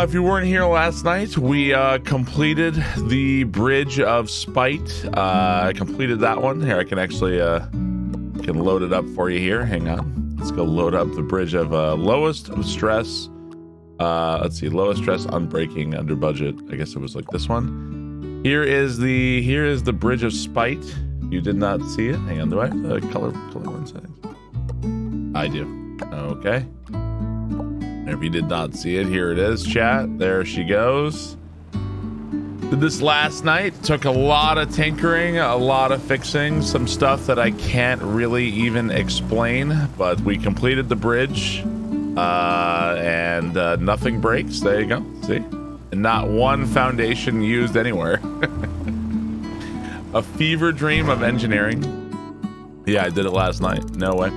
If you weren't here last night, we completed the Bridge of Spite. I completed that one. Here, I can actually can load it up for you here. Hang on. Let's go load up the Bridge of Lowest of Stress. Let's see, Lowest Stress, Unbreaking, Under Budget. I guess it was like this one. Here is the Bridge of Spite. You did not see it. Hang on, do I have the color one settings? I do. Okay. If you did not see it, here it is, chat. There she goes. Did this last night. Took a lot of tinkering, a lot of fixing, some stuff that I can't really even explain, but we completed the bridge, and nothing breaks. There you go. See? And not one foundation used anywhere. A fever dream of engineering. Yeah, I did it last night. No way.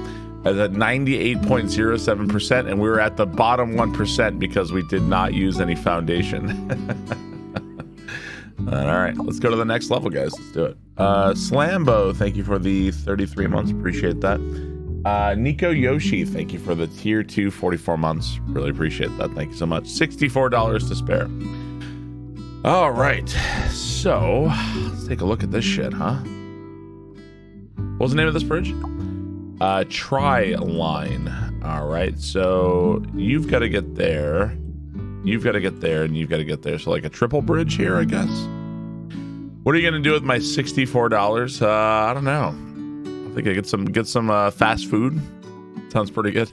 I was at 98.07%, and we were at the bottom 1% because we did not use any foundation. All right, let's go to the next level, guys. Let's do it. Slambo, thank you for the 33 months. Appreciate that. Nico Yoshi, thank you for the tier 2 44 months. Really appreciate that. Thank you so much. $64 to spare. All right, so let's take a look at this shit, huh? What was the name of this bridge? Tri-line. All right, so you've got to get there, you've got to get there, and you've got to get there. So like a triple bridge here, I guess. What are you gonna do with my $64? I don't know. I think I get some fast food. Sounds pretty good.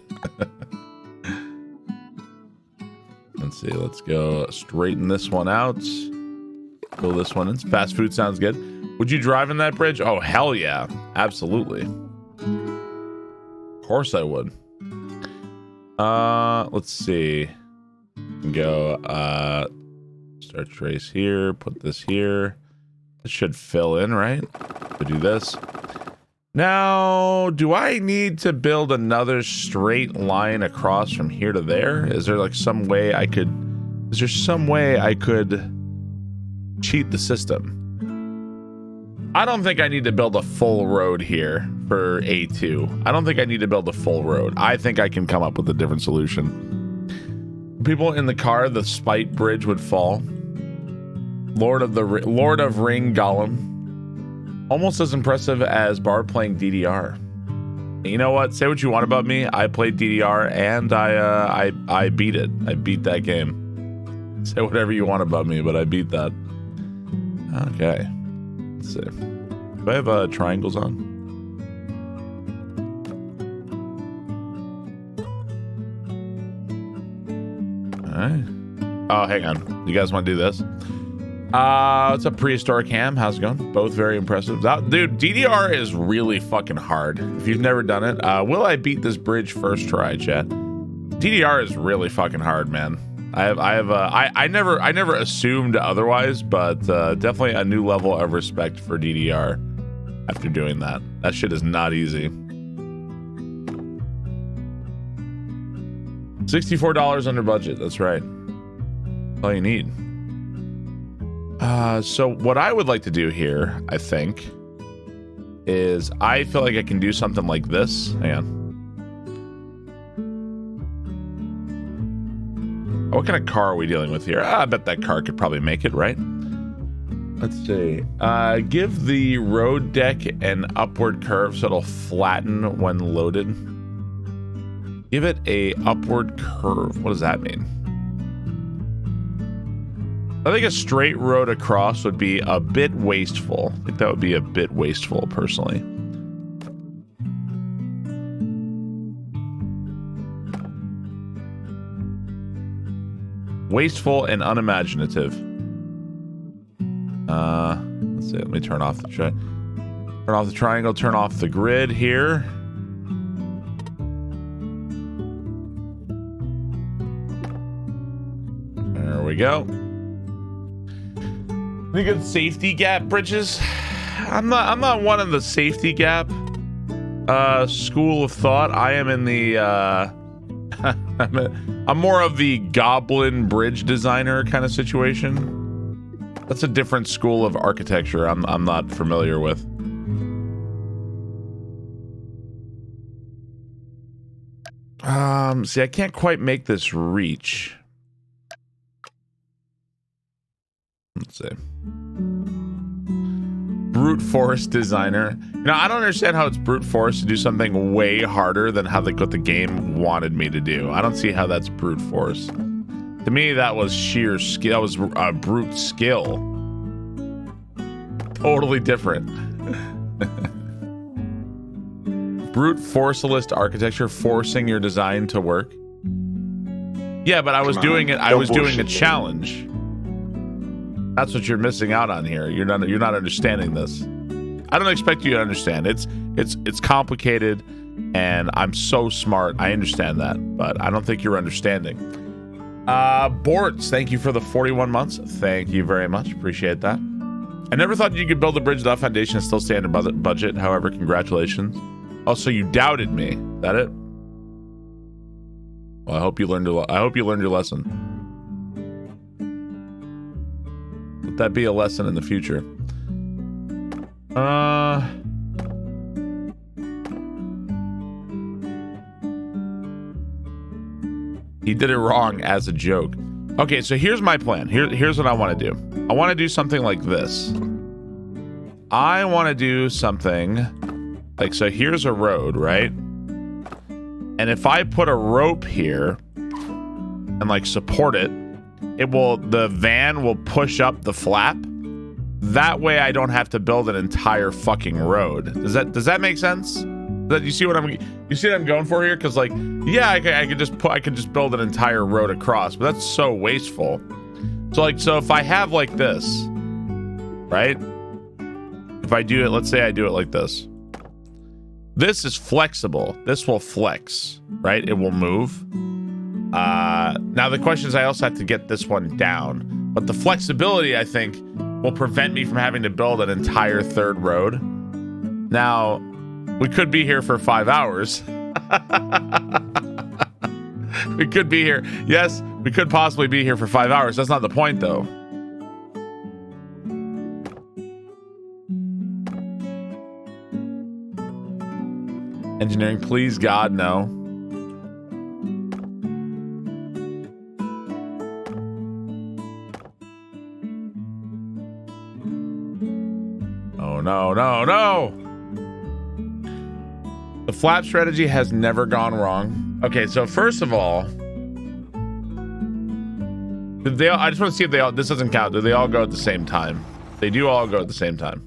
Let's see. Let's go straighten this one out. Pull this one in. Fast food sounds good. Would you drive in that bridge? Oh hell yeah, absolutely. Of course I would. Let's see. Go start trace here, put this here. It should fill in, right? To do this. Now, do I need to build another straight line across from here to there? Is there like some way I could cheat the system? I don't think I need to build a full road here for A2. I don't think I need to build a full road. I think I can come up with a different solution. People in the car, the Spite Bridge would fall. Lord of Ring Gollum. Almost as impressive as Barb playing DDR. You know what? Say what you want about me. I played DDR and I beat it. I beat that game. Say whatever you want about me, but I beat that. Okay. Let's see. Do I have triangles on? Alright. Oh, hang on. You guys want to do this? What's up, Prehistoric Ham? How's it going? Both very impressive. Dude, DDR is really fucking hard. If you've never done it, will I beat this bridge first try, chat? DDR is really fucking hard, man. I never assumed otherwise, but definitely a new level of respect for DDR after doing that. That shit is not easy. $64 under budget. That's right. That's all you need. So what I would like to do here, I think, is I feel like I can do something like this. Hang on. What kind of car are we dealing with here? I bet that car could probably make it, right? Let's see. Give the road deck an upward curve so it'll flatten when loaded. Give it a upward curve. What does that mean? I think a straight road across would be a bit wasteful. I think that would be a bit wasteful, personally. Wasteful and unimaginative. Let's see. Let me turn off the triangle. Turn off the grid here. There we go. Any good safety gap bridges? I'm not one of the safety gap school of thought. I am in the I'm more of the goblin bridge designer kind of situation. That's a different school of architecture I'm not familiar with. See, I can't quite make this reach. Let's see. Brute force designer. Now, I don't understand how it's brute force to do something way harder than how what the game wanted me to do. I don't see how that's brute force. To me, that was sheer skill. That was brute skill. Totally different. Brute forcialist architecture, forcing your design to work. Yeah, but I was doing it. I was doing a challenge. That's what you're missing out on here. You're not understanding this. I don't expect you to understand. It's complicated, and I'm so smart. I understand that, but I don't think you're understanding. Bortz, thank you for the 41 months. Thank you very much. Appreciate that. I never thought you could build a bridge without foundation and still stay under budget. However, congratulations. Oh, so you doubted me. Is that it? Well, I hope you learned your lesson. Let that be a lesson in the future. He did it wrong as a joke. Okay, so here's my plan. Here's what I want to do. I want to do something like this. I want to do something like, so here's a road, right? And if I put a rope here and like support it, the van will push up the flap. That way I don't have to build an entire fucking road. Does that make sense? You see what I'm going for here? Because like, yeah, I could just build an entire road across, but that's so wasteful. So if I have like this, right? If I do it, let's say I do it like this. This is flexible. This will flex, right? It will move. Now the question is, I also have to get this one down, but the flexibility, I think, will prevent me from having to build an entire third road. Now, we could be here for 5 hours. We could be here. Yes, we could possibly be here for 5 hours. That's not the point, though. Engineering, please, God, no. Oh, no. The flap strategy has never gone wrong. Okay, so first of all, I just want to see if this doesn't count. Do they all go at the same time? They do all go at the same time.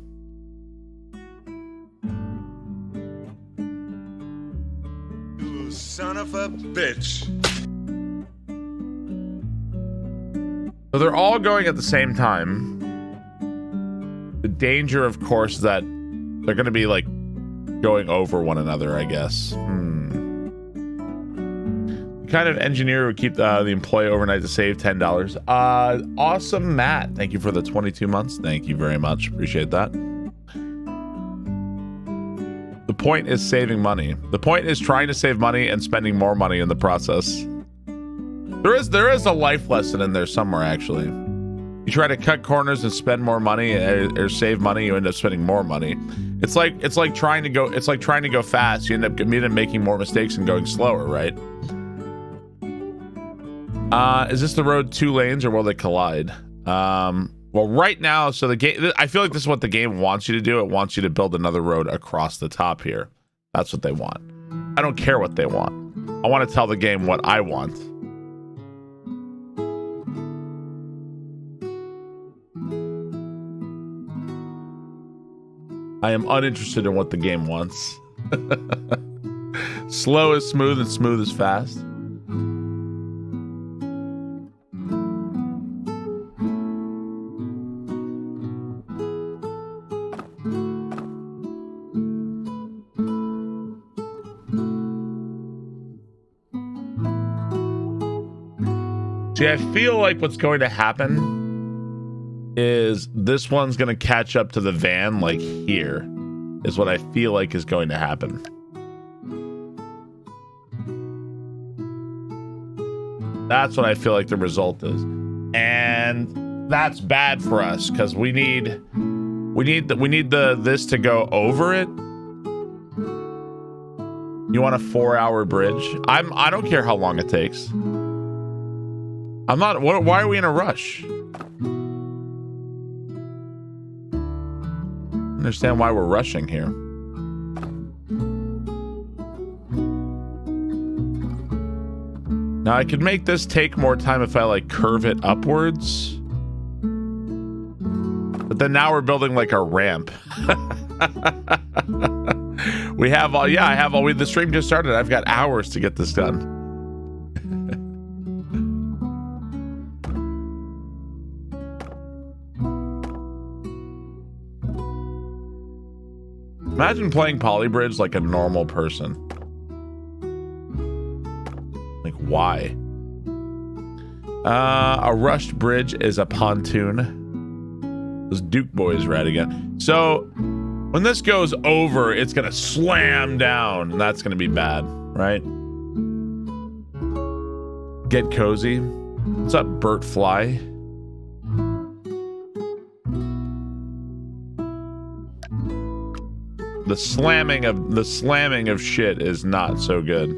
You son of a bitch. So they're all going at the same time. The danger, of course, is that they're going to be like going over one another, I guess. The kind of engineer would keep the employee overnight to save $10. Awesome, Matt. Thank you for the 22 months. Thank you very much. Appreciate that. The point is saving money. The point is trying to save money and spending more money in the process. There is a life lesson in there somewhere, actually. You try to cut corners and spend more money or save money, you end up spending more money. It's like trying to go fast. You end up making more mistakes and going slower, right? Is this the road 2 lanes or will they collide? Well, right now, so the game, I feel like this is what the game wants you to do. It wants you to build another road across the top here. That's what they want. I don't care what they want. I want to tell the game what I want. I am uninterested in what the game wants. Slow is smooth and smooth is fast. See, I feel like what's going to happen is this one's going to catch up to the van like here is what I feel like is going to happen. That's what I feel like the result is. And that's bad for us because we need this to go over it. You want a 4-hour bridge? I don't care how long it takes. I'm not. Why are we in a rush? understand why we're rushing here. Now I could make this take more time if I like curve it upwards. But then now we're building like a ramp. We have all, yeah, I have all, the stream just started. I've got hours to get this done. Imagine playing Polybridge like a normal person. Like, why? A rushed bridge is a pontoon. Those Duke boys rad again. So, when this goes over, it's gonna slam down, and that's gonna be bad, right? Get cozy. What's up, Bert Fly? The slamming of shit is not so good.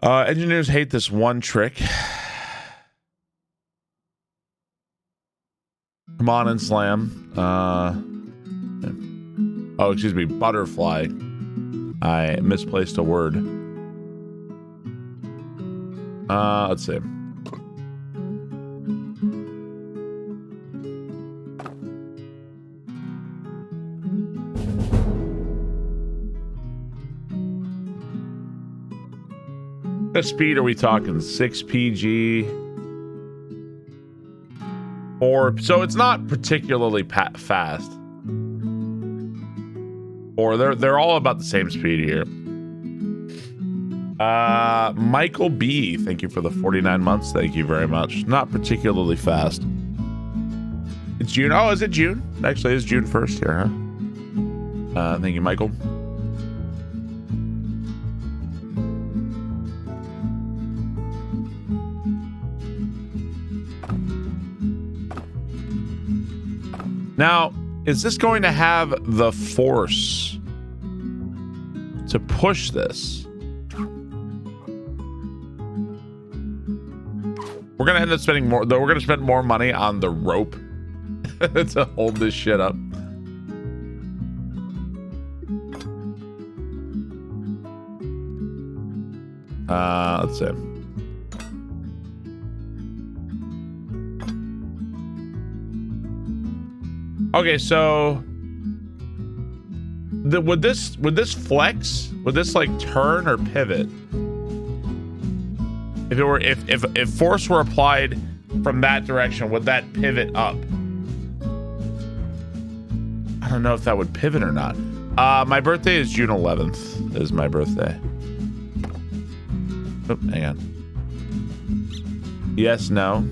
Engineers hate this one trick. Come on and slam. Oh, excuse me, butterfly. I misplaced a word. Let's see. What speed are we talking? 6 PG? Or so it's not particularly fast. Or they're all about the same speed here. Michael B, thank you for the 49 months. Thank you very much. Not particularly fast. It's June. Oh, is it June? Actually, it's June 1st here, huh? Thank you, Michael. Now, is this going to have the force to push this? We're going to end up spending more, though. We're going to spend more money on the rope to hold this shit up. Let's see. Okay, so would this flex? Would this like turn or pivot? If it were if force were applied from that direction, would that pivot up? I don't know if that would pivot or not. My birthday is June 11th. Is my birthday. Oh, hang on. Yes, no.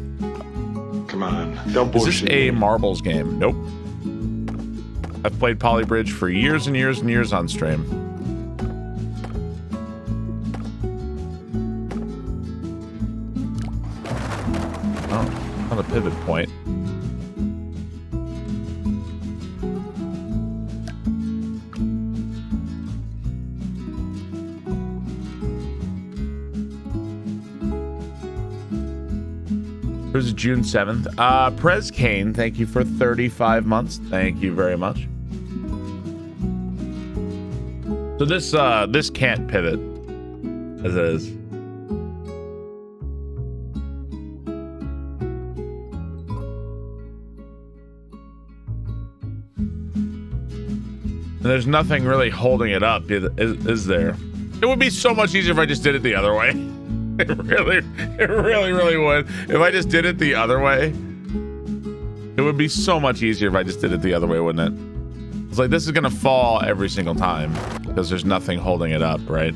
Come on, don't bullshit. Is this a marbles game? Nope. I've played Polybridge for years and years and years on stream. Oh, not a pivot point. It was June 7th. Prez Kane, thank you for 35 months. Thank you very much. So this can't pivot as it is. And there's nothing really holding it up, is there? It would be so much easier if I just did it the other way. It really would. If I just did it the other way, it would be so much easier if I just did it the other way, wouldn't it? It's like this is gonna fall every single time because there's nothing holding it up, right?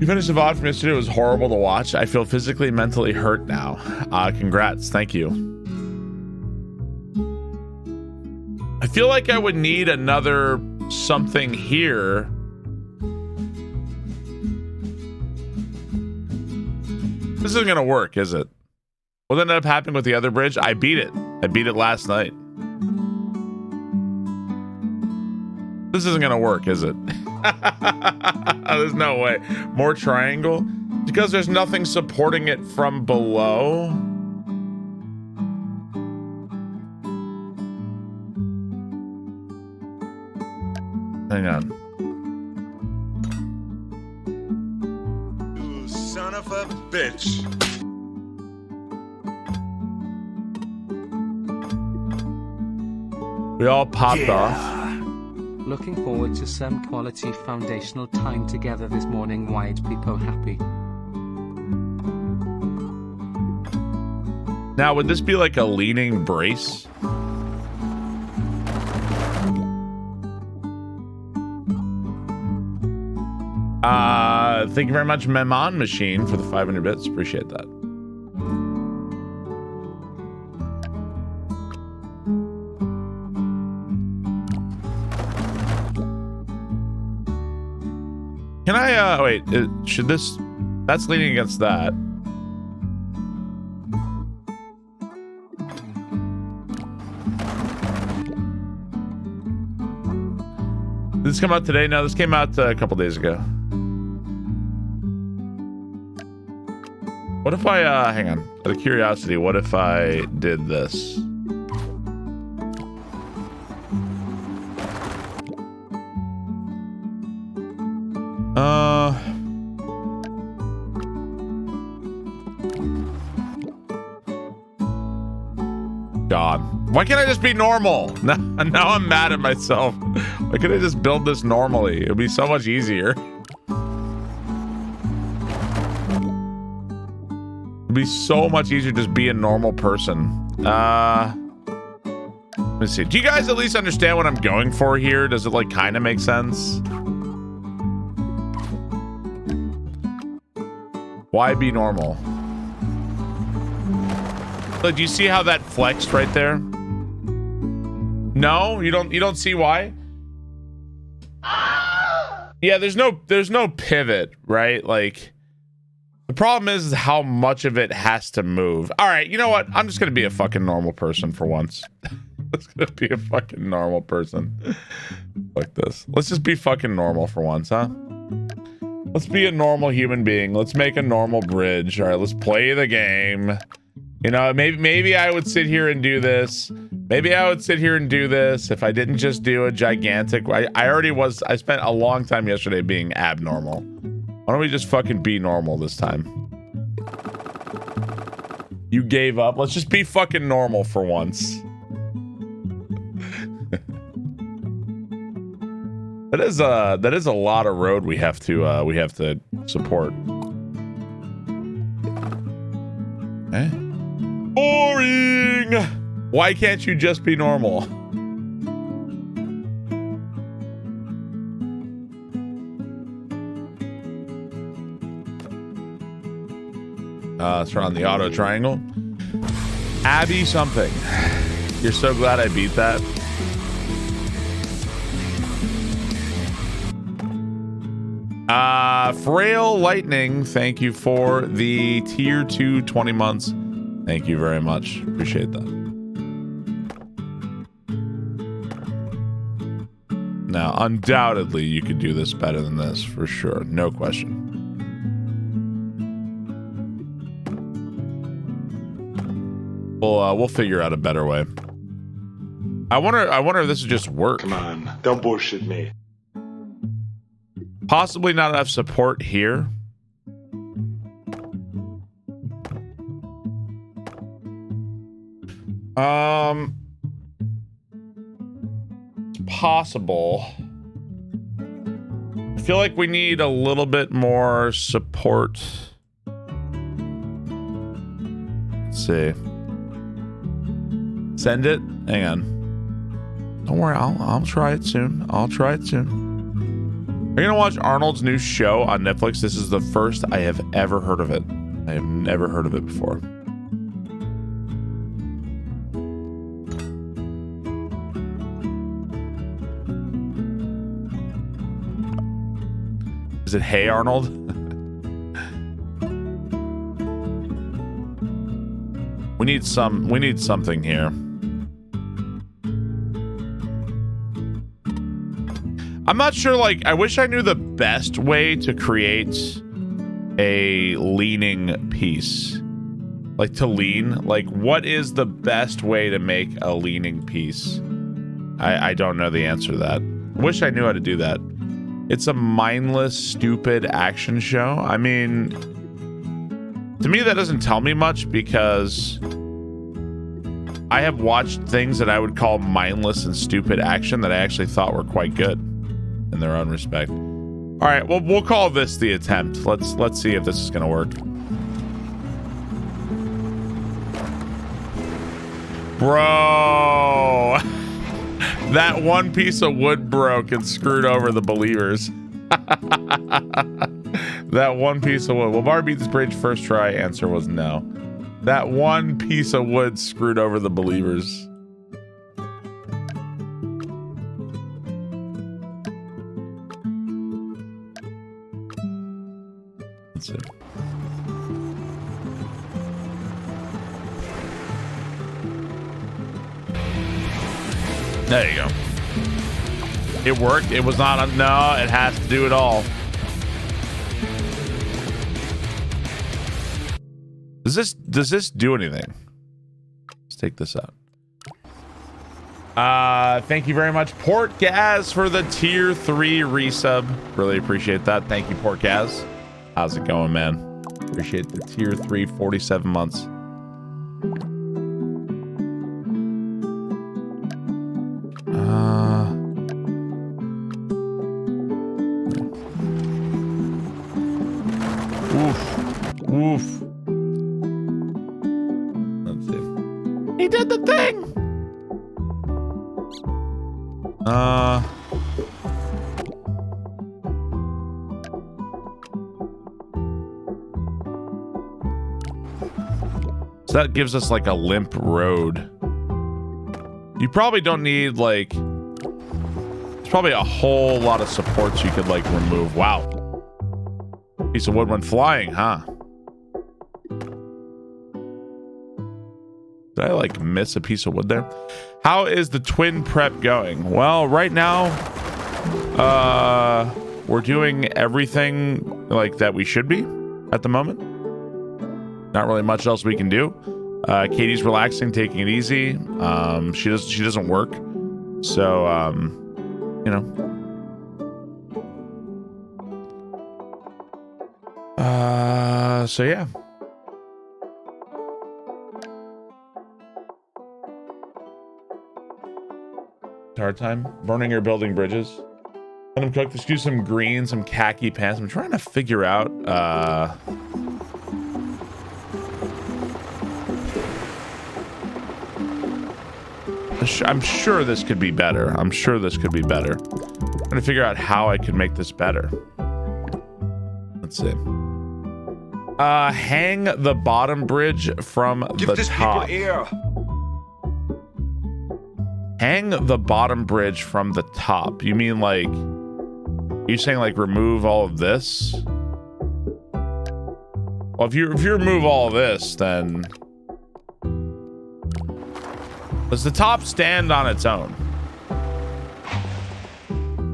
You finished the VOD from yesterday. It was horrible to watch. I feel physically, mentally hurt now. Congrats. Thank you. I feel like I would need another something here. This isn't gonna work, is it? What ended up happening with the other bridge? I beat it. I beat it last night. This isn't gonna work, is it? There's no way. More triangle. Because there's nothing supporting it from below. Hang on. You son of a bitch. We all popped off. Looking forward to some quality foundational time together this morning. White people happy. Now, would this be like a leaning brace? Thank you very much, Memon Machine, for the 500 bits. Appreciate that. Can I, wait, should this, that's leaning against that. Did this come out today? No, this came out a couple days ago. What if I, hang on, out of curiosity, what if I did this? God. Why can't I just be normal? Now I'm mad at myself. Why can't I just build this normally? It would be so much easier. It'd be so much easier just be a normal person. Let me see. Do you guys at least understand what I'm going for here? Does it like kind of make sense? Why be normal? Like, do you see how that flexed right there? No, you don't see why? Yeah, there's no pivot, right? Like, the problem is how much of it has to move. All right, you know what? I'm just gonna be a fucking normal person for once. Let's gonna be a fucking normal person. Like this. Let's just be fucking normal for once, huh? Let's be a normal human being. Let's make a normal bridge. All right, let's play the game. You know, maybe I would sit here and do this. Maybe I would sit here and do this if I didn't just do a gigantic... I spent a long time yesterday being abnormal. Why don't we just fucking be normal this time? You gave up. Let's just be fucking normal for once. That is a lot of road we have to support. Eh? Boring! Why can't you just be normal? Let's run on the auto triangle. Abby something. You're so glad I beat that. Frail Lightning, thank you for the tier 2 20 months. Thank you very much. Appreciate that. Now, undoubtedly, you could do this better than this, for sure. No question. We'll figure out a better way. I wonder if this would just work. Come on, don't bullshit me. Possibly not enough support here. It's possible. I feel like we need a little bit more support. Let's see. Send it. Hang on. Don't worry. I'll try it soon. Are you gonna watch Arnold's new show on Netflix? This is the first I have ever heard of it. I have never heard of it before. Is it Hey Arnold? We need something here. I'm not sure, like, I wish I knew the best way to create a leaning piece? Like to lean? Like what is the best way to make a leaning piece? I don't know the answer to that. Wish I knew how to do that. It's a mindless, stupid action show. I mean, to me that doesn't tell me much because I have watched things that I would call mindless and stupid action that I actually thought were quite good in their own respect. All right, well, we'll call this the attempt. Let's see if this is gonna work. Bro, that one piece of wood broke and screwed over the believers. That one piece of wood. Will Barb beat this bridge first try? Answer was no. That one piece of wood screwed over the believers. Let's see. There you go. It worked. It was not a no. It has to do it all. Does this do anything? Let's take this out. Thank you very much, Port Gaz, for the tier 3 resub. Really appreciate that. Thank you, Port Gaz. How's it going, man? Appreciate the tier 3 47 months. Oof. Let's see. He did the thing. So that gives us like a limp road. You probably don't need like, there's probably a whole lot of supports you could like remove. Wow. Piece of wood went flying, huh? Did I like miss a piece of wood there? How is the twin prep going? Well, right now, we're doing everything like that we should be at the moment. Not really much else we can do. Katie's relaxing, taking it easy. She doesn't work, so you know. So yeah. Hard time burning or building bridges. Let them cook. Let's do some green, some khaki pants. I'm trying to figure out. I'm sure this could be better. I'm trying to figure out how I can make this better. Let's see. Hang the bottom bridge from the top. Hang the bottom bridge from the top. You mean like, you're saying like remove all of this? Well, if you remove all of this, then does the top stand on its own?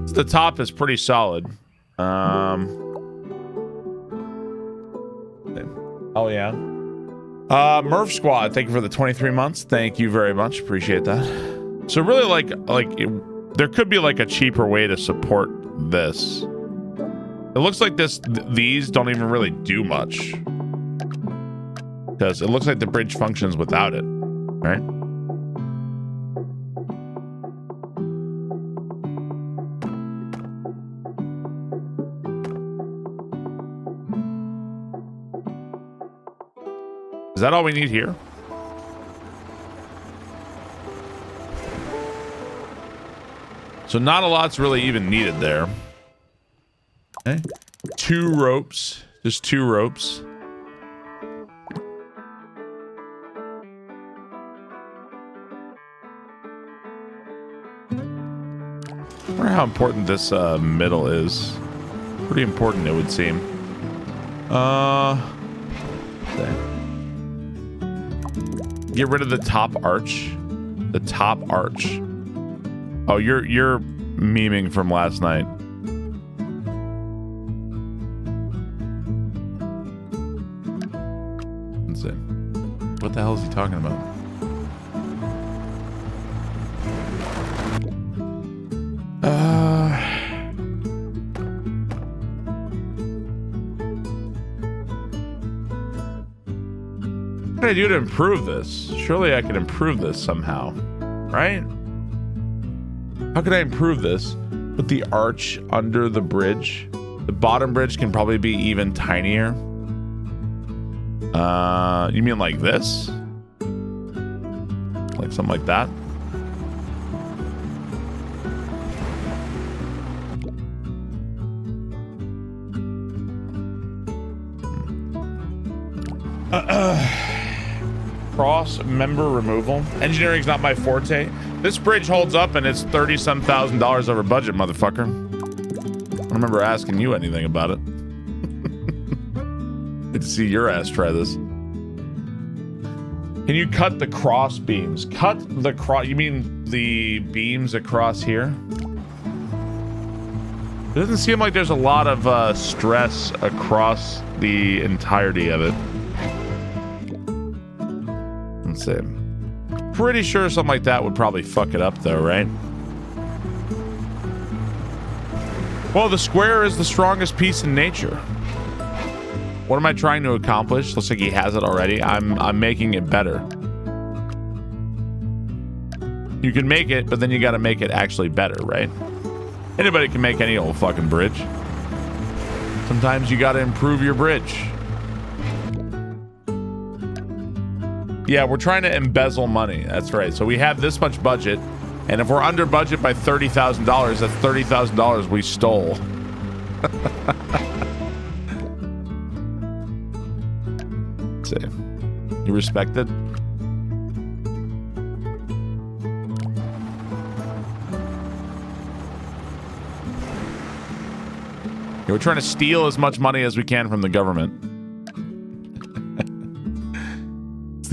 The top is pretty solid. Oh yeah. Murph Squad, thank you for the 23 months. Thank you very much. Appreciate that. So really there could be like a cheaper way to support this. It looks like these don't even really do much. Because it looks like the bridge functions without it, right? Is that all we need here? So not a lot's really even needed there. Okay. 2 ropes. Just 2 ropes. I wonder how important this middle is. Pretty important, it would seem. Get rid of the top arch. The top arch. Oh, you're memeing from last night. see. What the hell is he talking about? What can I do to improve this? Surely I can improve this somehow, right? How can I improve this? Put the arch under the bridge. The bottom bridge can probably be even tinier. You mean like this? Like something like that? Cross member removal. Engineering's not my forte. This bridge holds up and it's $30-some thousand over budget, motherfucker. I don't remember asking you anything about it. Good to see your ass try this. Can you cut the cross beams? Cut the cross. You mean the beams across here? It doesn't seem like there's a lot of stress across the entirety of it. Let's see. Pretty sure something like that would probably fuck it up though, right? Well, the square is the strongest piece in nature. What am I trying to accomplish? Looks like he has it already. I'm making it better. You can make it, but then you got to make it actually better, right? Anybody can make any old fucking bridge. Sometimes you got to improve your bridge. Yeah, we're trying to embezzle money. That's right. So we have this much budget, and if we're under budget by $30,000, that's $30,000 we stole. Let's see. You respected? Yeah, we're trying to steal as much money as we can from the government.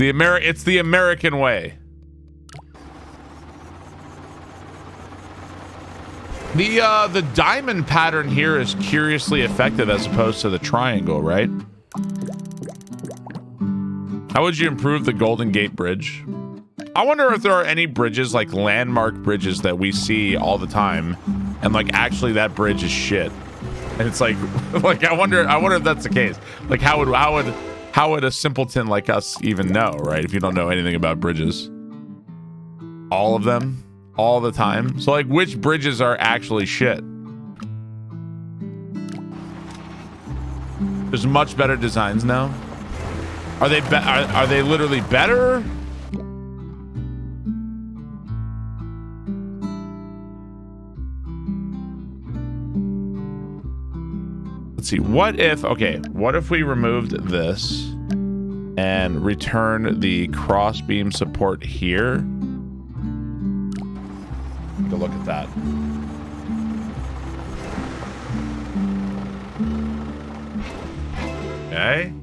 It's the American way. The diamond pattern here is curiously effective as opposed to the triangle, right? How would you improve the Golden Gate Bridge? I wonder if there are any bridges, like landmark bridges that we see all the time, and like actually that bridge is shit. And it's like I wonder if that's the case. Like how would a simpleton like us even know, right? If you don't know anything about bridges. All of them? All the time? So like which bridges are actually shit? There's much better designs now. Are they literally better? Let's see. What if we removed this and return the crossbeam support here? Take a look at that. Okay.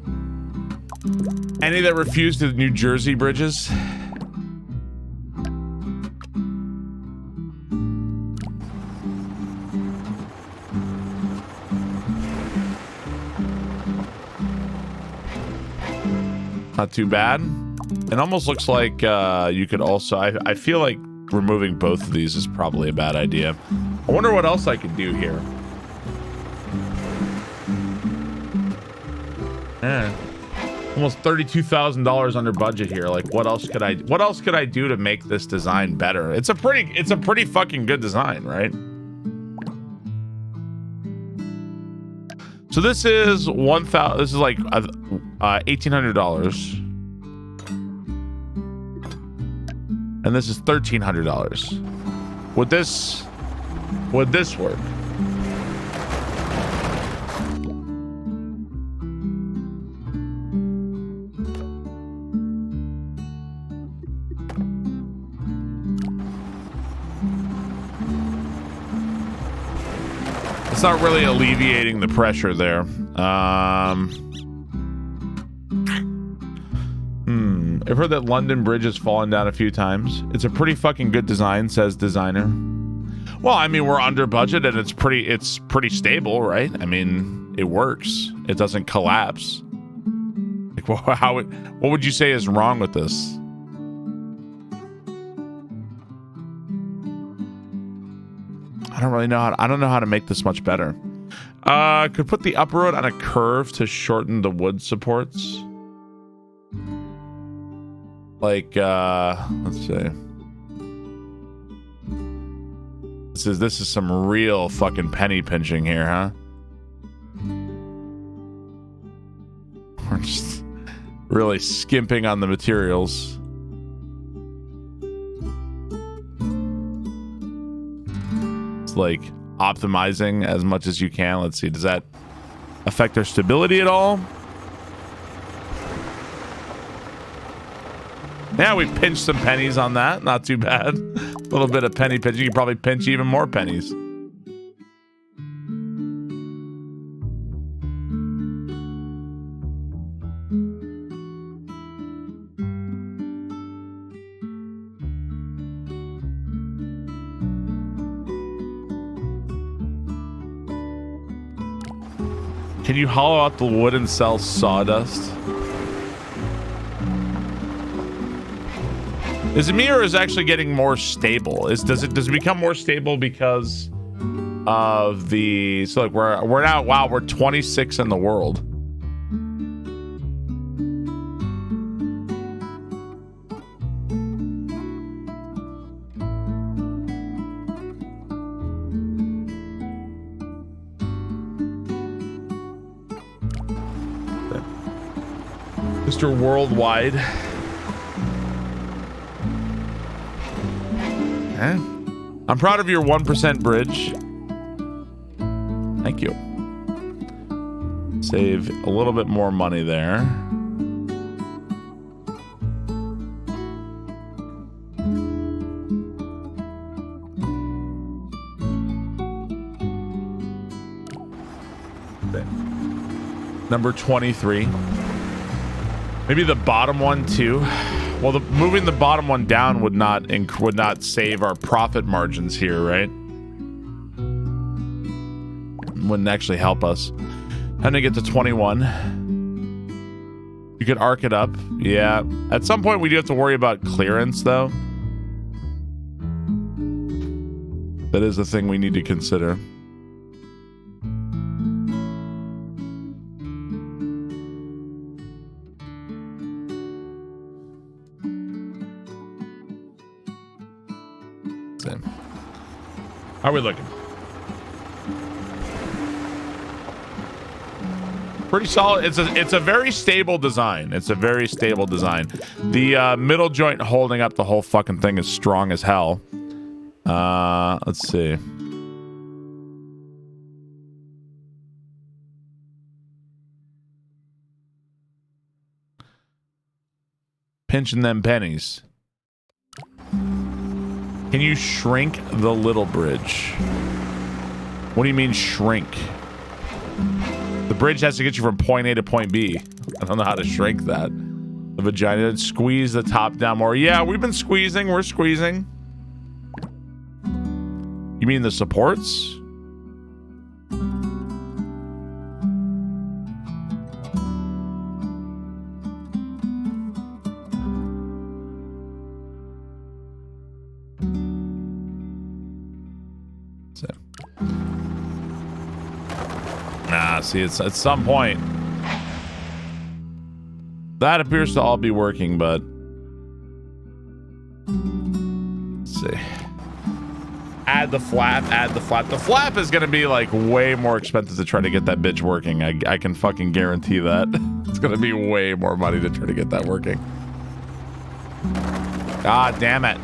Any that refuse the New Jersey bridges? Not too bad. It almost looks like you could also... I feel like removing both of these is probably a bad idea. I wonder what else I could do here. Almost $32,000 under budget here. Like, what else could I do to make this design better? It's a pretty fucking good design, right? So this is like $1,800, and this is $1,300. Would this work? It's not really alleviating the pressure there. I've heard that London Bridge has fallen down a few times. It's a pretty fucking good design, says designer. Well, I mean, we're under budget and it's pretty stable, right? I mean, it works. It doesn't collapse. Like, what would you say is wrong with this? I don't really know I don't know how to make this much better. Could put the upper road on a curve to shorten the wood supports. Like, let's see. This is some real fucking penny pinching here, huh? We're just really skimping on the materials. It's like optimizing as much as you can. Let's see, does that affect their stability at all? Yeah, we pinched some pennies on that. Not too bad. A little bit of penny pinch. You could probably pinch even more pennies. Can you hollow out the wood and sell sawdust? Is it me, or is it actually getting more stable? Does it become more stable because of the, so like we're now, wow, we're 26 in the world. Mr. Worldwide. Okay. I'm proud of your 1% bridge. Thank you. Save a little bit more money there. Okay. Number 23. Maybe the bottom one too. Well, moving the bottom one down would not save our profit margins here, right? Wouldn't actually help us. Time to get to 21. You could arc it up. Yeah. At some point, we do have to worry about clearance, though. That is a thing we need to consider. How are we looking? Pretty solid. It's a very stable design. It's a very stable design. The middle joint holding up the whole fucking thing is strong as hell. Let's see. Pinching them pennies. Can you shrink the little bridge? What do you mean shrink? The bridge has to get you from point A to point B. I don't know how to shrink that. The vagina, squeeze the top down more. Yeah, we've been squeezing. We're squeezing. You mean the supports? See, it's at some point that appears to all be working, but let's see. Add the flap. The flap is gonna be like way more expensive to try to get that bitch working. I can fucking guarantee that. It's gonna be way more money to try to get that working. God damn it.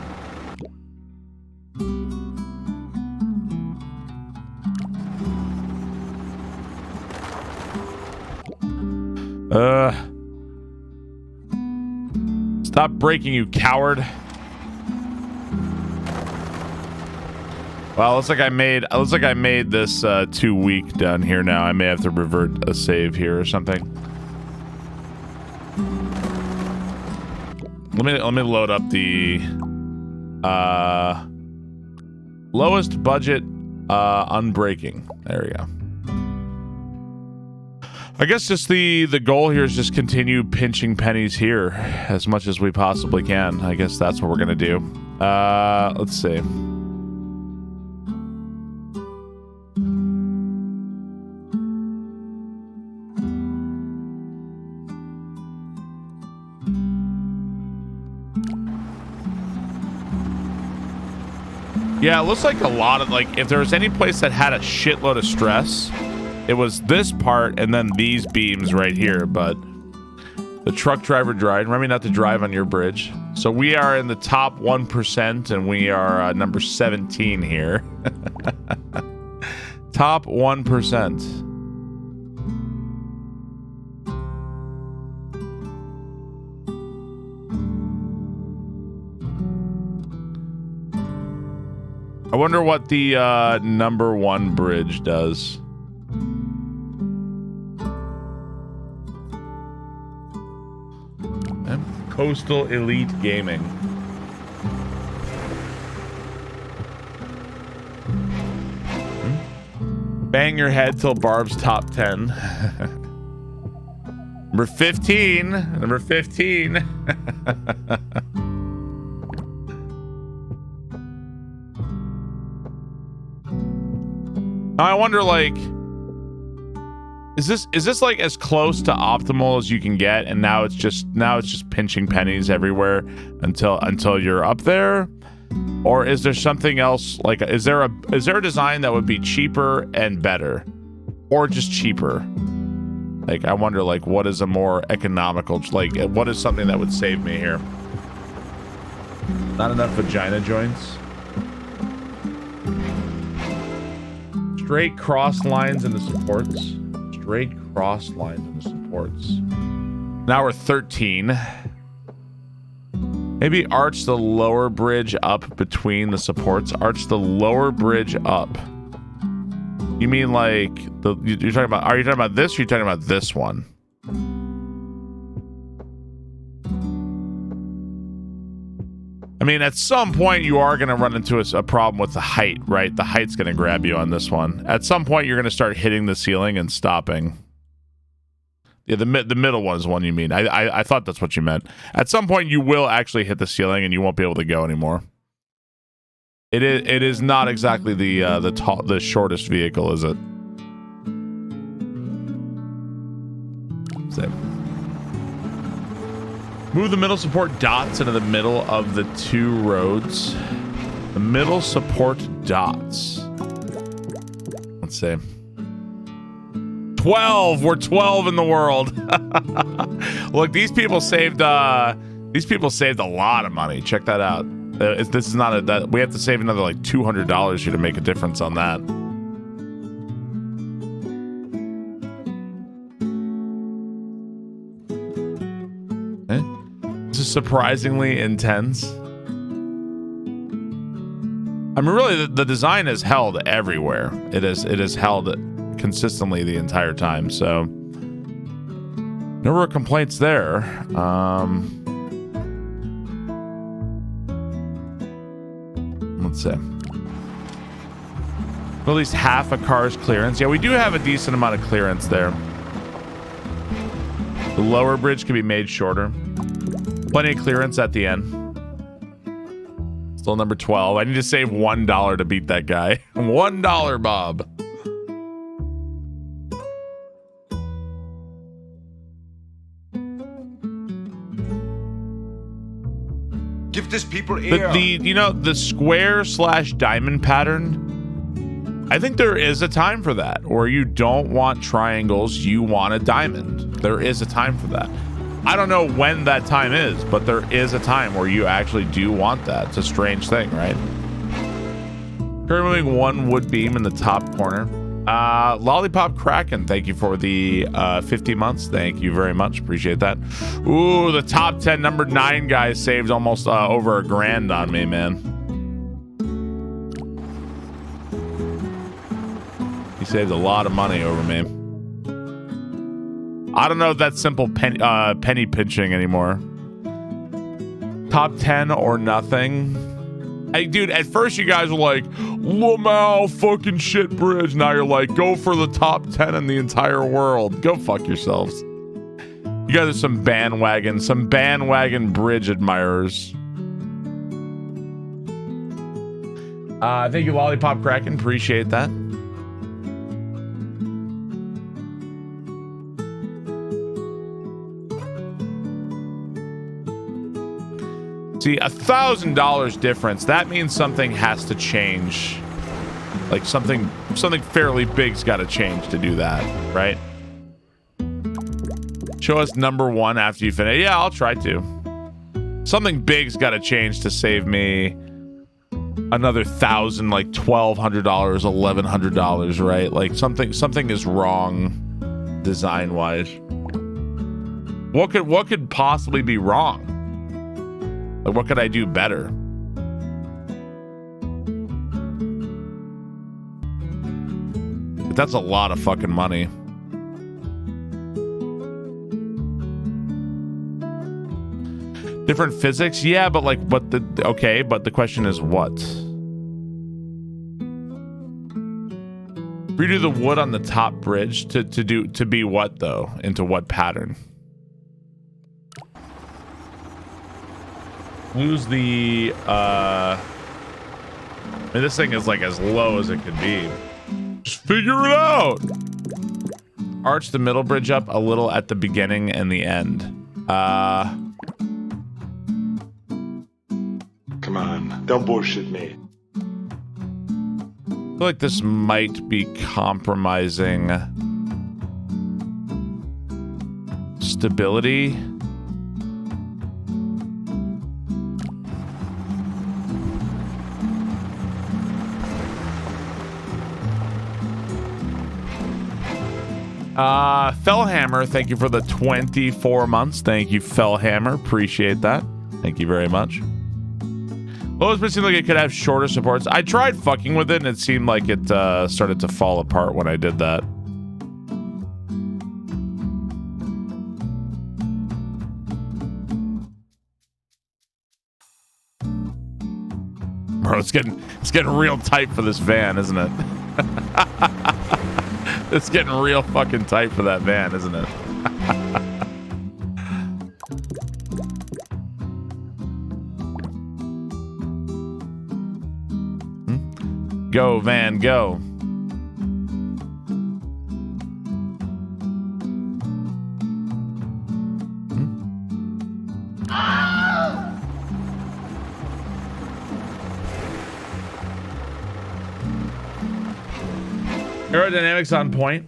Stop breaking, you coward. Well, looks like I made this too weak down here now. I may have to revert a save here or something. Let me load up the lowest budget unbreaking. There we go. I guess just the goal here is just continue pinching pennies here as much as we possibly can. I guess that's what we're gonna do. Let's see. Yeah, it looks like a lot of, like, if there was any place that had a shitload of stress, it was this part and then these beams right here. But the truck driver drive. Remember me not to drive on your bridge. So we are in the top 1% and we are number 17 here. Top 1%. I wonder what the number 1 bridge does. Coastal Elite Gaming. Bang your head till Barb's top 10. Number 15. Number 15. Now I wonder, like, is this like as close to optimal as you can get, and now it's just pinching pennies everywhere until you're up there, or is there something else? Like, is there a design that would be cheaper and better, or just cheaper? Like, I wonder, like, what is a more economical, like, what is something that would save me here? Not enough vagina joints. Straight cross lines in the supports. Straight cross lines in the supports. Now we're 13. Maybe arch the lower bridge up between the supports. Arch the lower bridge up. You mean like you're talking about? Are you talking about this? Or are you talking about this one? I mean, at some point you are going to run into a problem with the height, right? The height's going to grab you on this one. At some point you're going to start hitting the ceiling and stopping. Yeah, the middle one is the one you mean. I thought that's what you meant. At some point you will actually hit the ceiling and you won't be able to go anymore. It is not exactly the shortest vehicle, is it? Same. Move the middle support dots into the middle of the 2 roads. The middle support dots. Let's see. 12. We're 12 in the world. Look, these people saved a lot of money. Check that out. This is not that we have to save another like $200 here to make a difference on that. This is surprisingly intense. I mean, really, the design is held everywhere. It is held consistently the entire time. So no real complaints there. Let's see. At least half a car's clearance. Yeah, we do have a decent amount of clearance there. The lower bridge can be made shorter. Plenty of clearance at the end. Still number 12. I need to save $1 to beat that guy. $1, Bob. Give these people air. The square / diamond pattern. I think there is a time for that. Or you don't want triangles, you want a diamond. There is a time for that. I don't know when that time is, but there is a time where you actually do want that. It's a strange thing, right? Currently moving 1 wood beam in the top corner. Lollipop Kraken, thank you for the 50 months. Thank you very much. Appreciate that. Ooh, the top 10 number 9 guy saved almost over $1,000 on me, man. He saved a lot of money over me. I don't know if that's simple penny pinching anymore. Top 10 or nothing. Hey, dude, at first you guys were like, Lamau fucking shit bridge. Now you're like, go for the top 10 in the entire world. Go fuck yourselves. You guys are some bandwagon bridge admirers. Thank you, Lollipop Kraken. Appreciate that. See, $1,000 difference. That means something has to change. Like something fairly big's got to change to do that, right? Show us number 1 after you finish. Yeah, I'll try to. Something big's got to change to save me another $1,000, like $1,200, $1,100, right? Like something is wrong design wise. What could possibly be wrong? Like, what could I do better? But that's a lot of fucking money. Different physics? Yeah, but like, but the question is what? Redo the wood on the top bridge to be what though? Into what pattern? Lose the I mean, this thing is like as low as it could be. Just figure it out. Arch the middle bridge up a little at the beginning and the end. Come on, don't bullshit me. I feel like this might be compromising stability. Fellhammer, thank you for the 24 months. Thank you, Fellhammer. Appreciate that. Thank you very much. Well, it seemed like it could have shorter supports. I tried fucking with it, and it seemed like it started to fall apart when I did that. Bro, it's getting real tight for this van, isn't it? It's getting real fucking tight for that van, isn't it? Go, van, go. Aerodynamics on point.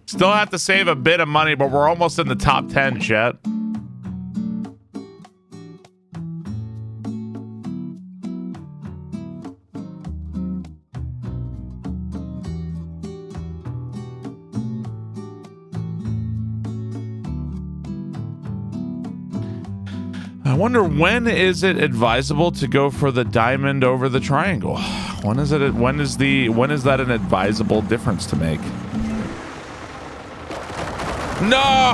Still have to save a bit of money, but we're almost in the top 10, chat. I wonder, when is it advisable to go for the diamond over the triangle? When is it? When is that an advisable difference to make? No!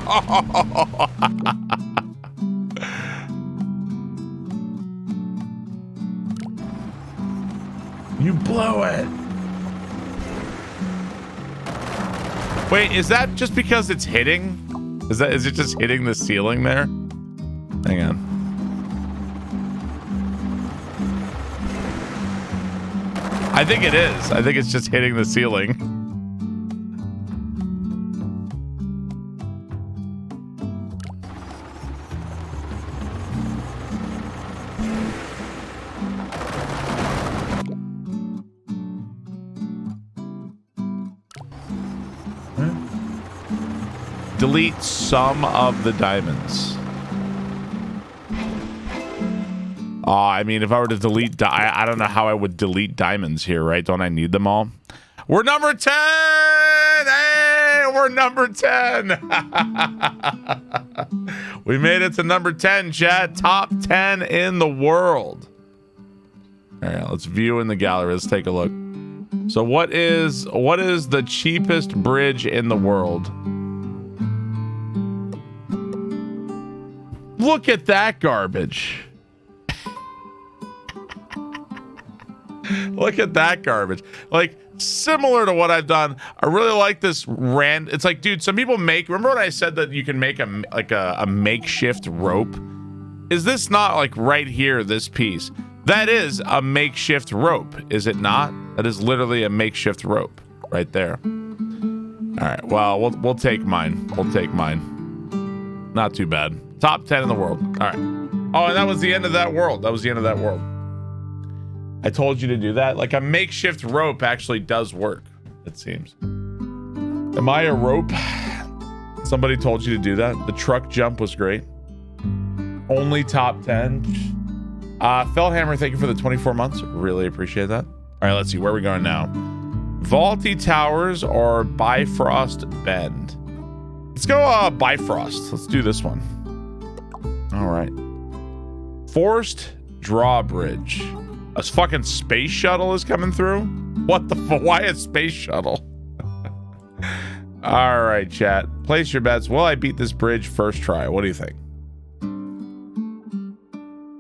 You blow it. Wait, is that just because it's hitting? Is it just hitting the ceiling there? Hang on. I think it is. I think it's just hitting the ceiling. Delete some of the diamonds. I mean, if I were to delete, I don't know how I would delete diamonds here, right? Don't I need them all? We're number 10! Hey, we're number 10! We made it to number 10, chat. Top 10 in the world. All right, let's view in the gallery. Let's take a look. So what is the cheapest bridge in the world? Look at that garbage. Look at that garbage. Like, similar to what I've done. I really like this it's like, dude, some people make, remember when I said that you can make a makeshift rope? Is this not like right here, this piece? That is a makeshift rope, is it not? That is literally a makeshift rope right there. All right, well, we'll take mine. We'll take mine. Not too bad. Top 10 in the world. All right. Oh, and that was the end of that world. That was the end of that world. I told you to do that. Like, a makeshift rope actually does work, it seems. Am I a rope? Somebody told you to do that. The truck jump was great. Only top 10. Feldhammer, thank you for the 24 months. Really appreciate that. All right, let's see. Where are we going now? Vaulty Towers or Bifrost Bend? Let's go Bifrost. Let's do this one. All right. Forced Drawbridge. A fucking space shuttle is coming through? What the fuck? Why a space shuttle? All right, chat. Place your bets. Will I beat this bridge first try? What do you think?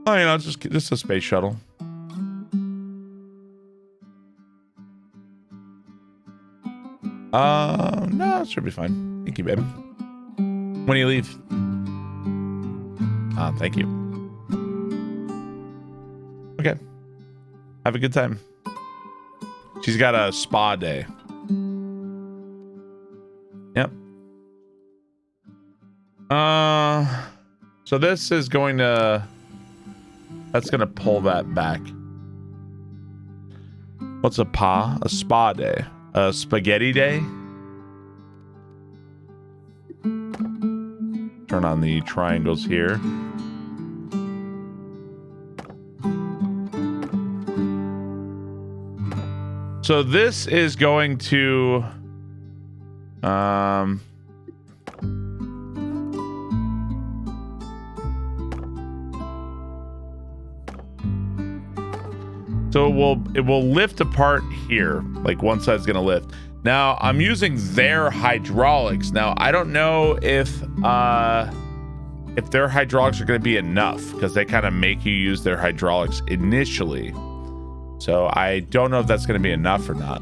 Oh, you know, just a space shuttle. No, it should be fine. Thank you, baby. When do you leave? Thank you. Okay. Have a good time. She's got a spa day. Yep. So this is going to... That's going to pull that back. What's a pa? A spa day. A spaghetti day? Turn on the triangles here. So this is going to so it will lift apart here, like one side's gonna lift. Now I'm using their hydraulics. Now I don't know if their hydraulics are gonna be enough, because they kind of make you use their hydraulics initially. So I don't know if that's going to be enough or not.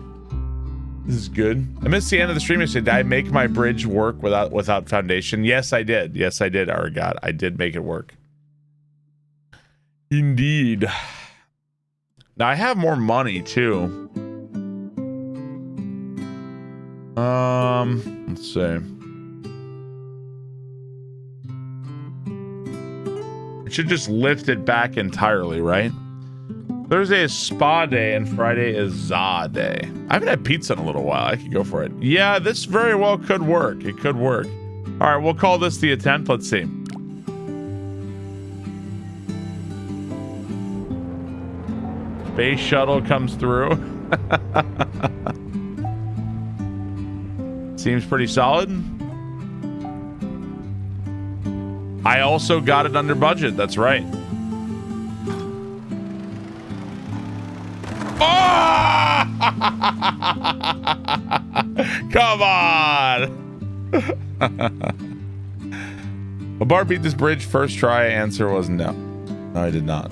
This is good. I missed the end of the stream yesterday. Did I make my bridge work without foundation? Yes, I did. Yes, I did, Aragot. I did make it work. Indeed. Now I have more money too. Let's see. It should just lift it back entirely, right? Thursday is spa day and Friday is za day. I haven't had pizza in a little while. I could go for it. Yeah, this very well could work. It could work. All right, we'll call this the attempt. Let's see. Space shuttle comes through. Seems pretty solid. I also got it under budget. That's right. Oh! Come on. Will Barb beat this bridge first try? Answer was no. No, I did not.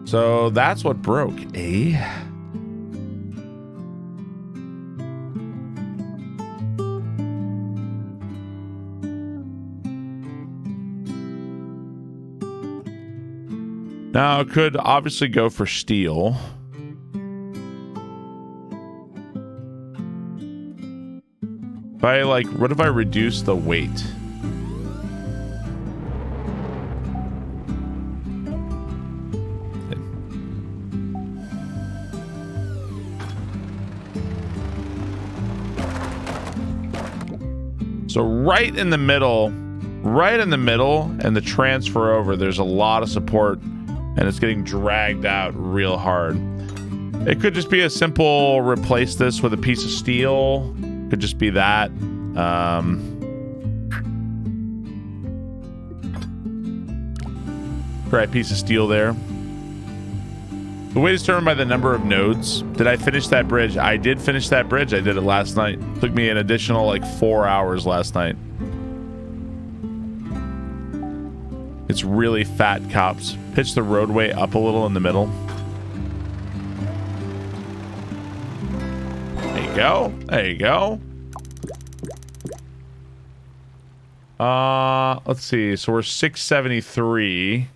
So that's what broke, eh? Now, it could obviously go for steel. What if I reduce the weight? So right in the middle, and the transfer over, there's a lot of support. And it's getting dragged out real hard. It could just be a simple replace this with a piece of steel. Could just be that. Try a piece of steel there. The weight is determined by the number of nodes. Did I finish that bridge? I did finish that bridge. I did it last night. Took me an additional like 4 hours last night. It's really fat cops. Pitch the roadway up a little in the middle. There you go. There you go. Let's see. So we're 673.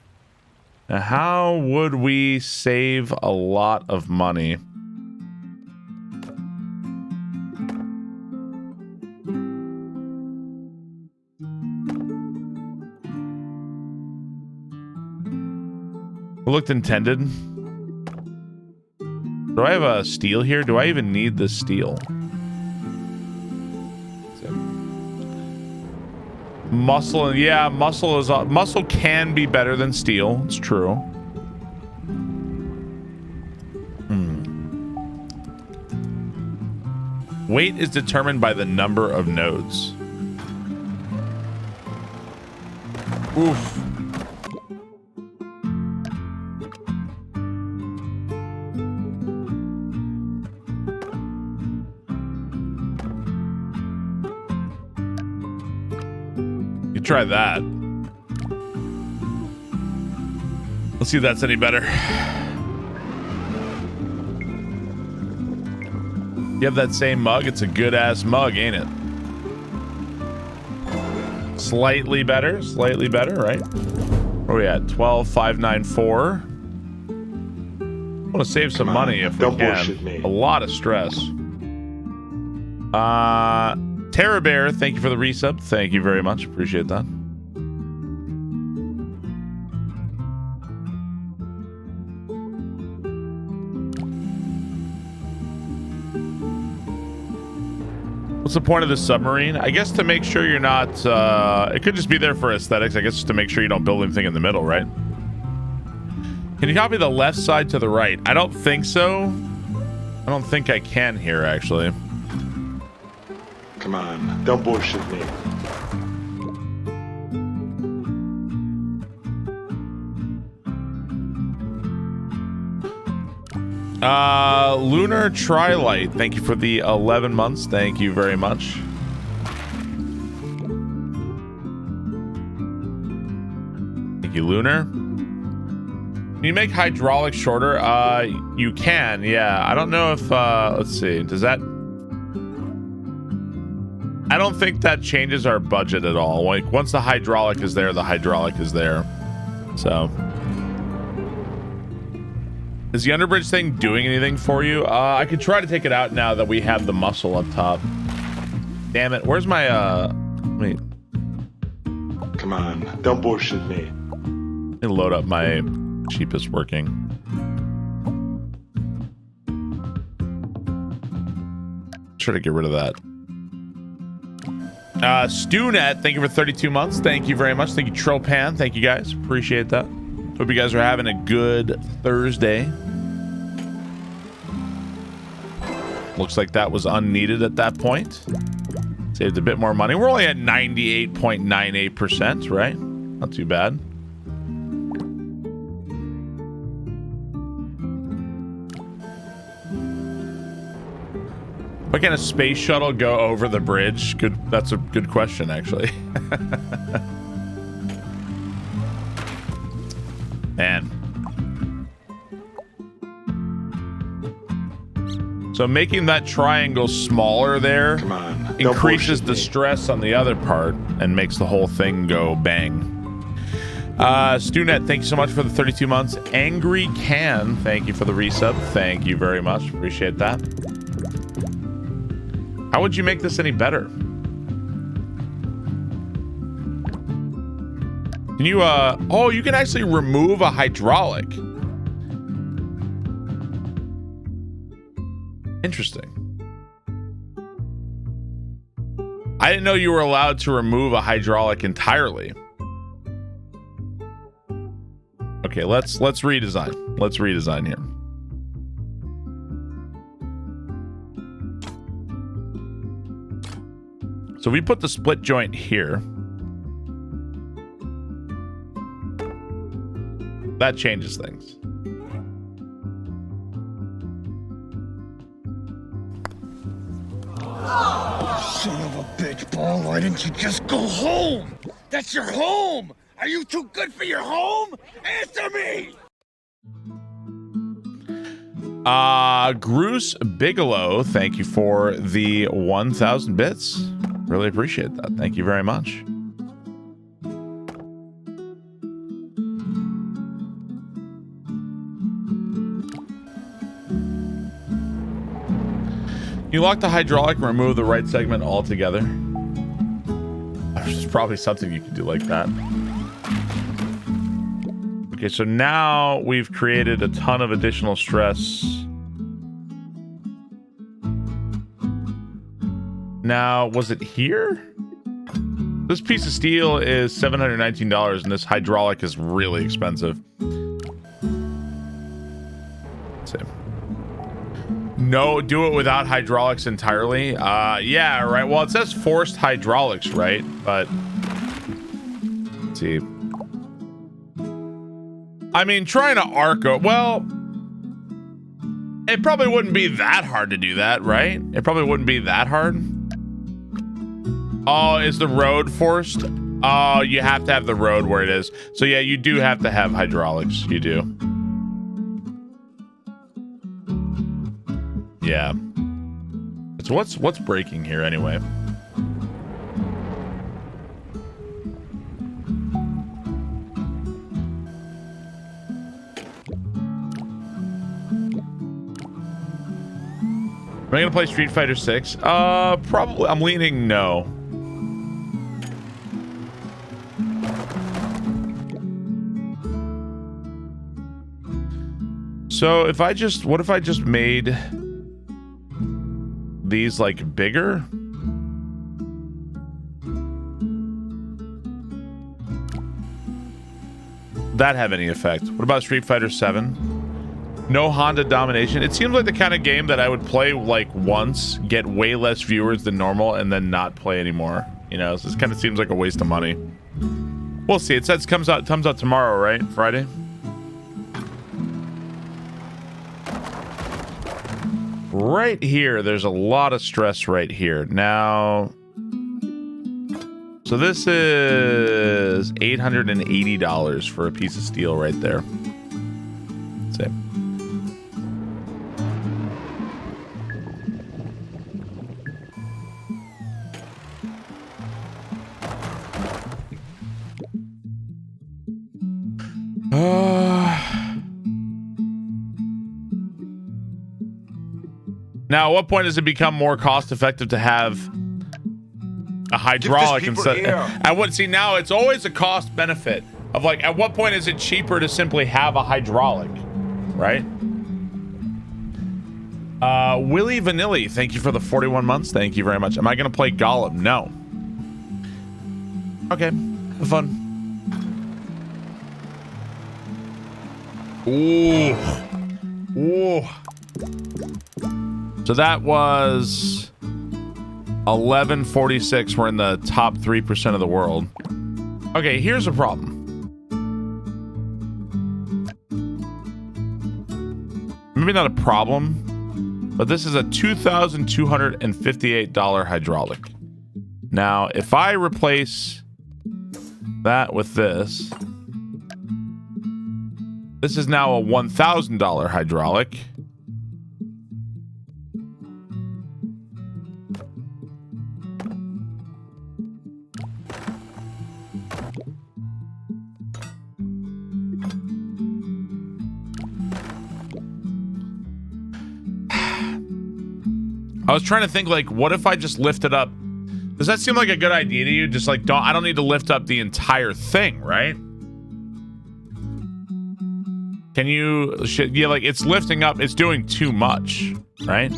Now, how would we save a lot of money? Looked intended. Do I have a steel here? Do I even need the steel? Muscle, yeah, muscle can be better than steel. It's true. Weight is determined by the number of nodes. Oof. Try that. Let's see if that's any better. You have that same mug? It's a good ass mug, ain't it? Slightly better, right? Where are we at? 12,594. I want to save some money if we can. A lot of stress. Terra Bear, thank you for the resub. Thank you very much. Appreciate that. What's the point of the submarine? I guess to make sure you're not... it could just be there for aesthetics. I guess just to make sure you don't build anything in the middle, right? Can you copy the left side to the right? I don't think so. I don't think I can here, actually. Come on, don't bullshit me. Lunar Trilight, thank you for the 11 months. Thank you very much. Thank you, Lunar. Can you make hydraulics shorter? You can, yeah. I don't know if, let's see, does that... I don't think that changes our budget at all. Like, once the hydraulic is there, the hydraulic is there. So... Is the underbridge thing doing anything for you? I could try to take it out now that we have the muscle up top. Damn it, where's my, wait. Come on, don't bullshit me. Let me load up my cheapest working. Try to get rid of that. StewNet, thank you for 32 months. Thank you very much. Thank you, Tropan. Thank you, guys. Appreciate that. Hope you guys are having a good Thursday. Looks like that was unneeded at that point. Saved a bit more money. We're only at 98.98%, right? Not too bad. Why can't a space shuttle go over the bridge? Good. That's a good question, actually. Man. So making that triangle smaller there increases the stress on the other part and makes the whole thing go bang. StewNet, thank you so much for the 32 months. Angry Can, thank you for the resub. Thank you very much. Appreciate that. How would you make this any better? Can you, oh, you can actually remove a hydraulic. Interesting. I didn't know you were allowed to remove a hydraulic entirely. Okay, let's redesign. Let's redesign here. So we put the split joint here. That changes things. Son of a bitch, Paul, why didn't you just go home? That's your home! Are you too good for your home? Answer me! Bruce Bigelow, thank you for the 1,000 bits. Really appreciate that. Thank you very much. You lock the hydraulic and remove the right segment altogether. There's probably something you can do like that. Okay, so now we've created a ton of additional stress. Now, was it here? This piece of steel is $719, and this hydraulic is really expensive. Let's see. No, do it without hydraulics entirely. Yeah, right. Well, it says forced hydraulics, right? But let's see. I mean, trying to arco. Well, it probably wouldn't be that hard to do that, right? It probably wouldn't be that hard. Oh, is the road forced? Oh, you have to have the road where it is. So yeah, you do have to have hydraulics. You do. Yeah. So what's breaking here anyway? Am I gonna play Street Fighter 6? Probably. I'm leaning no. So if I just, what if I just made these like bigger? That have any effect? What about Street Fighter 7? No Honda domination. It seems like the kind of game that I would play like once, get way less viewers than normal, and then not play anymore. You know, so this kind of seems like a waste of money. We'll see. It says comes out tomorrow, right? Friday. Right here, there's a lot of stress right here. Now, so this is $880 for a piece of steel right there. Let's see. Now, at what point does it become more cost-effective to have a hydraulic instead? At what? See, now it's always a cost benefit of like, at what point is it cheaper to simply have a hydraulic, right? Willy Vanilli, thank you for the 41 months. Thank you very much. Am I going to play Gollum? No. Okay, have fun. Ooh. Ooh. So that was 1146. We're in the top 3% of the world. Okay, here's a problem. Maybe not a problem, but this is a $2,258 hydraulic. Now, if I replace that with this, this is now a $1,000 hydraulic. I was trying to think, like, what if I just lift it up? Does that seem like a good idea to you? Just like, I don't need to lift up the entire thing, right? Can you, yeah, like it's lifting up, it's doing too much, right?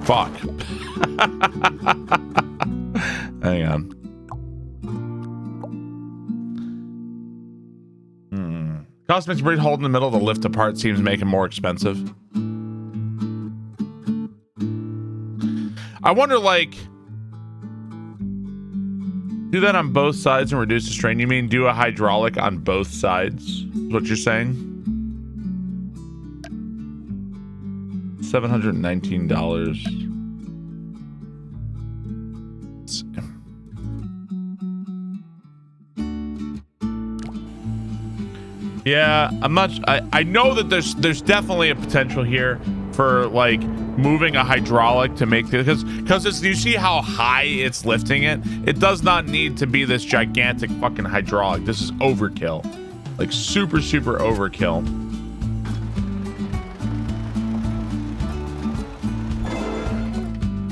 Fuck. Hang on. Cosmic Bridge hold in the middle of the lift apart seems to make it more expensive. I wonder, like, Do that on both sides and reduce the strain. You mean do a hydraulic on both sides? Is what you're saying? $719. Yeah, I'm not. I know that there's definitely a potential here for like moving a hydraulic to make this, because it's, you see how high it's lifting it. It does not need to be this gigantic fucking hydraulic. This is overkill, like super overkill.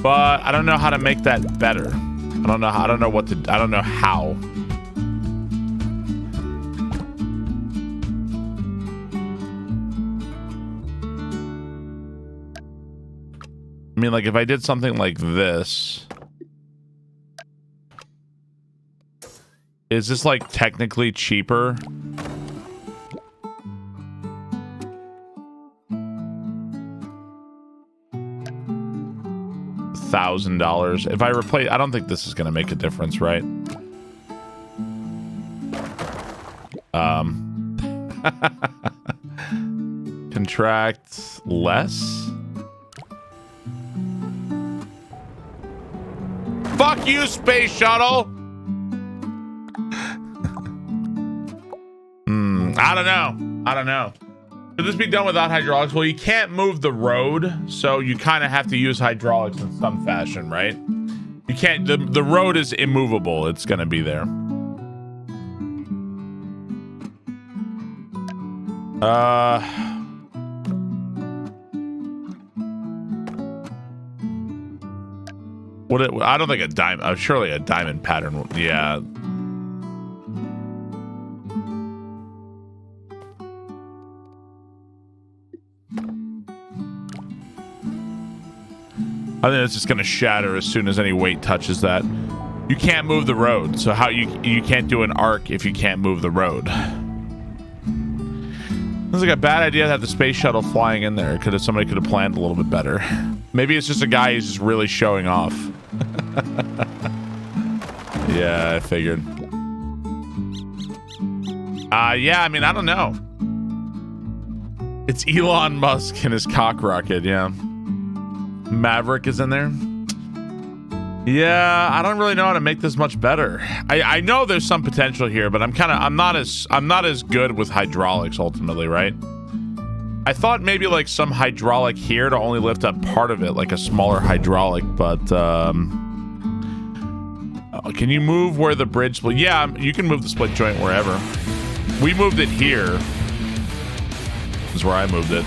But I don't know how to make that better. I don't know how. I mean, like if I did something like this, is this like technically cheaper? $1,000. If I replace, I don't think this is gonna make a difference, right? Contract less. Fuck you, space shuttle. I don't know. Could this be done without hydraulics? Well, you can't move the road, so you kind of have to use hydraulics in some fashion, right? You can't. The road is immovable. It's gonna be there. I don't think a diamond. Surely a diamond pattern. Yeah. I think it's just gonna shatter as soon as any weight touches that. You can't move the road, so how you can't do an arc if you can't move the road. It's like a bad idea to have the space shuttle flying in there. Somebody could have planned a little bit better. Maybe it's just a guy who's just really showing off. Yeah, I figured. Yeah, I mean, I don't know. It's Elon Musk and his cock rocket, yeah. Maverick is in there. Yeah, I don't really know how to make this much better. I know there's some potential here, but I'm not as good with hydraulics ultimately, right? I thought maybe like some hydraulic here to only lift up part of it, like a smaller hydraulic, but can you move where the bridge split? Yeah, you can move the split joint wherever. We moved it here. This is where I moved it.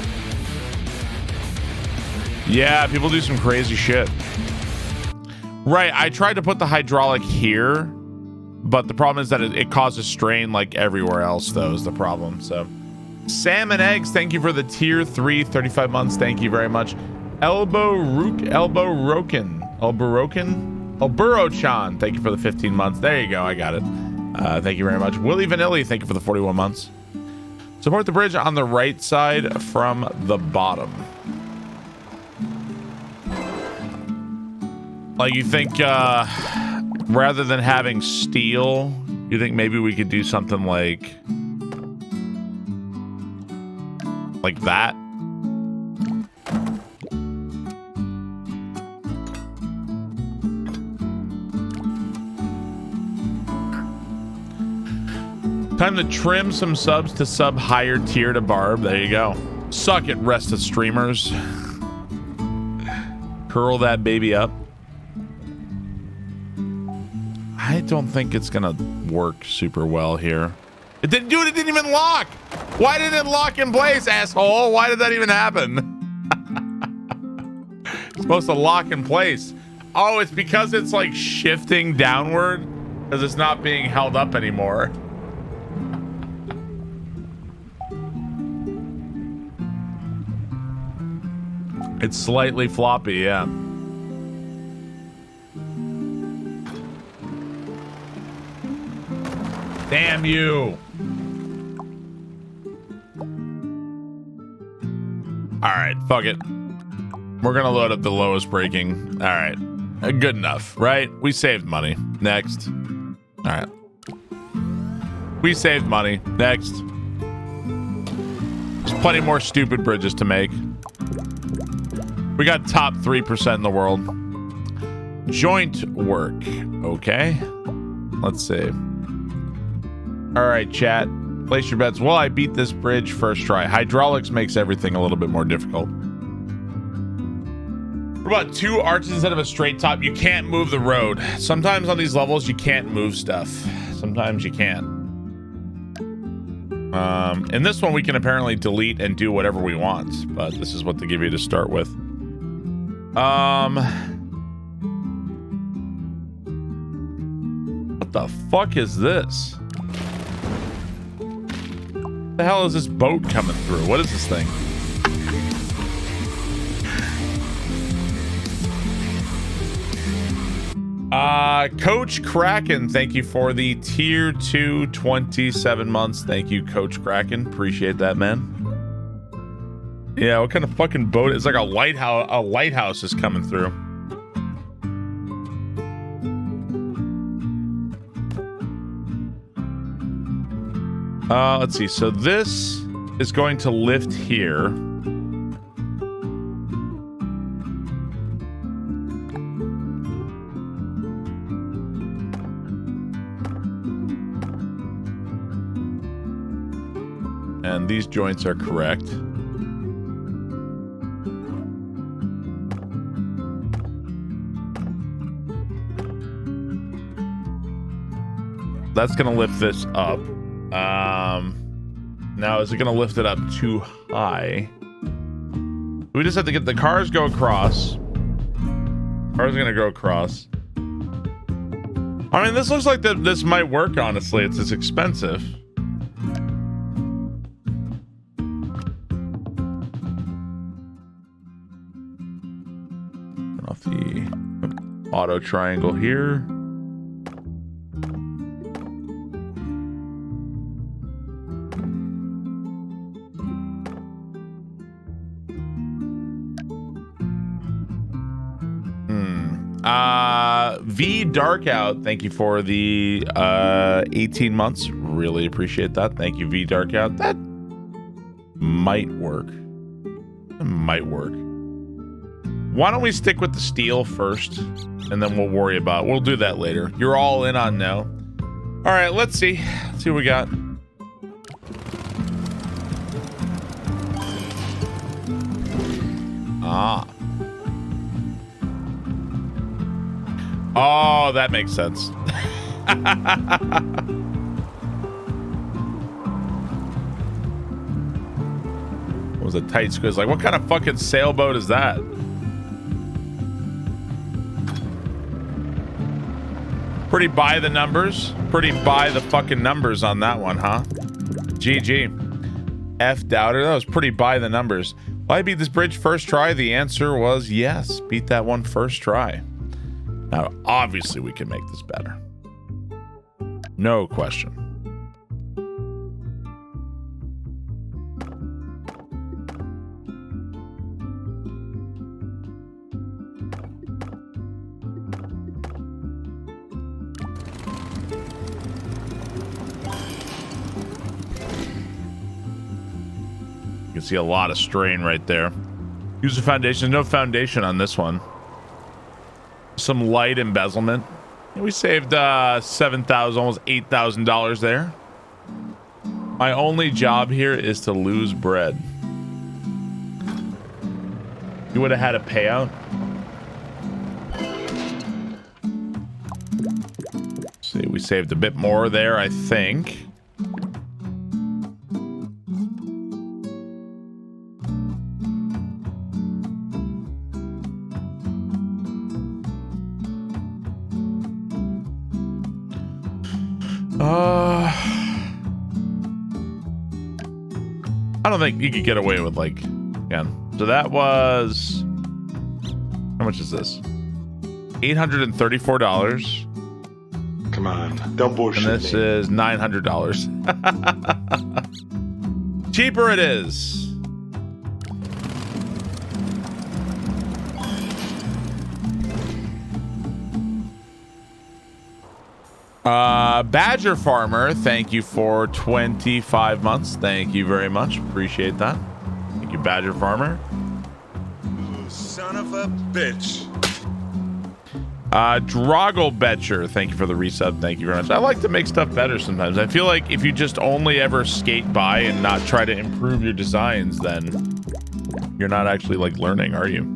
Yeah, people do some crazy shit. Right, I tried to put the hydraulic here, but the problem is that it causes strain like everywhere else, though, is the problem. So, Salmon Eggs, thank you for the tier 3, 35 months. Thank you very much. Elburo-chan, thank you for the 15 months. There you go, I got it. Thank you very much. Willie Vanilli, thank you for the 41 months. Support the bridge on the right side from the bottom. Like, you think, rather than having steel, you think maybe we could do something like that? Time to trim some subs to sub higher tier to Barb. There you go. Suck it, rest of streamers. Curl that baby up. I don't think it's gonna work super well here. It didn't do it. It didn't even lock. Why didn't it lock in place, asshole? Why did that even happen? It's supposed to lock in place. Oh, it's because it's like shifting downward because it's not being held up anymore. It's slightly floppy, yeah. Damn you. All right, fuck it. We're gonna load up the lowest breaking. All right, good enough, right? We saved money. Next. All right. We saved money. Next. There's plenty more stupid bridges to make. We got top 3% in the world. Joint work. Okay. Let's see. All right, chat. Place your bets. Will I beat this bridge first try? Hydraulics makes everything a little bit more difficult. What about 2 arches instead of a straight top? You can't move the road. Sometimes on these levels, you can't move stuff. Sometimes you can. In this one, we can apparently delete and do whatever we want, but this is what they give you to start with. What the fuck is this? What the hell is this boat coming through? What is this thing? Coach Kraken, thank you for the tier 2 27 months. Thank you, Coach Kraken. Appreciate that, man. Yeah, what kind of fucking boat? It's like a lighthouse. A lighthouse is coming through. Let's see. So this is going to lift here. And these joints are correct. That's going to lift this up. Now, is it going to lift it up too high? We just have to get the cars go across. Cars are going to go across. I mean, this looks like this might work, honestly. It's expensive. Turn off the auto triangle here. V Darkout, thank you for the 18 months. Really appreciate that. Thank you, V Darkout. That might work. It might work. Why don't we stick with the steel first, and then we'll worry about it. We'll do that later. You're all in on no. All right, let's see. Let's see what we got. Ah. Oh, that makes sense. What was a tight squeeze? Like, what kind of fucking sailboat is that? Pretty by the numbers. Pretty by the fucking numbers on that one, huh? GG. F doubter. That was pretty by the numbers. Will I beat this bridge first try? The answer was yes. Beat that one first try. Now, obviously, we can make this better. No question. You can see a lot of strain right there. Use the foundation. No foundation on this one. Some light embezzlement. We saved $7,000, almost $8,000 there. My only job here is to lose bread. You would have had a payout. Let's see, we saved a bit more there, I think. I don't think you could get away with, like, again. So that was, how much is this? $834. Come on, don't bullshit. And this is $900. Cheaper it is. Badger Farmer, thank you for 25 months. Thank you very much. Appreciate that. Thank you, Badger Farmer. You son of a bitch. Drogglebetcher, thank you for the resub. Thank you very much. I like to make stuff better sometimes. I feel like if you just only ever skate by and not try to improve your designs, then you're not actually like learning, are you?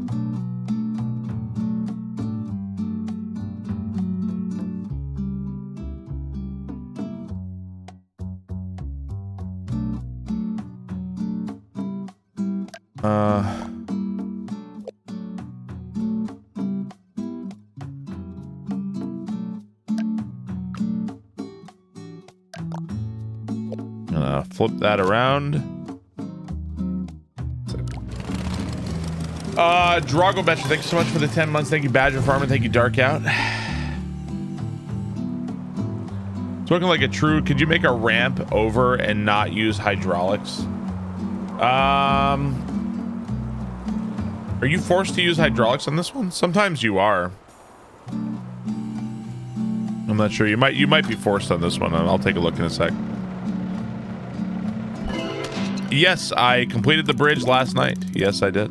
Gonna flip that around. Drogglebetcher, thank you so much for the 10 months. Thank you, Badger Farmer. Thank you, Dark Out. It's looking like a true. Could you make a ramp over and not use hydraulics? Are you forced to use hydraulics on this one? Sometimes you are. I'm not sure. You might be forced on this one. I'll take a look in a sec. Yes, I completed the bridge last night. Yes, I did.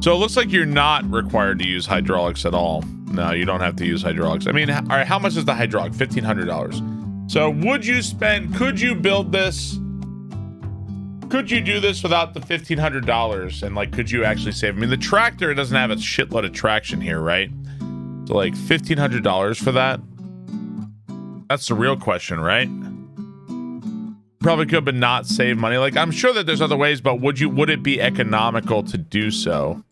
So it looks like you're not required to use hydraulics at all. No, you don't have to use hydraulics. I mean, all right, how much is the hydraulic? $1,500. So would you spend, could you build this? Could you do this without the $1,500? And like, could you actually save? I mean, the tractor doesn't have a shitload of traction here, right? So like $1,500 for that? That's the real question, right? Probably could, but not save money. Like, I'm sure that there's other ways, but would it be economical to do so?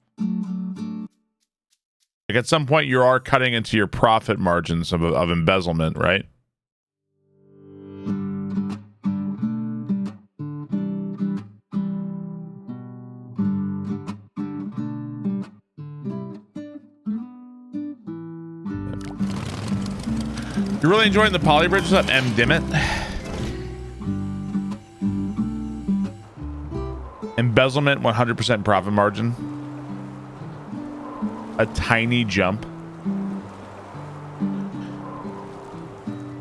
Like at some point you are cutting into your profit margins of embezzlement, right? You're really enjoying the poly bridge? What's up, M. Dimmitt? Embezzlement, 100% profit margin. A tiny jump.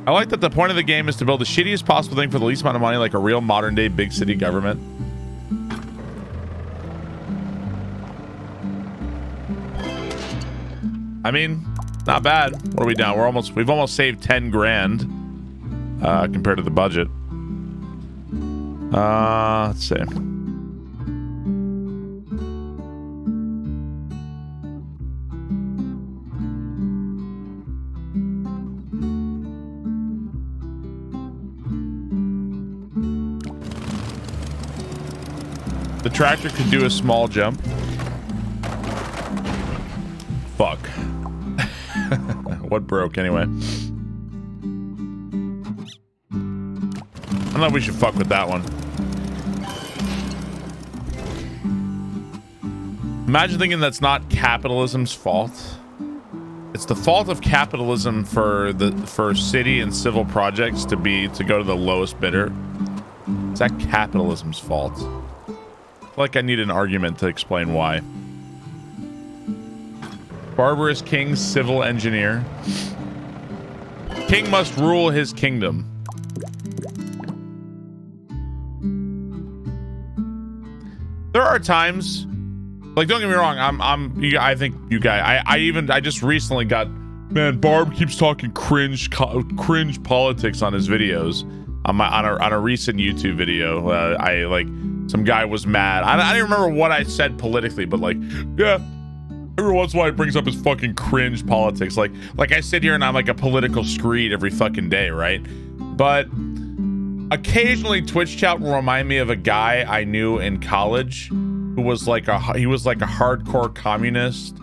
I like that the point of the game is to build the shittiest possible thing for the least amount of money, like a real modern day big city government. I mean, not bad. What are we down? We've almost saved 10 grand compared to the budget. Let's see. The tractor could do a small jump. Fuck. What broke anyway? I don't know if we should fuck with that one. Imagine thinking that's not capitalism's fault. It's the fault of capitalism for city and civil projects to go to the lowest bidder. Is that capitalism's fault? I feel like I need an argument to explain why. Barbarous king, civil engineer. King must rule his kingdom. There are times, like, don't get me wrong, I think you guys, I just recently got, man, Barb keeps talking cringe politics on his videos. On a recent YouTube video, some guy was mad. I don't even remember what I said politically, but like, yeah. Every once in a while, he brings up his fucking cringe politics. Like I sit here and I'm like a political screed every fucking day, right? But occasionally, Twitch chat will remind me of a guy I knew in college who was like a hardcore communist,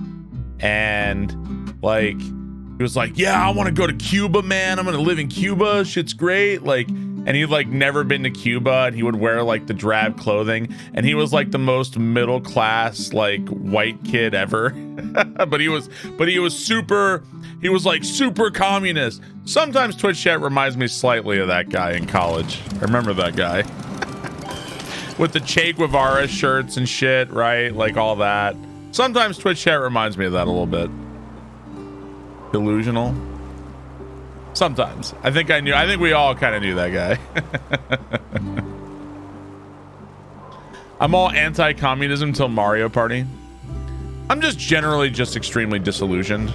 and like he was like, yeah, I want to go to Cuba, man. I'm gonna live in Cuba. Shit's great. Like, and he'd like never been to Cuba, and he would wear like the drab clothing, and he was like the most middle class like white kid ever. but he was super communist. Sometimes Twitch chat reminds me slightly of that guy in college. I remember that guy. with the Che Guevara shirts and shit, right? Like all that. Sometimes Twitch chat reminds me of that a little bit. Delusional. Sometimes. I think we all kind of knew that guy. I'm all anti-communism till Mario Party. I'm just generally just extremely disillusioned.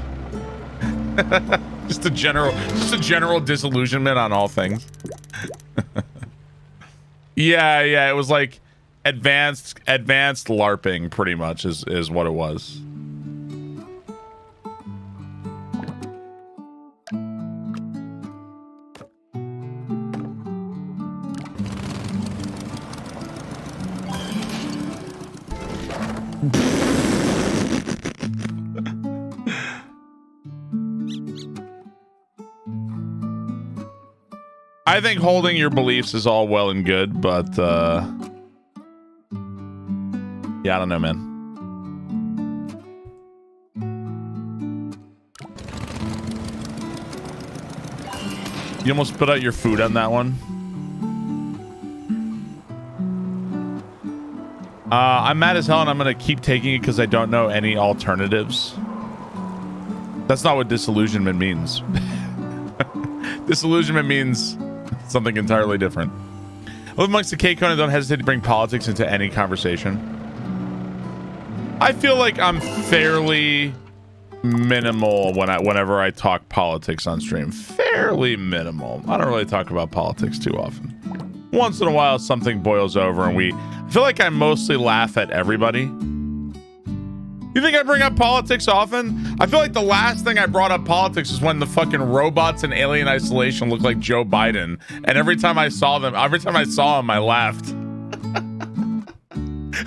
just a general disillusionment on all things. yeah, it was like advanced LARPing pretty much is what it was. I think holding your beliefs is all well and good, but yeah, I don't know, man. You almost put out your food on that one. I'm mad as hell, and I'm gonna keep taking it because I don't know any alternatives. That's not what disillusionment means. Disillusionment means something entirely different. I live amongst the K-Con and don't hesitate to bring politics into any conversation. I feel like I'm fairly minimal whenever I talk politics on stream. Fairly minimal. I don't really talk about politics too often. Once in a while, something boils over, and I feel like I mostly laugh at everybody. You think I bring up politics often? I feel like the last thing I brought up politics is when the fucking robots in Alien Isolation looked like Joe Biden. And every time I saw them, I laughed.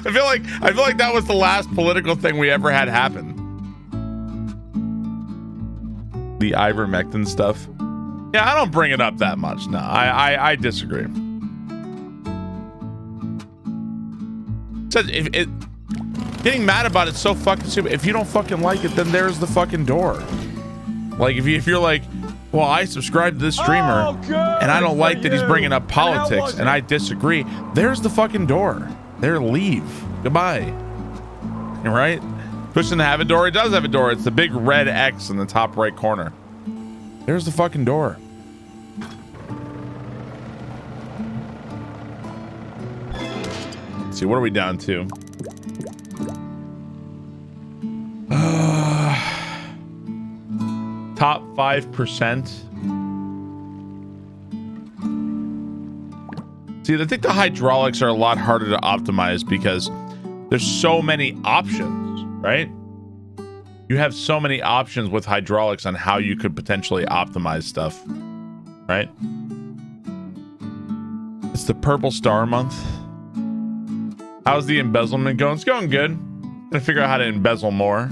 I feel like that was the last political thing we ever had happen. The ivermectin stuff. Yeah, I don't bring it up that much. No, I disagree. Getting mad about it's so fucking stupid. If you don't fucking like it, then there's the fucking door. Like if you're like, well, I subscribe to this streamer and I don't like that he's bringing up politics and I disagree, there's the fucking door. There, leave. Goodbye. Right? Pushing to have a door. It does have a door. It's the big red X in the top right corner. There's the fucking door. Let's see, what are we down to? Top 5%. See, I think the hydraulics are a lot harder to optimize because there's so many options, right? You have so many options with hydraulics on how you could potentially optimize stuff, right? It's the purple star month. How's the embezzlement going? It's going good. Gonna figure out how to embezzle more.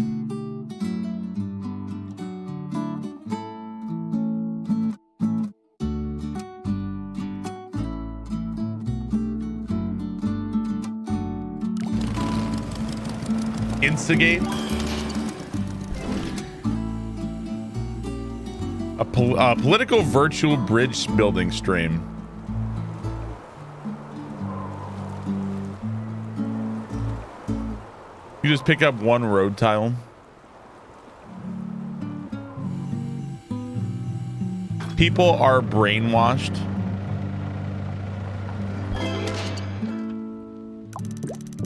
Instigate. A political virtual bridge building stream. You just pick up one road tile. People are brainwashed.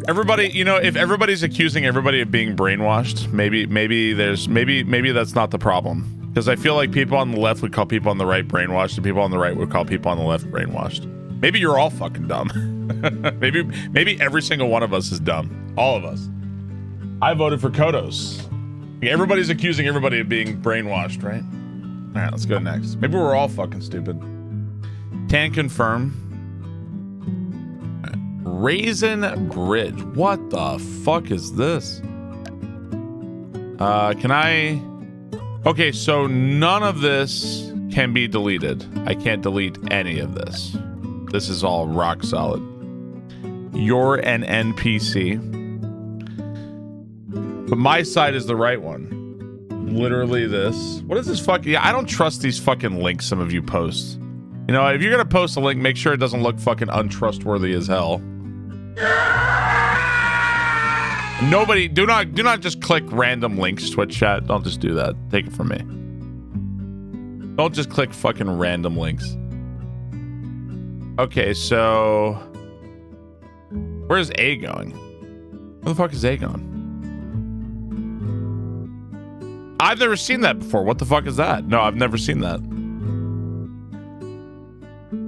Everybody, you know, if everybody's accusing everybody of being brainwashed, maybe that's not the problem. Because I feel like people on the left would call people on the right brainwashed, and people on the right would call people on the left brainwashed. Maybe you're all fucking dumb. maybe every single one of us is dumb. All of us. I voted for Kodos. Everybody's accusing everybody of being brainwashed, right? All right, let's go next. Maybe we're all fucking stupid. Can confirm. Raisin Bridge. What the fuck is this? Can I... Okay, so none of this can be deleted. I can't delete any of this. This is all rock solid. You're an NPC. But my side is the right one. Literally this. What is this fucking... Yeah, I don't trust these fucking links some of you post. You know, if you're gonna post a link, make sure it doesn't look fucking untrustworthy as hell. Nobody, do not just click random links, Twitch chat. Don't just do that. Take it from me. Don't just click fucking random links. Okay, so where's A going? Where the fuck is A going? I've never seen that before. What the fuck is that? No, I've never seen that.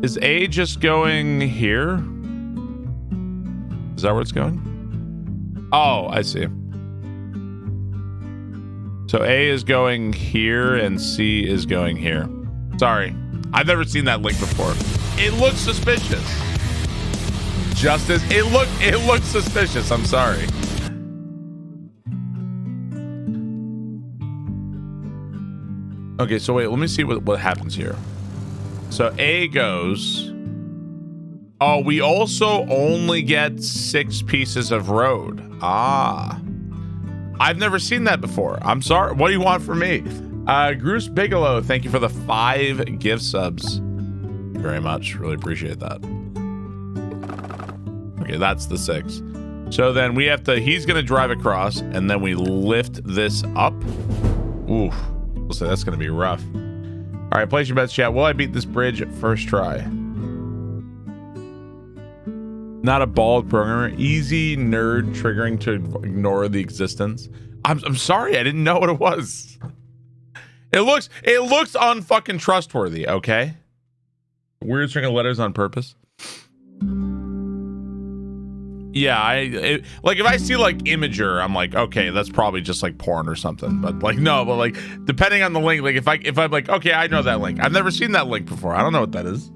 Is A just going here? Is that where it's going? Oh, I see. So A is going here and C is going here. Sorry. I've never seen that link before. It looks suspicious. Just as it looked suspicious. I'm sorry. Okay, so wait, let me see what happens here. So A goes. Oh, we also only get 6 pieces of road. Ah. I've never seen that before. I'm sorry. What do you want from me? Bruce Bigelow, thank you for the 5 gift subs. Thank you very much. Really appreciate that. Okay, that's the 6. So then we have to, he's going to drive across and then we lift this up. Oof. We'll say that's going to be rough. All right, place your bets, chat. Will I beat this bridge at first try? Not a bald programmer. Easy nerd triggering to ignore the existence. I'm sorry, I didn't know what it was. It looks unfucking trustworthy. Okay. Weird string of letters on purpose. Yeah, like if I see like Imager, I'm like, okay, that's probably just like porn or something. But like no, but like depending on the link, like if I'm like, okay, I know that link. I've never seen that link before. I don't know what that is.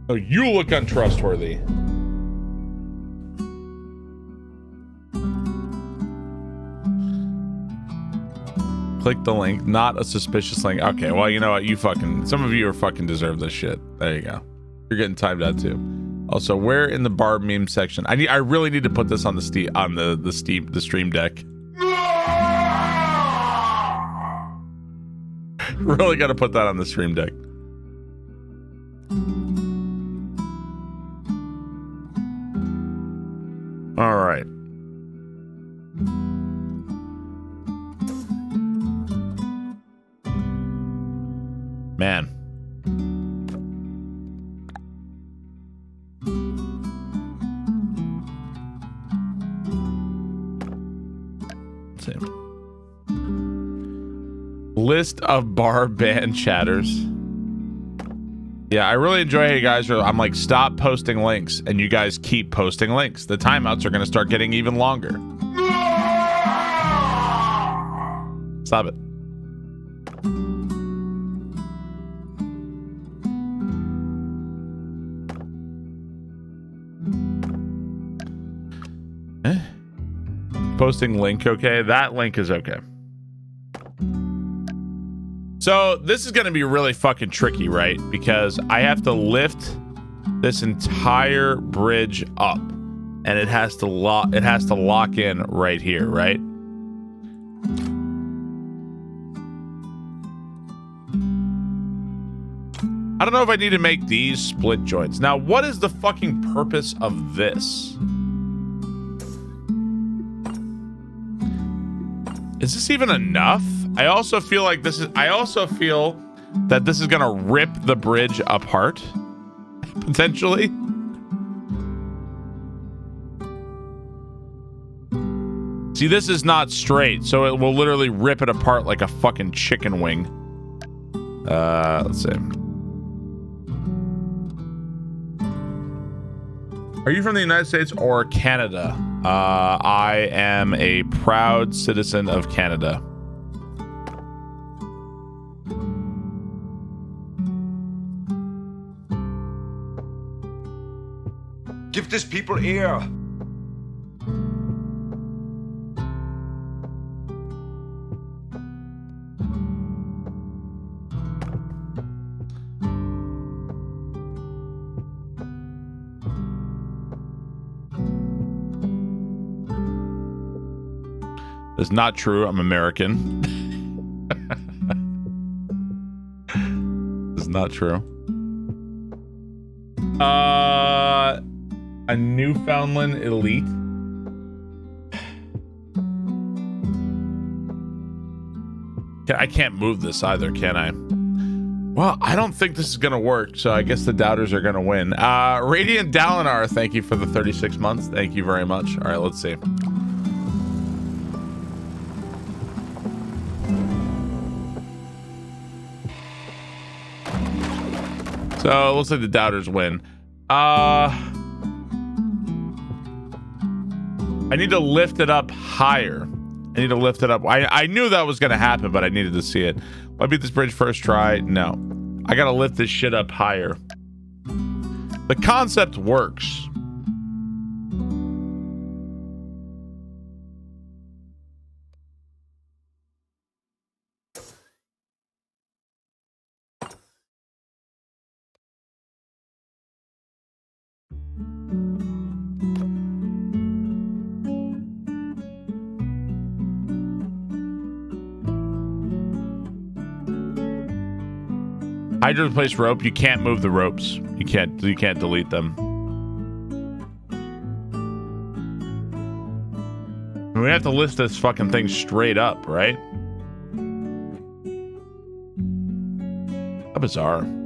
Oh, you look untrustworthy. Click the link, not a suspicious link. Okay, well, you know what? Some of you are fucking deserve this shit. There you go. You're getting timed out too. Also, where in the Barb meme section? I really need to put this on the Stream Deck. Really got to put that on the Stream Deck. All right. Man. Let's see. List of Barb band chatters. Yeah, I really enjoy how you guys are. I'm like, stop posting links, and you guys keep posting links. The timeouts are going to start getting even longer. Stop it. Posting link, okay? That link is okay. So this is going to be really fucking tricky, right? Because I have to lift this entire bridge up, and it has to lock in right here, right? I don't know if I need to make these split joints. Now, what is the fucking purpose of this? Is this even enough? I also feel that this is gonna rip the bridge apart, potentially. See, this is not straight, so it will literally rip it apart like a fucking chicken wing. Let's see. Are you from the United States or Canada? I am a proud citizen of Canada. Give these people air. It's not true. I'm American. It's not true. A Newfoundland Elite. I can't move this either, can I? Well, I don't think this is gonna work, so I guess the doubters are gonna win. Radiant Dalinar, thank you for the 36 months. Thank you very much. All right, let's see. So it looks like the doubters win. I need to lift it up higher. I need to lift it up. I knew that was going to happen, but I needed to see it. Will I beat this bridge first try? No. I got to lift this shit up higher. The concept works. Hydra replace rope. You can't move the ropes. You can't delete them. We have to lift this fucking thing straight up, right? How bizarre. Can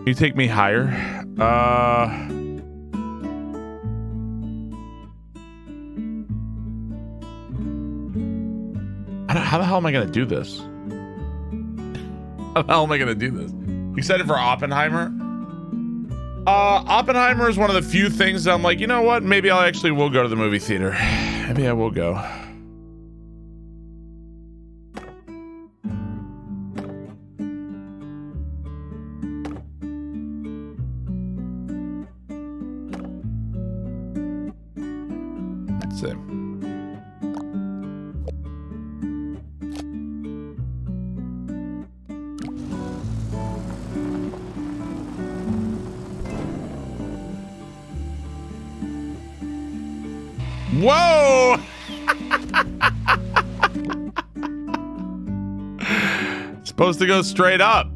you take me higher? How the hell am I going to do this? How the hell am I going to do this? You excited for Oppenheimer? Oppenheimer is one of the few things that I'm like, you know what? Maybe I actually will go to the movie theater. Maybe I will go. Let's see. Whoa! Supposed to go straight up.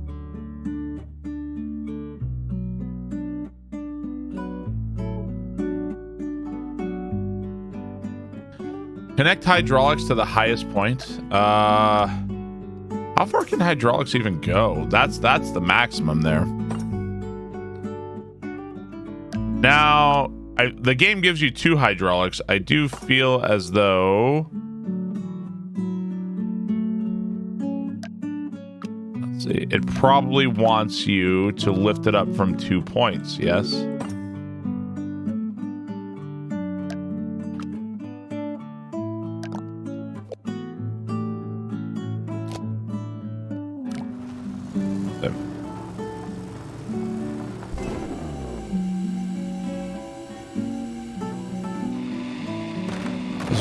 Connect hydraulics to the highest point. How far can hydraulics even go? That's the maximum there. Now, the game gives you 2 hydraulics. I do feel as though... Let's see. It probably wants you to lift it up from 2 points, yes?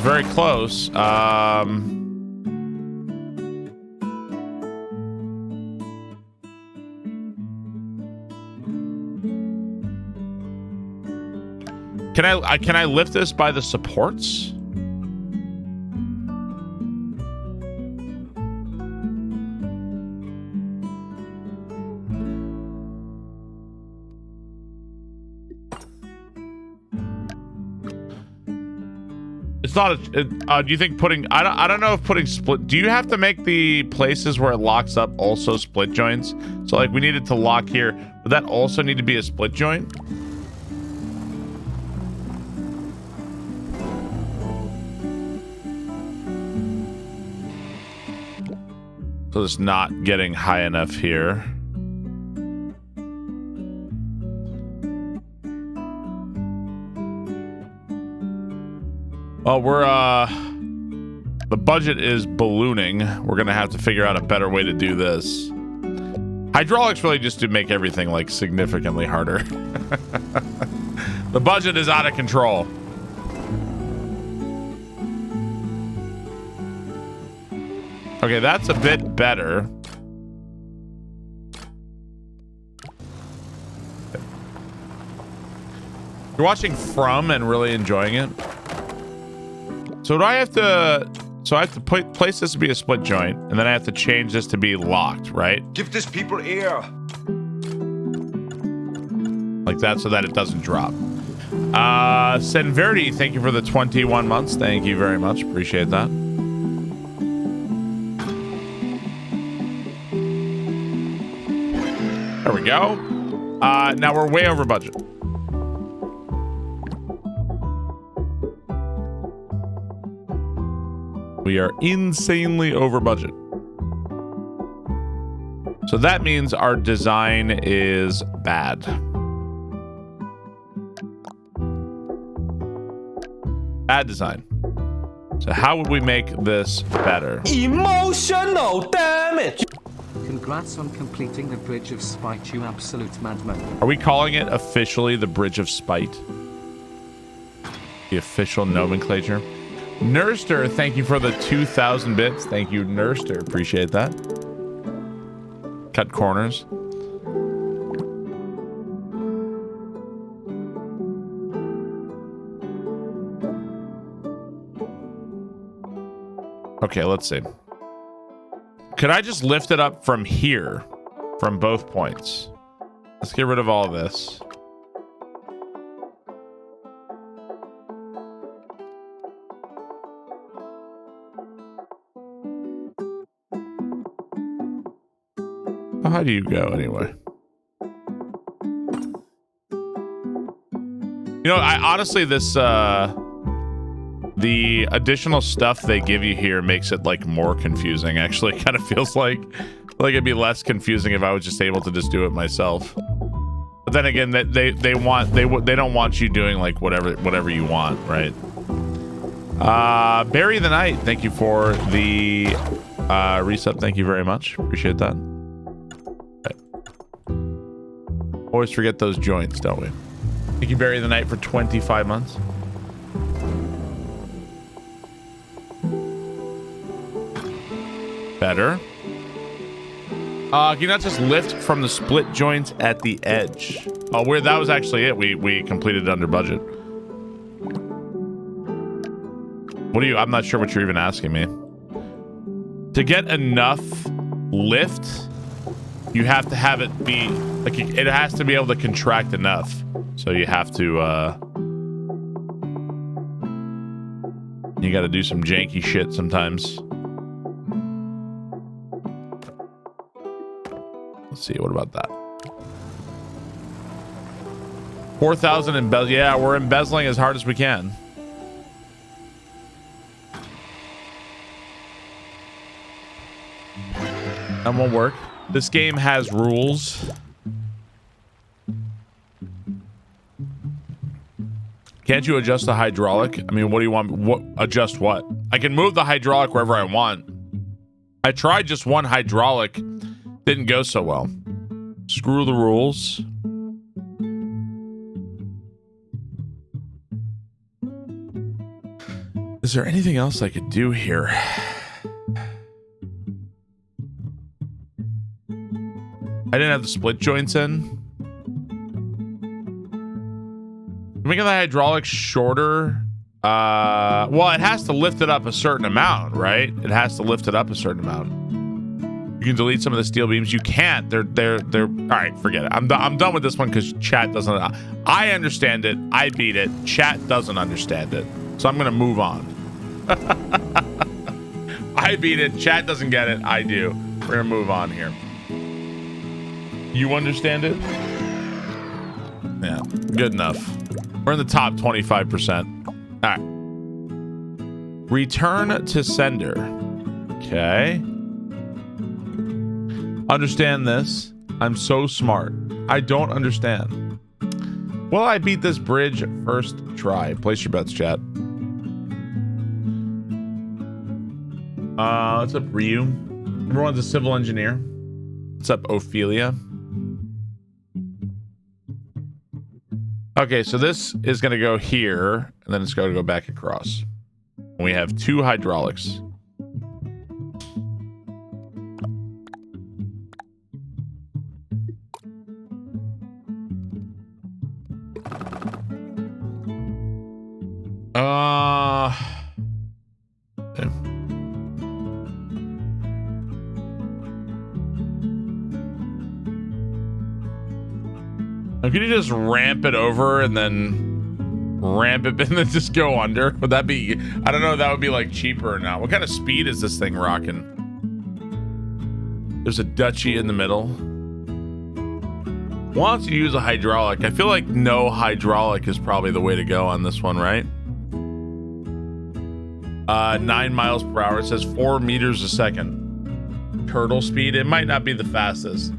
Very close. Can I lift this by the supports? It's not a, do you think putting, I don't know if putting split, do you have to make the places where it locks up also split joints? So like we needed to lock here, would that also need to be a split joint? So it's not getting high enough here. Well, the budget is ballooning. We're gonna have to figure out a better way to do this. Hydraulics really just to make everything like significantly harder. The budget is out of control. Okay, that's a bit better. You're watching From and really enjoying it. So do I have to? So I have to place this to be a split joint, and then I have to change this to be locked, right? Give these people air. like that, so that it doesn't drop. Senverdi, thank you for the 21 months. Thank you very much. Appreciate that. There we go. Now we're way over budget. We are insanely over budget. So that means our design is bad. Bad design. So how would we make this better? Emotional damage. Congrats on completing the Bridge of Spite, you absolute madman. Are we calling it officially the Bridge of Spite? The official nomenclature. Nurster, thank you for the 2,000 bits. Thank you, Nurster. Appreciate that. Cut corners. Okay, let's see. Could I just lift it up from here? From both points. Let's get rid of all this. How high do you go anyway? You know, I honestly, this the additional stuff they give you here makes it like more confusing. Actually, it kind of feels like it'd be less confusing if I was just able to just do it myself. But then again, that they don't want you doing like whatever you want, right? Bury the Night, thank you for the resub. Thank you very much. Appreciate that. Okay. Always forget those joints, don't we? Thank you, Bury the Night, for 25 months. Better. Can you not just lift from the split joints at the edge? Oh, that was actually it. We completed it under budget. What are you? I'm not sure what you're even asking me. To get enough lift, you have to have it be like it has to be able to contract enough. So you have to you got to do some janky shit sometimes. Let's see, what about that? 4,000 embezzle. Yeah, we're embezzling as hard as we can. That won't work. This game has rules. Can't you adjust the hydraulic? I mean, what do you want? What adjust what? I can move the hydraulic wherever I want. I tried just one hydraulic. Didn't go so well. Screw the rules. Is there anything else I could do here? I didn't have the split joints in. Making the hydraulics shorter. Well, it has to lift it up a certain amount, right? It has to lift it up a certain amount. You can delete some of the steel beams. You can't. They're all right, forget it. I'm done with this one because chat doesn't. I understand it. I beat it. Chat doesn't understand it. So I'm gonna move on. I beat it. Chat doesn't get it. I do. We're gonna move on here. You understand it? Yeah, good enough. We're in the top 25%. All right. Return to sender. Okay. Understand this. I'm so smart. I don't understand. Well, I beat this bridge first try. Place your bets, chat. What's up, Ryu? Everyone's a civil engineer. What's up, Ophelia? Okay, so this is going to go here, and then it's going to go back across. We have two hydraulics. Okay. Could you just ramp it over and then ramp it and then just go under? Would that be, I don't know if that would be like cheaper or not. What kind of speed is this thing rocking? There's a Dutchie in the middle. Wants to use a hydraulic. I feel like no hydraulic is probably the way to go on this one, right? 9 miles per hour. It says 4 meters a second. Turtle speed. It might not be the fastest.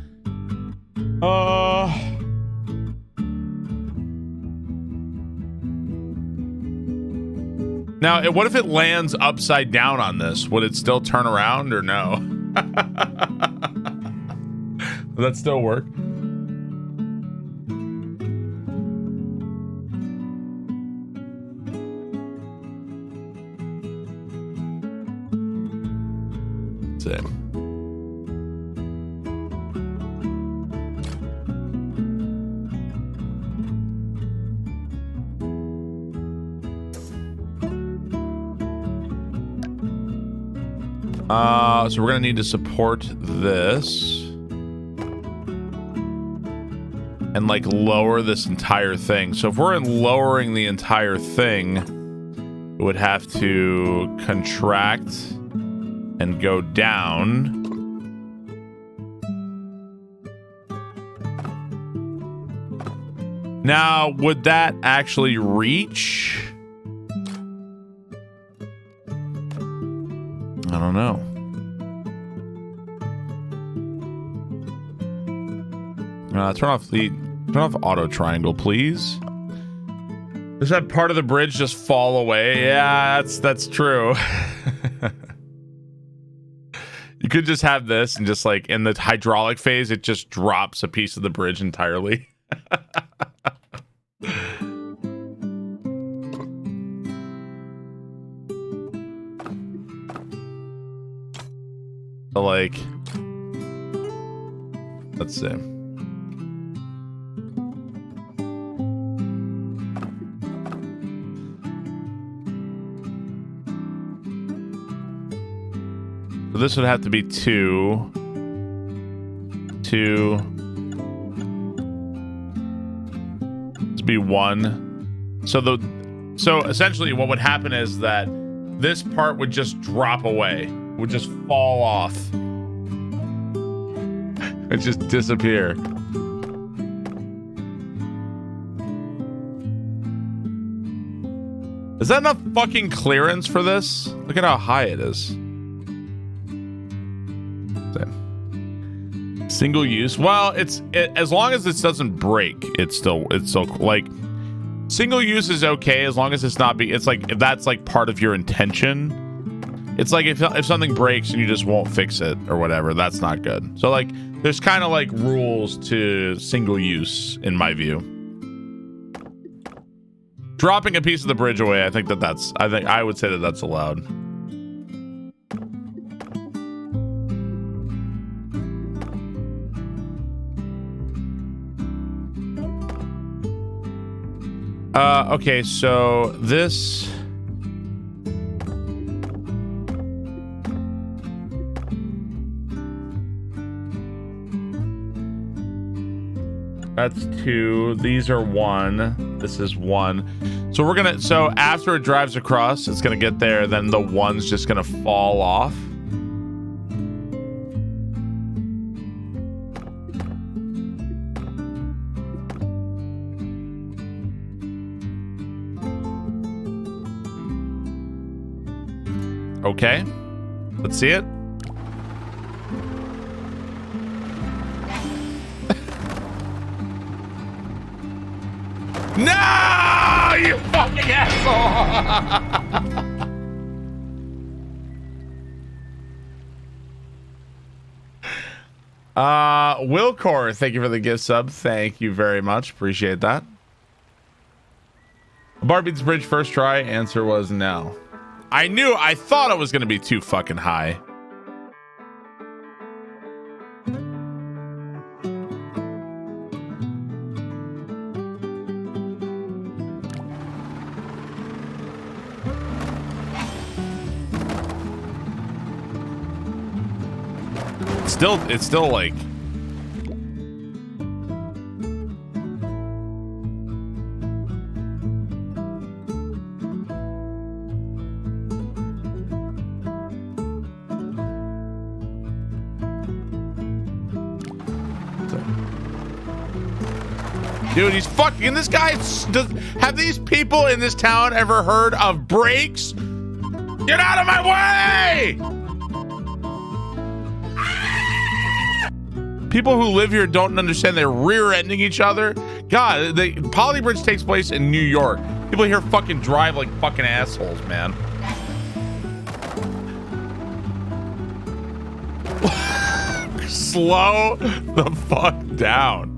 Now, what if it lands upside down on this? Would it still turn around or no? Would that still work? Same. So we're gonna need to support this and like lower this entire thing. So if we're lowering the entire thing, it would have to contract and go down. Now, would that actually reach? I don't know. Turn off auto triangle, please. Does that part of the bridge just fall away? Yeah, that's true. You could just have this and just like in the hydraulic phase, it just drops a piece of the bridge entirely. So like, let's see. So this would have to be 2. This would be 1. So essentially what would happen is that this part would just drop away, would just fall off. It just disappear. Is that enough fucking clearance for this? Look at how high it is. Single use. Well, as long as this doesn't break, it's still like single use is okay as long as it's not it's like if that's like part of your intention. It's like if something breaks and you just won't fix it or whatever, that's not good. So like there's kind of like rules to single use in my view. Dropping a piece of the bridge away, I think I would say that that's allowed. Okay, so this that's 2. These are 1. This is 1. So after it drives across, it's gonna get there, then the 1's just gonna fall off. Okay, let's see it. No, you fucking asshole! Wilcor, thank you for the gift sub. Thank you very much. Appreciate that. Barb beats bridge first try. Answer was no. I thought it was going to be too fucking high. It's still like Dude, he's fucking. This guy. Have these people in this town ever heard of brakes? Get out of my way! People who live here don't understand they're rear-ending each other. God, the Polybridge takes place in New York. People here fucking drive like fucking assholes, man. Slow the fuck down.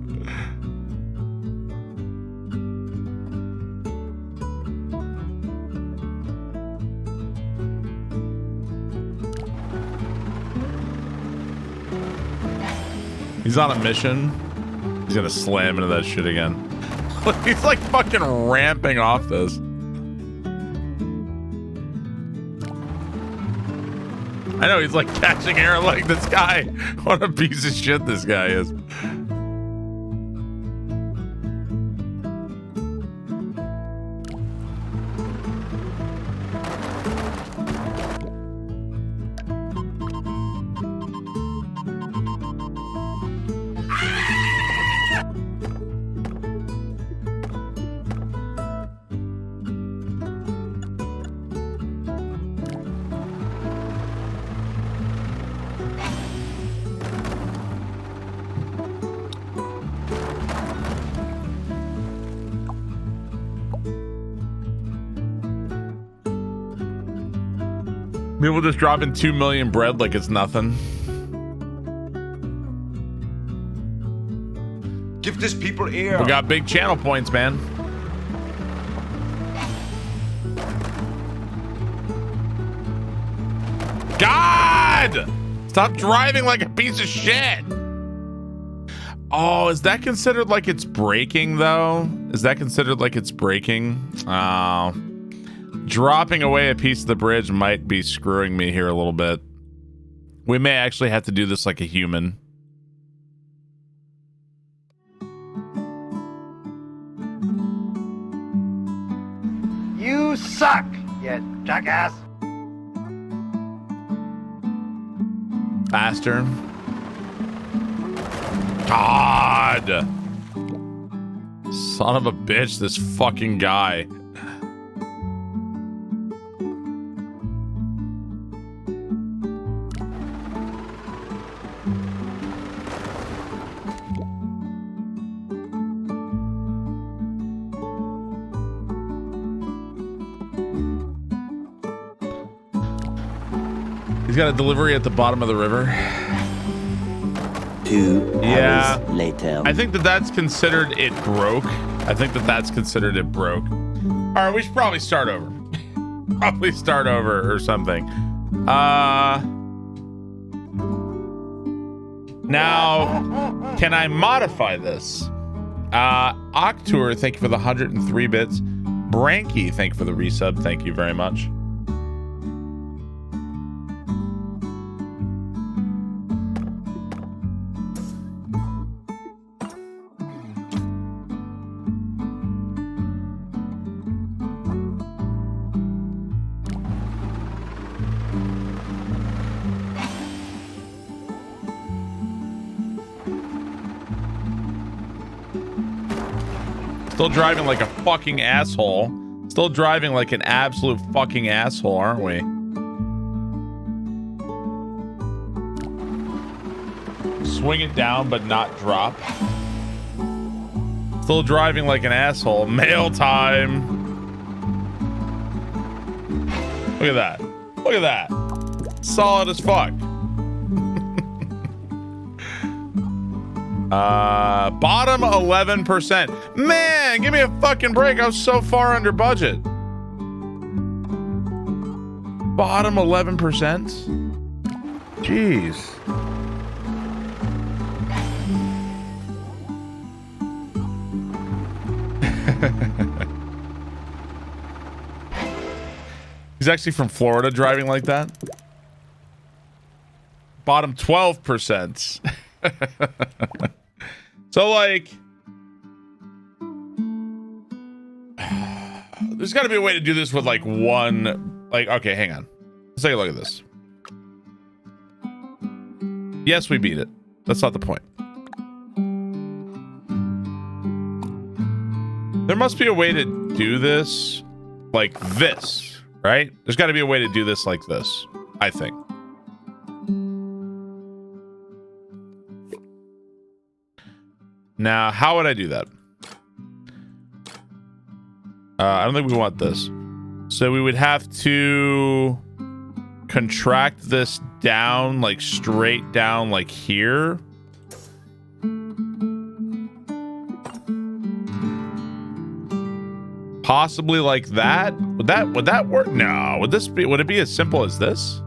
He's on a mission. He's gonna slam into that shit again. He's like fucking ramping off this. I know, he's like catching air like this guy. What a piece of shit this guy is. People just dropping 2 million bread like it's nothing. Give these people air. We got big channel points, man. God! Stop driving like a piece of shit. Oh, is that considered like it's braking though? Is that considered like it's braking? Oh. Dropping away a piece of the bridge might be screwing me here a little bit. We may actually have to do this like a human. You suck, you jackass. Faster. God. Son of a bitch, this fucking guy. He's got a delivery at the bottom of the river. 2 hours later. I think that's considered it broke. I think that's considered it broke. All right, we should probably start over. Probably start over or something. Now, can I modify this? Octour, thank you for the 103 bits. Branky, thank you for the resub. Thank you very much. Still driving like a fucking asshole. Still driving like an absolute fucking asshole, aren't we? Swing it down, but not drop. Still driving like an asshole. Mail time. Look at that. Look at that. Solid as fuck. Bottom 11%. Man, give me a fucking break. I was so far under budget. Bottom 11%. Jeez. He's actually from Florida driving like that. Bottom 12%. So like, there's got to be a way to do this with like one, like, okay, hang on. Let's take a look at this. Yes, we beat it. That's not the point. there must be a way to do this like this, right? There's got to be a way to do this like this, I think. Now, how would I do that? I don't think we want this. So we would have to contract this down, like straight down, like here. Possibly like that. Would that work? No. Would it be as simple as this?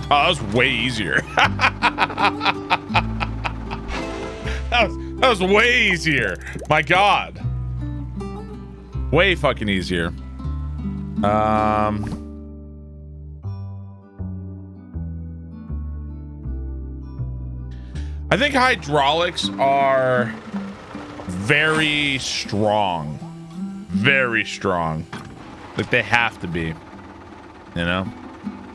Oh, that was way easier. That was way easier. My God. Way fucking easier. I think hydraulics are very strong. Very strong. Like they have to be. You know?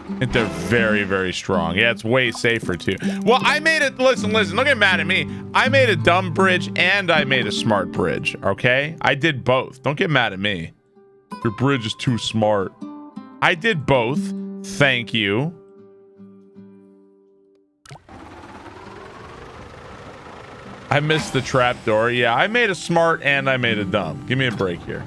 I think they're very, very strong. Yeah, it's way safer too. Well, I made it. Listen, don't get mad at me. I made a dumb bridge and I made a smart bridge. Okay, I did both. Don't get mad at me. Your bridge is too smart. I did both. Thank you. I missed the trapdoor. Yeah, I made a smart and I made a dumb. Give me a break here.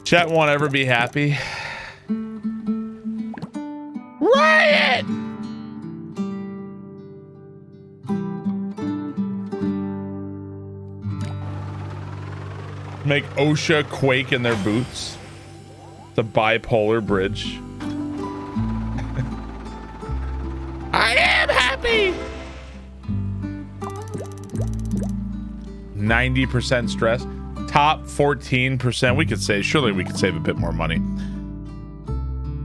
Chat won't ever be happy. Riot! Make OSHA quake in their boots. It's a bipolar bridge. I am happy! 90% stress. Top 14%. We could say, surely we could save a bit more money.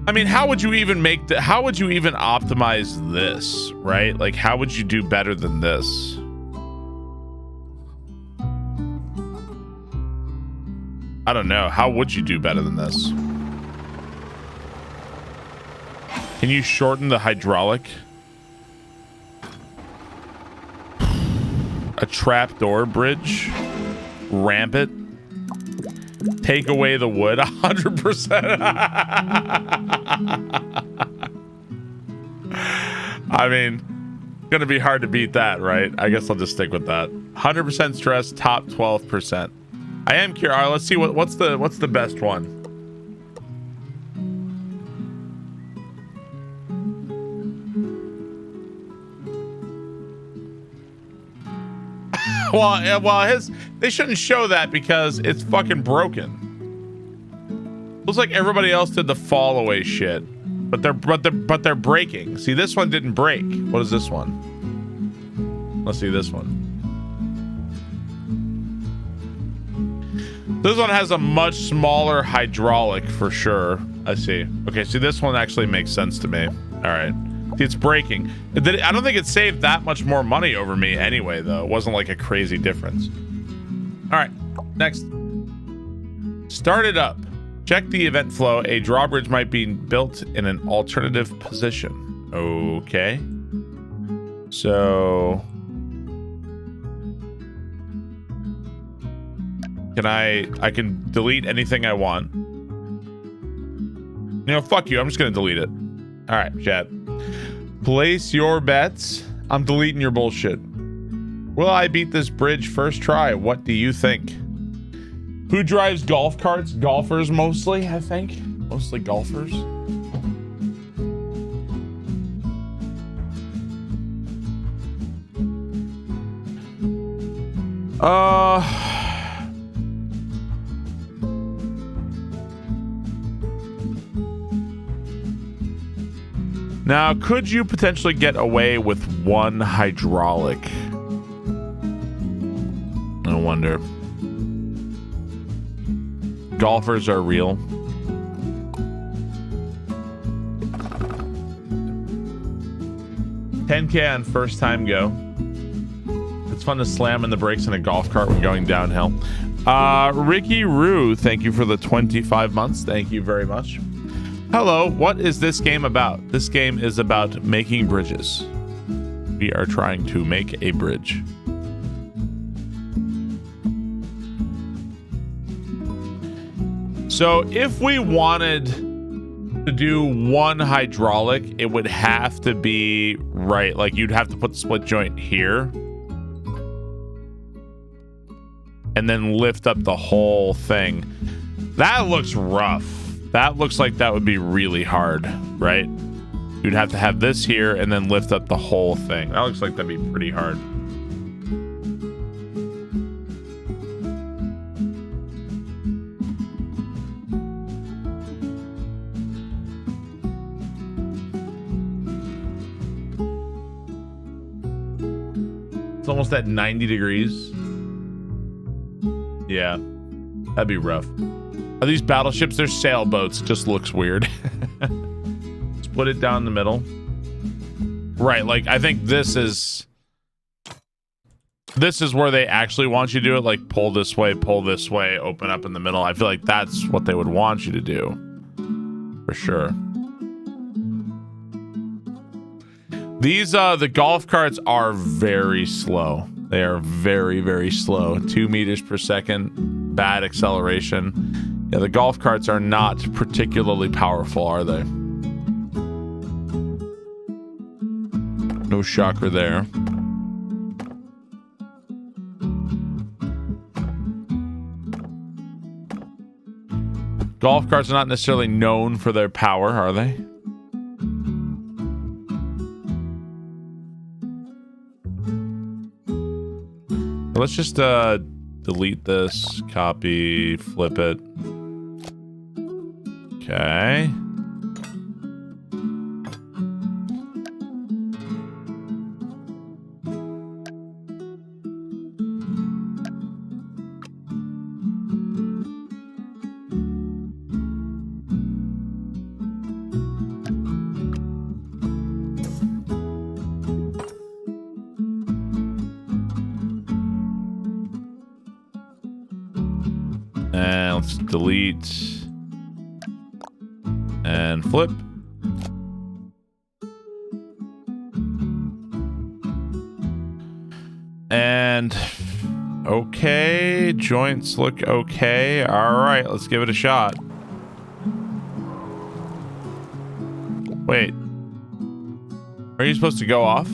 I mean, how would you even how would you even optimize this, right? Like, how would you do better than this? I don't know. How would you do better than this? Can you shorten the hydraulic? A trapdoor bridge? Ramp it, take away the wood. 100%. I mean, it's gonna be hard to beat that, right? I guess I'll just stick with that. 100% stress, top 12%. I am curious. Right, let's see what's the best one. Well, they shouldn't show that because it's fucking broken. Looks like everybody else did the fall away shit, but they're breaking. See, this one didn't break. What is this one? Let's see this one. This one has a much smaller hydraulic for sure. I see. Okay, see, this one actually makes sense to me. All right. It's breaking. I don't think it saved that much more money over me anyway, though. It wasn't like a crazy difference. All right, next. Start it up. Check the event flow. A drawbridge might be built in an alternative position. Okay. So... I can delete anything I want. You know, fuck you. I'm just going to delete it. All right, chat. Place your bets. I'm deleting your bullshit. Will I beat this bridge first try? What do you think? Who drives golf carts? Golfers mostly, I think. Mostly golfers. Now, could you potentially get away with one hydraulic? I wonder. Golfers are real. 10K on first time go. It's fun to slam in the brakes in a golf cart when going downhill. Ricky Rue, thank you for the 25 months. Thank you very much. Hello, what is this game about? This game is about making bridges. We are trying to make a bridge. So if we wanted to do one hydraulic, it would have to be right. Like you'd have to put the split joint here and then lift up the whole thing. That looks rough. That looks like that would be really hard, right? You'd have to have this here and then lift up the whole thing. That looks like that'd be pretty hard. It's almost at 90 degrees. Yeah, that'd be rough. Are these battleships? They're sailboats. Just looks weird. Split it down the middle. Right, like I think this is where they actually want you to do it. Like pull this way, open up in the middle. I feel like that's what they would want you to do. For sure. These the golf carts are very slow. They are very, very slow. 2 meters per second, bad acceleration. Yeah, the golf carts are not particularly powerful, are they? No shocker there. Golf carts are not necessarily known for their power, are they? Let's just delete this, copy, flip it. Okay. And let's delete and flip. And okay, joints look okay. All right, let's give it a shot. Wait, are you supposed to go off?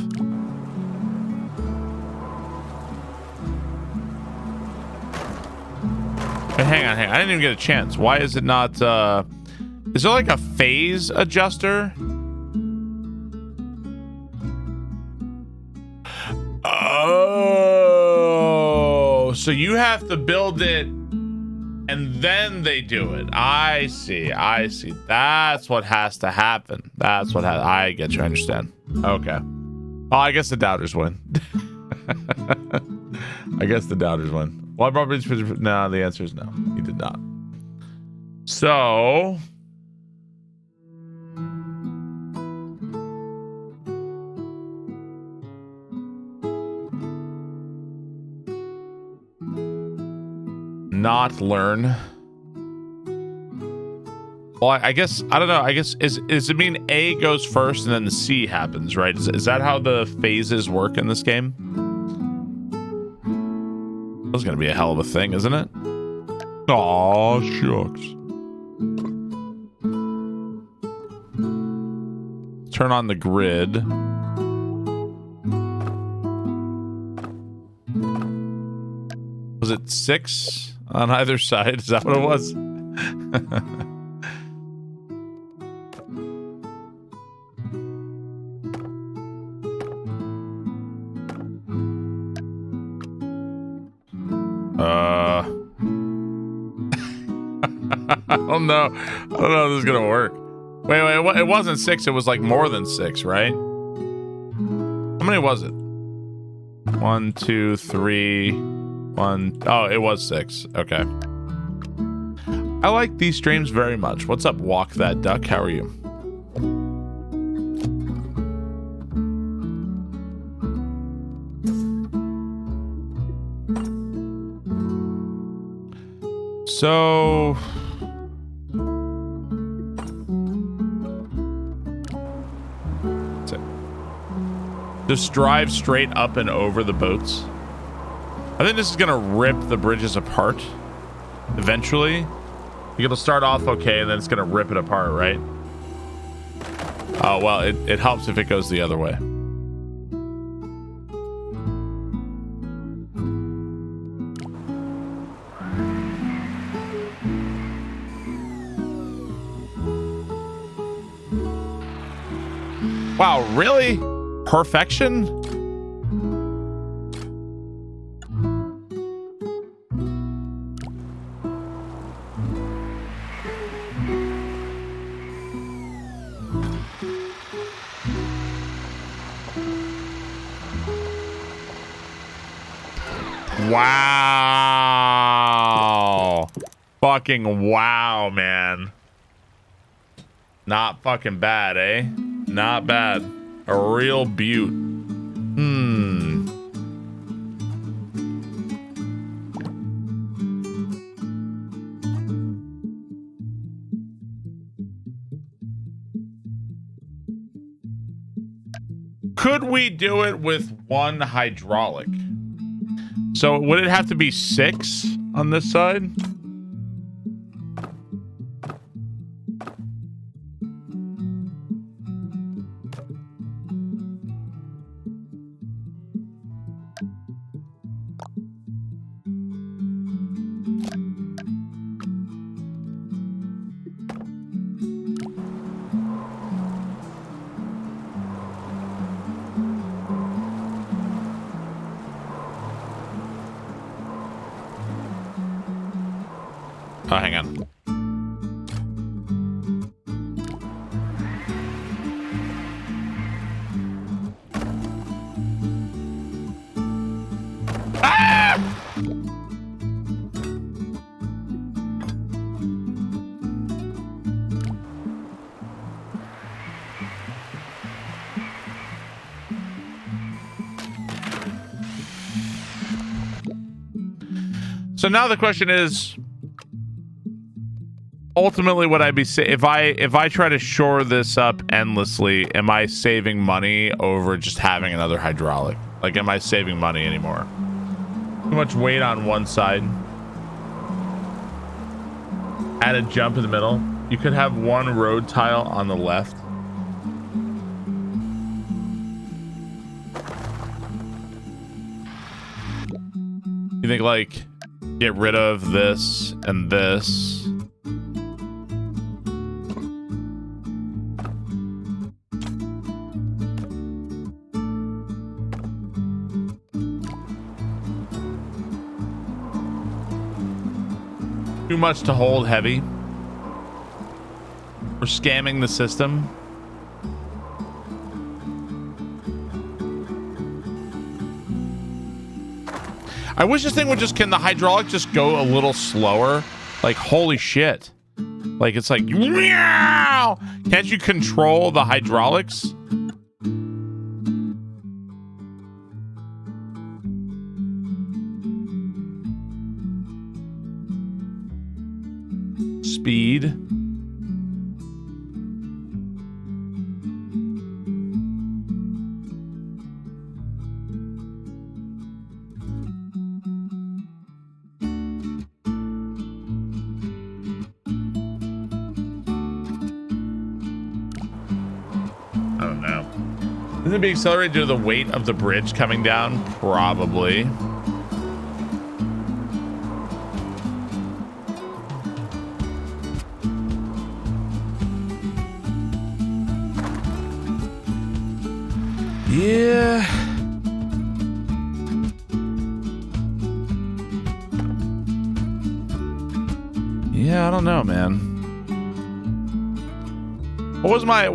Hang on. I didn't even get a chance. Why is it not, is there like a phase adjuster? Oh, so you have to build it and then they do it. I see. That's what has to happen. That's what I get you. I understand. Okay. Well, I guess the doubters win. I guess the doubters win. Well, I brought no, the answer is no. He did not. So not learn. Well, I guess I don't know. I guess is it mean A goes first and then the C happens, right? Is that how the phases work in this game? That's gonna be a hell of a thing, isn't it? Aw, shucks. Turn on the grid. Was it 6 on either side? Is that what it was? I don't know if this is gonna work. Wait, it wasn't 6, it was like more than 6, right? How many was it? 1, 2, 3, 1. Oh, it was 6. Okay. I like these streams very much. What's up, Walk That Duck? How are you? So just drive straight up and over the boats. I think this is gonna rip the bridges apart eventually. It'll start off okay and then it's gonna rip it apart, right? Oh well, it helps if it goes the other way. Wow, really? Perfection? Wow. Fucking wow, man. Not fucking bad, eh? Not bad. A real beaut. Could we do it with one hydraulic? So would it have to be 6 on this side? Oh, hang on. Ah! So now the question is, ultimately, would I be if I try to shore this up endlessly, am I saving money over just having another hydraulic? Like, am I saving money anymore? Too much weight on one side. Add a jump in the middle. You could have one road tile on the left. You think, like, get rid of this and this. Too much to hold heavy. We're scamming the system. I wish this thing would just, can the hydraulic just go a little slower? Like, holy shit. Like, it's like, meow! Can't you control the hydraulics? Speed. I don't know. Isn't it being accelerated due to the weight of the bridge coming down? Probably. Yeah. Yeah, I don't know, man. What was my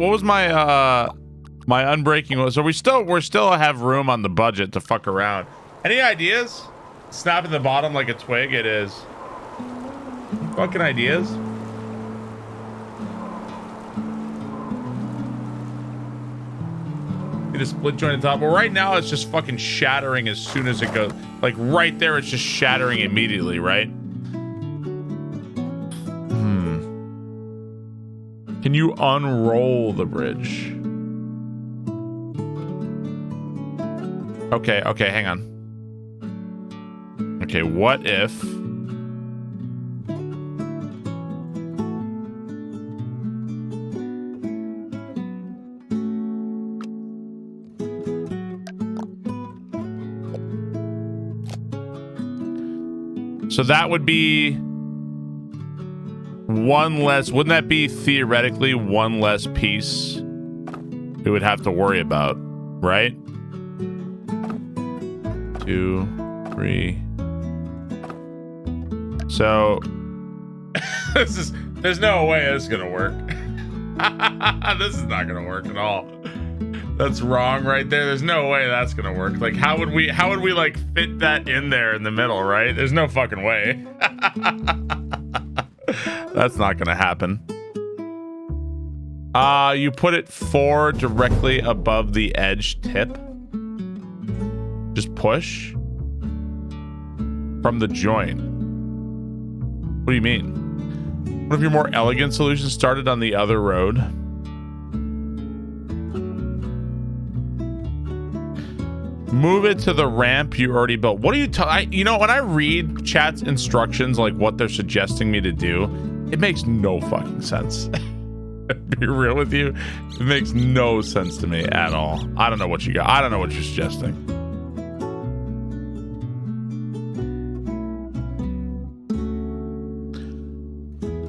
my unbreaking? So we're still have room on the budget to fuck around. Any ideas? Snap at the bottom like a twig. It is. Fucking ideas. A split joint on top. Well, right now it's just fucking shattering as soon as it goes. Like right there, it's just shattering immediately, right? you unroll the bridge? Okay, hang on. Okay, what if... So that would be one less, wouldn't that be theoretically one less piece we would have to worry about, right? 2, 3. So there's no way this is gonna work. This is not gonna work at all. That's wrong right there. There's no way that's gonna work. Like, how would we like fit that in there in the middle, right? There's no fucking way. That's not gonna happen. You put it 4 directly above the edge tip. Just push from the joint. What do you mean? What if your more elegant solution started on the other road? Move it to the ramp you already built. What are you you know, when I read chat's instructions, like what they're suggesting me to do, it makes no fucking sense. Be real with you, it makes no sense to me at all. I don't know what you got. I don't know what you're suggesting.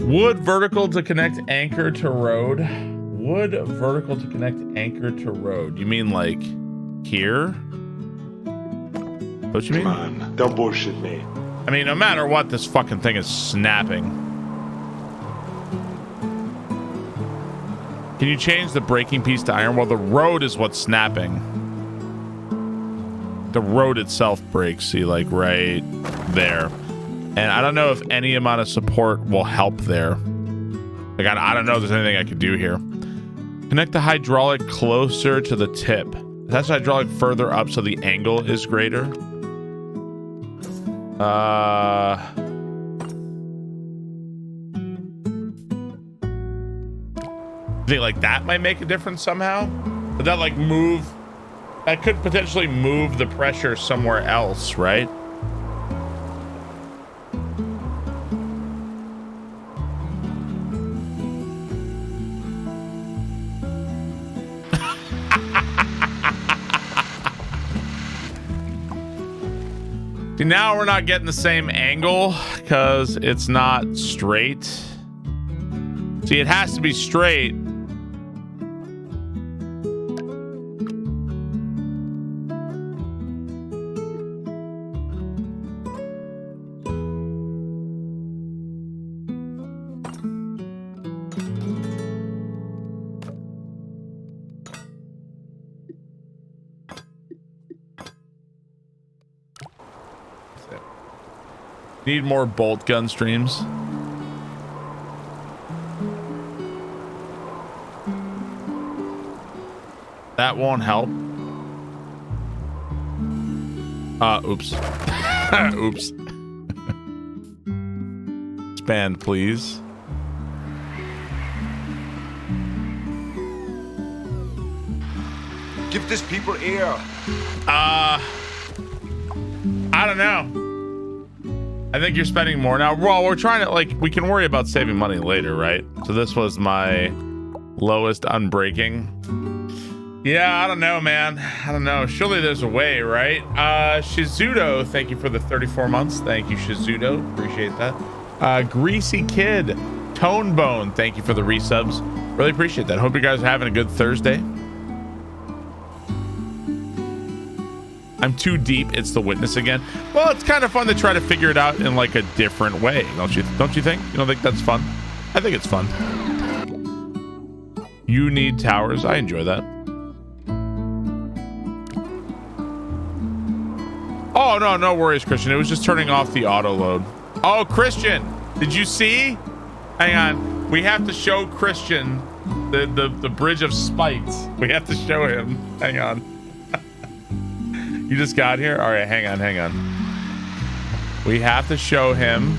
Wood vertical to connect anchor to road. Wood vertical to connect anchor to road. You mean like here? What you mean? Come on, don't bullshit me. I mean, no matter what, this fucking thing is snapping. Can you change the braking piece to iron? Well, the road is what's snapping. The road itself breaks, see, like right there. And I don't know if any amount of support will help there. Like, I don't know if there's anything I could do here. Connect the hydraulic closer to the tip. Attach the hydraulic further up so the angle is greater. Think like that might make a difference somehow? But that like move, that could potentially move the pressure somewhere else, right? See, now we're not getting the same angle because it's not straight. See, it has to be straight. Need more bolt gun streams. That won't help. Oops. Oops. Expand, please. Give these people air. I don't know. I think you're spending more now. Well, we're trying to, like, we can worry about saving money later, right? So this was my lowest unbreaking. Yeah, I don't know, man. I don't know. Surely there's a way, right? Shizudo, thank you for the 34 months. Thank you, Shizudo. Appreciate that. Greasy Kid, Tone Bone, thank you for the resubs. Really appreciate that. Hope you guys are having a good Thursday. I'm too deep. It's the witness again. Well, it's kind of fun to try to figure it out in like a different way. Don't you think? You don't think that's fun? I think it's fun. You need towers. I enjoy that. Oh, no worries, Christian. It was just turning off the auto load. Oh, Christian, did you see? Hang on. We have to show Christian the bridge of spikes. We have to show him. Hang on. You just got here? All right, hang on. We have to show him.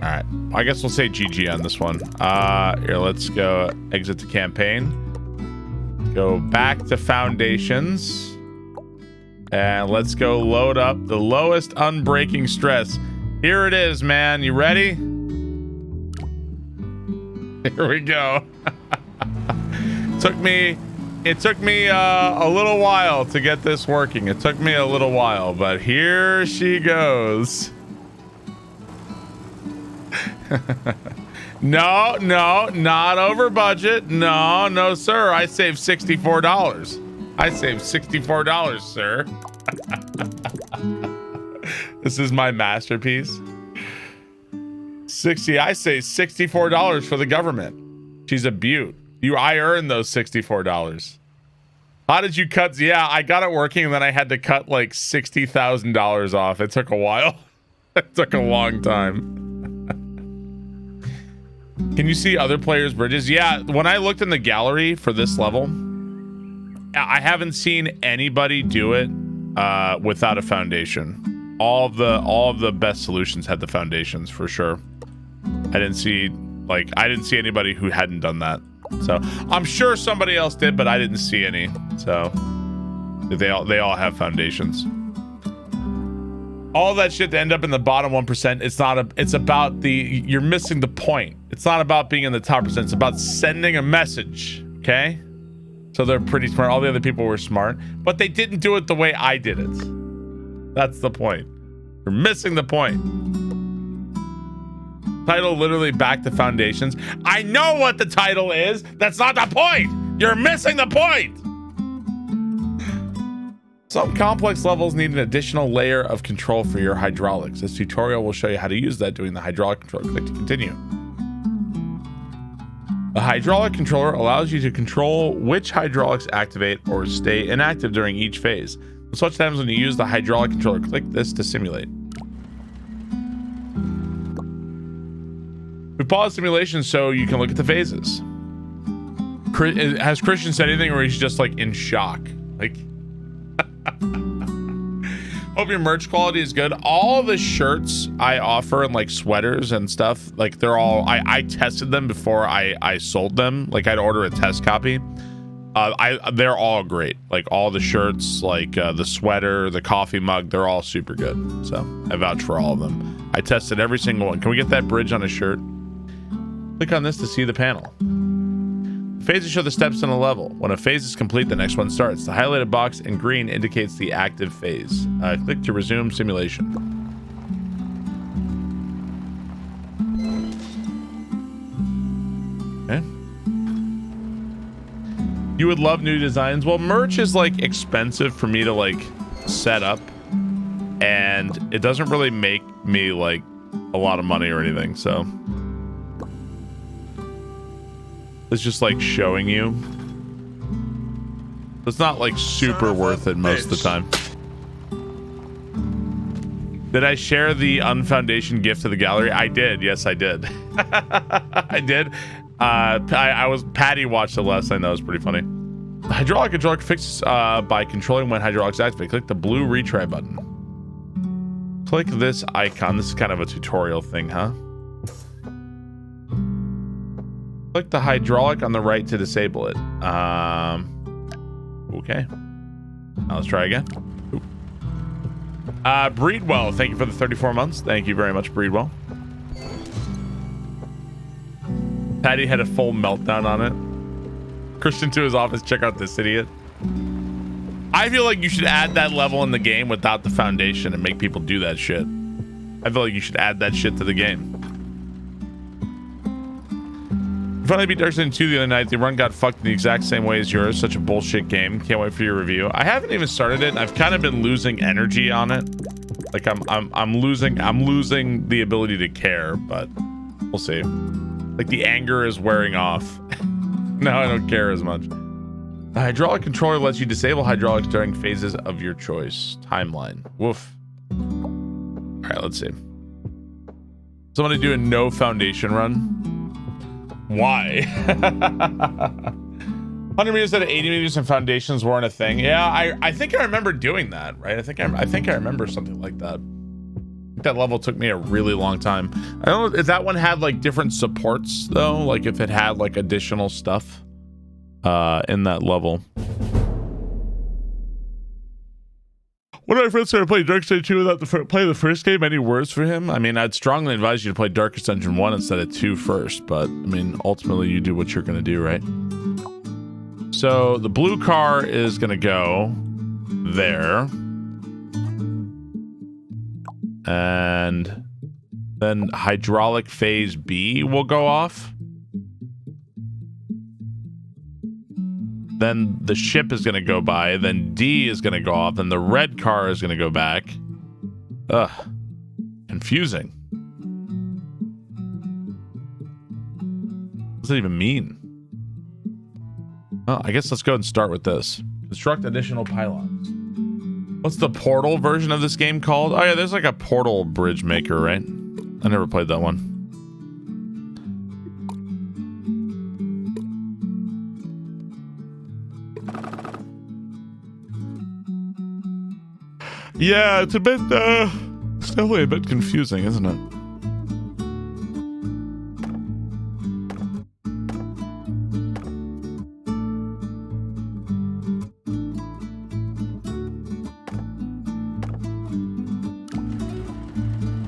All right. I guess we'll say GG on this one. Here, let's go exit the campaign. Go back to foundations. And let's go load up the lowest unbreaking stress. Here it is, man. You ready? Here we go. It took me a little while to get this working. It took me a little while, but here she goes. No, not over budget. No, sir. I saved $64. I saved $64, sir. This is my masterpiece. I say $64 for the government. She's a beaut. I earned those $64. How did you cut? Yeah, I got it working, and then I had to cut like $60,000 off. It took a while. It took a long time. Can you see other players' bridges? Yeah, when I looked in the gallery for this level, I haven't seen anybody do it without a foundation. All of the best solutions had the foundations for sure. I didn't see anybody who hadn't done that. So I'm sure somebody else did, but I didn't see any. So they all have foundations. All that shit to end up in the bottom 1%. It's about you're missing the point. It's not about being in the top percent. It's about sending a message. Okay. So they're pretty smart. All the other people were smart, but they didn't do it the way I did it. That's the point. You're missing the point. Title literally back to foundations. I know what the title is. That's not the point. You're missing the point. Some complex levels need an additional layer of control for your hydraulics. This tutorial will show you how to use that doing the hydraulic control. Click to continue. A hydraulic controller allows you to control which hydraulics activate or stay inactive during each phase. Such times when you use the hydraulic controller, click this to simulate. We pause simulation so you can look at the phases. Has Christian said anything, or he's just like in shock? Like, hope your merch quality is good. All the shirts I offer and like sweaters and stuff, like they're all, I tested them before I sold them. Like I'd order a test copy. They're all great. Like all the shirts, like the sweater, the coffee mug, they're all super good. So I vouch for all of them. I tested every single one. Can we get that bridge on a shirt? Click on this to see the panel. Phases show the steps in a level. When a phase is complete, the next one starts. The highlighted box in green indicates the active phase. Click to resume simulation. Okay. You would love new designs. Well, merch is like expensive for me to like set up, and it doesn't really make me like a lot of money or anything, so it's just like showing you. It's not like super worth it most of the time. Did I share the unfoundation gift to the gallery? I did. Yes, I did. I did. Patty watched it last night. That was pretty funny. The hydraulic controller fixes by controlling when hydraulics activate. Click the blue retry button. Click this icon. This is kind of a tutorial thing, huh? Click the hydraulic on the right to disable it. Okay. Now let's try again. Breedwell, thank you for the 34 months. Thank you very much, Breedwell. Patty had a full meltdown on it. Christian to his office, check out this idiot. I feel like you should add that level in the game without the foundation and make people do that shit. I feel like you should add that shit to the game. Finally beat Dark Souls 2 the other night. The run got fucked in the exact same way as yours. Such a bullshit game. Can't wait for your review. I haven't even started it, and I've kind of been losing energy on it. Like I'm losing the ability to care, but we'll see. Like the anger is wearing off. Now I don't care as much. The hydraulic controller lets you disable hydraulics during phases of your choice. Timeline. Woof. All right, let's see. Somebody do a no foundation run. Why? 100 meters out of 80 meters and foundations weren't a thing. Yeah, I think I remember doing that, right? I think I remember something like that. That level took me a really long time. I don't know if that one had like different supports though, like if it had like additional stuff in that level. One of my friends started playing Darkest Dungeon 2 without playing the first game. Any words for him? I mean, I'd strongly advise you to play Darkest Dungeon 1 instead of 2 first, but I mean, ultimately you do what you're gonna do, right? So the blue car is gonna go there. And then hydraulic phase B will go off. Then the ship is going to go by. Then D is going to go off. Then the red car is going to go back. Ugh. Confusing. What does that even mean? Well, I guess let's go and start with this. Construct additional pylons. What's the Portal version of this game called? Oh yeah, there's like a Portal bridge maker, right? I never played that one. Yeah, it's a bit, it's definitely a bit confusing, isn't it?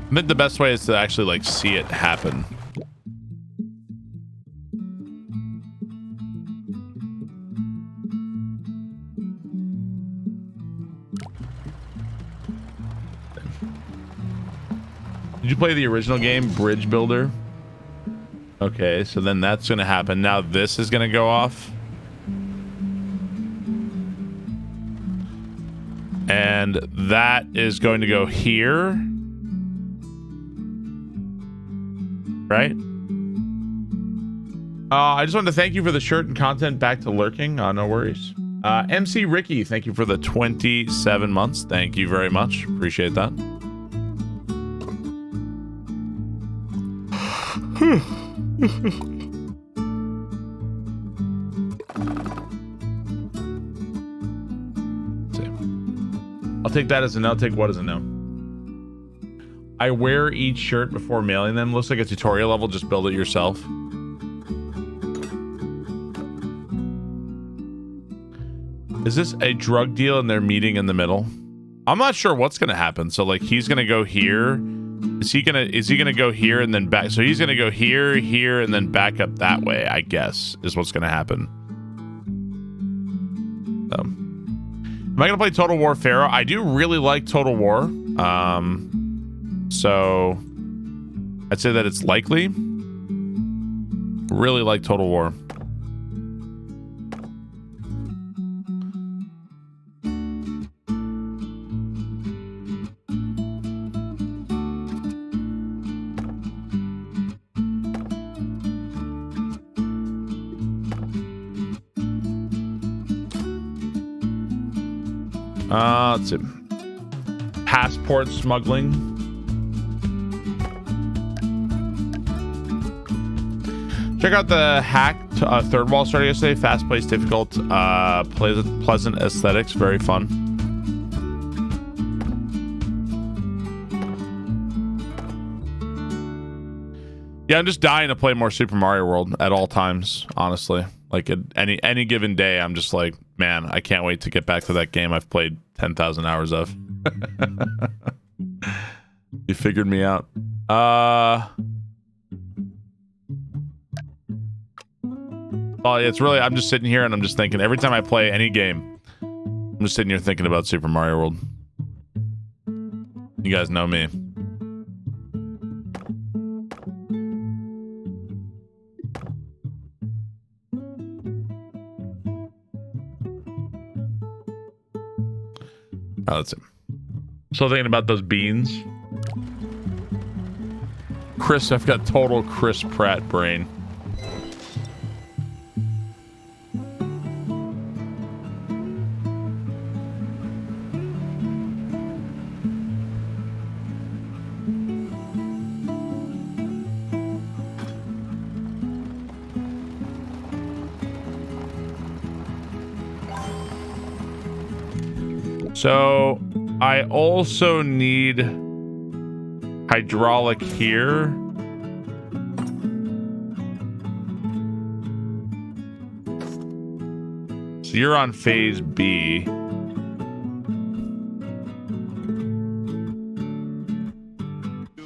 I think the best way is to actually like see it happen. Did you play the original game, Bridge Builder? Okay, so then that's gonna happen. Now this is gonna go off. And that is going to go here. Right? I just wanted to thank you for the shirt and content back to lurking. No worries. MC Ricky, thank you for the 27 months. Thank you very much. Appreciate that. I'll take that as a no. I'll take what as a no. I wear each shirt before mailing them. Looks like a tutorial level. Just build it yourself. Is this a drug deal and they're meeting in the middle? I'm not sure what's gonna happen. So like he's gonna go here. Is he gonna go here and then back? So he's gonna go here, here, and then back up that way, I guess, is what's gonna happen. Am I gonna play Total War Pharaoh? I do really like Total War. So I'd say that it's likely. Really like Total War. Let's see. Passport smuggling. Check out the hacked third wall started yesterday. Fast paced, difficult, pleasant aesthetics, very fun. Yeah, I'm just dying to play more Super Mario World at all times, honestly. Like at any given day, I'm just like, man, I can't wait to get back to that game I've played 10,000 hours of. You figured me out. Oh, it's really, I'm just sitting here and I'm just thinking, every time I play any game, I'm just sitting here thinking about Super Mario World. You guys know me. Oh, that's it. Still thinking about those beans. Chris, I've got total Chris Pratt brain. So I also need hydraulic here. So you're on phase B.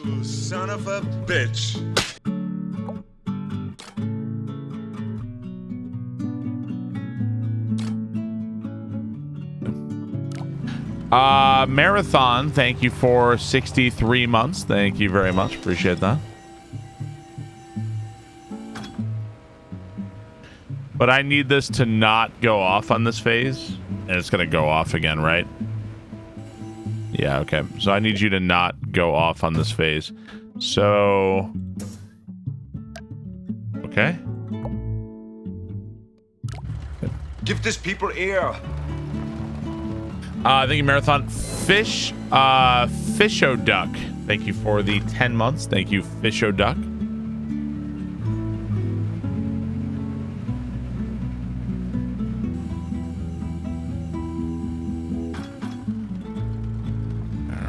You son of a bitch. Marathon, thank you for 63 months. Thank you very much. Appreciate that. But I need this to not go off on this phase. And it's going to go off again, right? Yeah, okay. So I need you to not go off on this phase. So... Okay. Give these people air. Thank you, Marathon. Fisho Duck. Thank you for the 10 months. Thank you, Fisho Duck.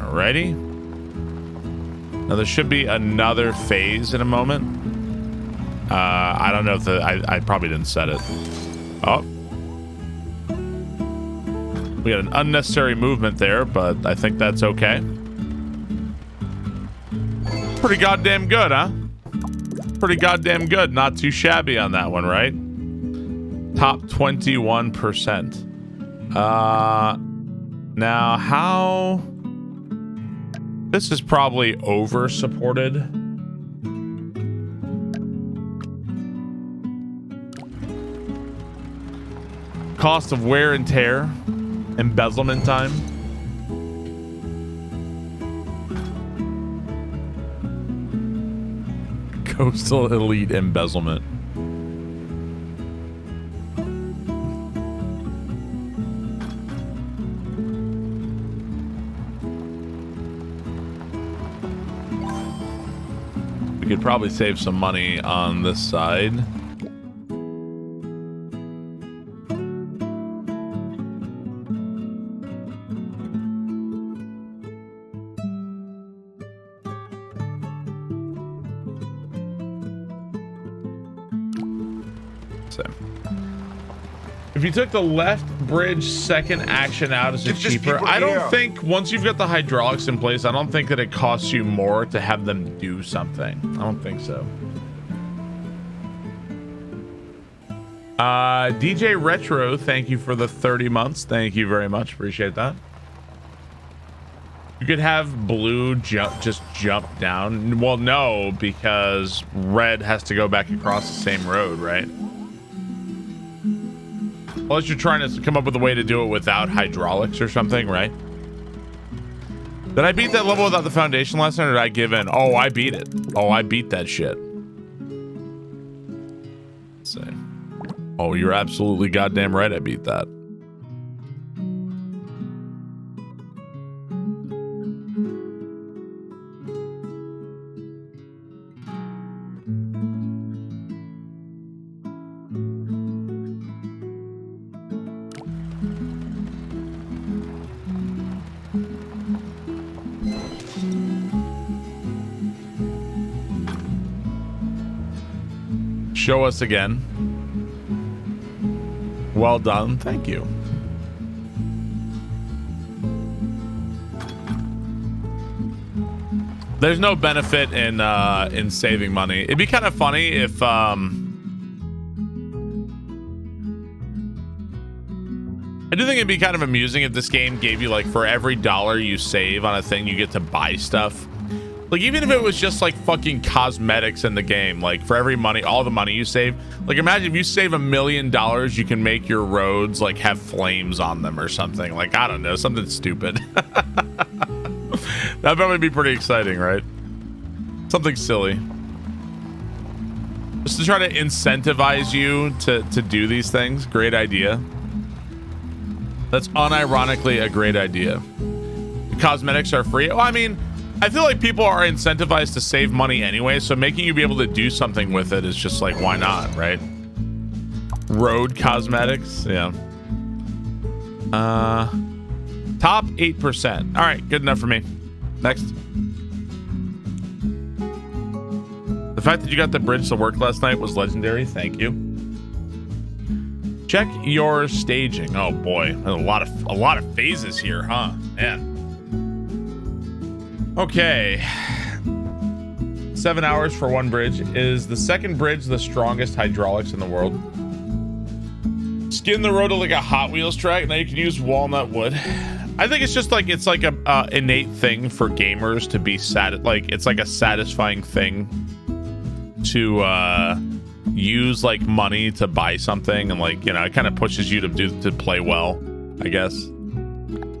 Alrighty. Now there should be another phase in a moment. I don't know if I probably didn't set it. Oh. We got an unnecessary movement there, but I think that's okay. Pretty goddamn good, huh? Pretty goddamn good. Not too shabby on that one, right? Top 21%. Now, how... This is probably over-supported. Cost of wear and tear. Embezzlement time. Coastal Elite embezzlement. We could probably save some money on this side. If you took the left bridge second action out, is it cheaper? I don't think once you've got the hydraulics in place, I don't think that it costs you more to have them do something. I don't think so. DJ Retro, thank you for the 30 months. Thank you very much. Appreciate that. You could have blue just jump down. Well, no, because red has to go back across the same road, right? Unless you're trying to come up with a way to do it without hydraulics or something, right? Did I beat that level without the foundation last night, or did I give in? Oh, I beat it. Oh, I beat that shit. Let's see. Oh, you're absolutely goddamn right. I beat that. Show us again. Well done. Thank you. There's no benefit in saving money. It'd be kind of funny if I do think it'd be kind of amusing if this game gave you, like, for every $1 you save on a thing, you get to buy stuff. Like, even if it was just like fucking cosmetics in the game, like for every money, all the money you save, like imagine if you save $1 million, you can make your roads like have flames on them or something. Like, I don't know, something stupid. That'd probably be pretty exciting, right? Something silly. Just to try to incentivize you to do these things. Great idea. That's unironically a great idea. The cosmetics are free. Well, I mean, I feel like people are incentivized to save money anyway, so making you be able to do something with it is just like, why not, right? Road cosmetics, yeah. Top 8%. All right, good enough for me. Next. fact that you got the bridge to work last night was legendary. Thank you. Check your staging. Oh boy, a lot of phases here, huh? Man. Okay. 7 hours for one bridge. Is the second bridge the strongest hydraulics in the world? Skin the road to like a Hot Wheels track. Now you can use walnut wood. I think it's just like it's like a innate thing for gamers to be it's like a satisfying thing to use like money to buy something, and like, you know, it kind of pushes you to play well, I guess.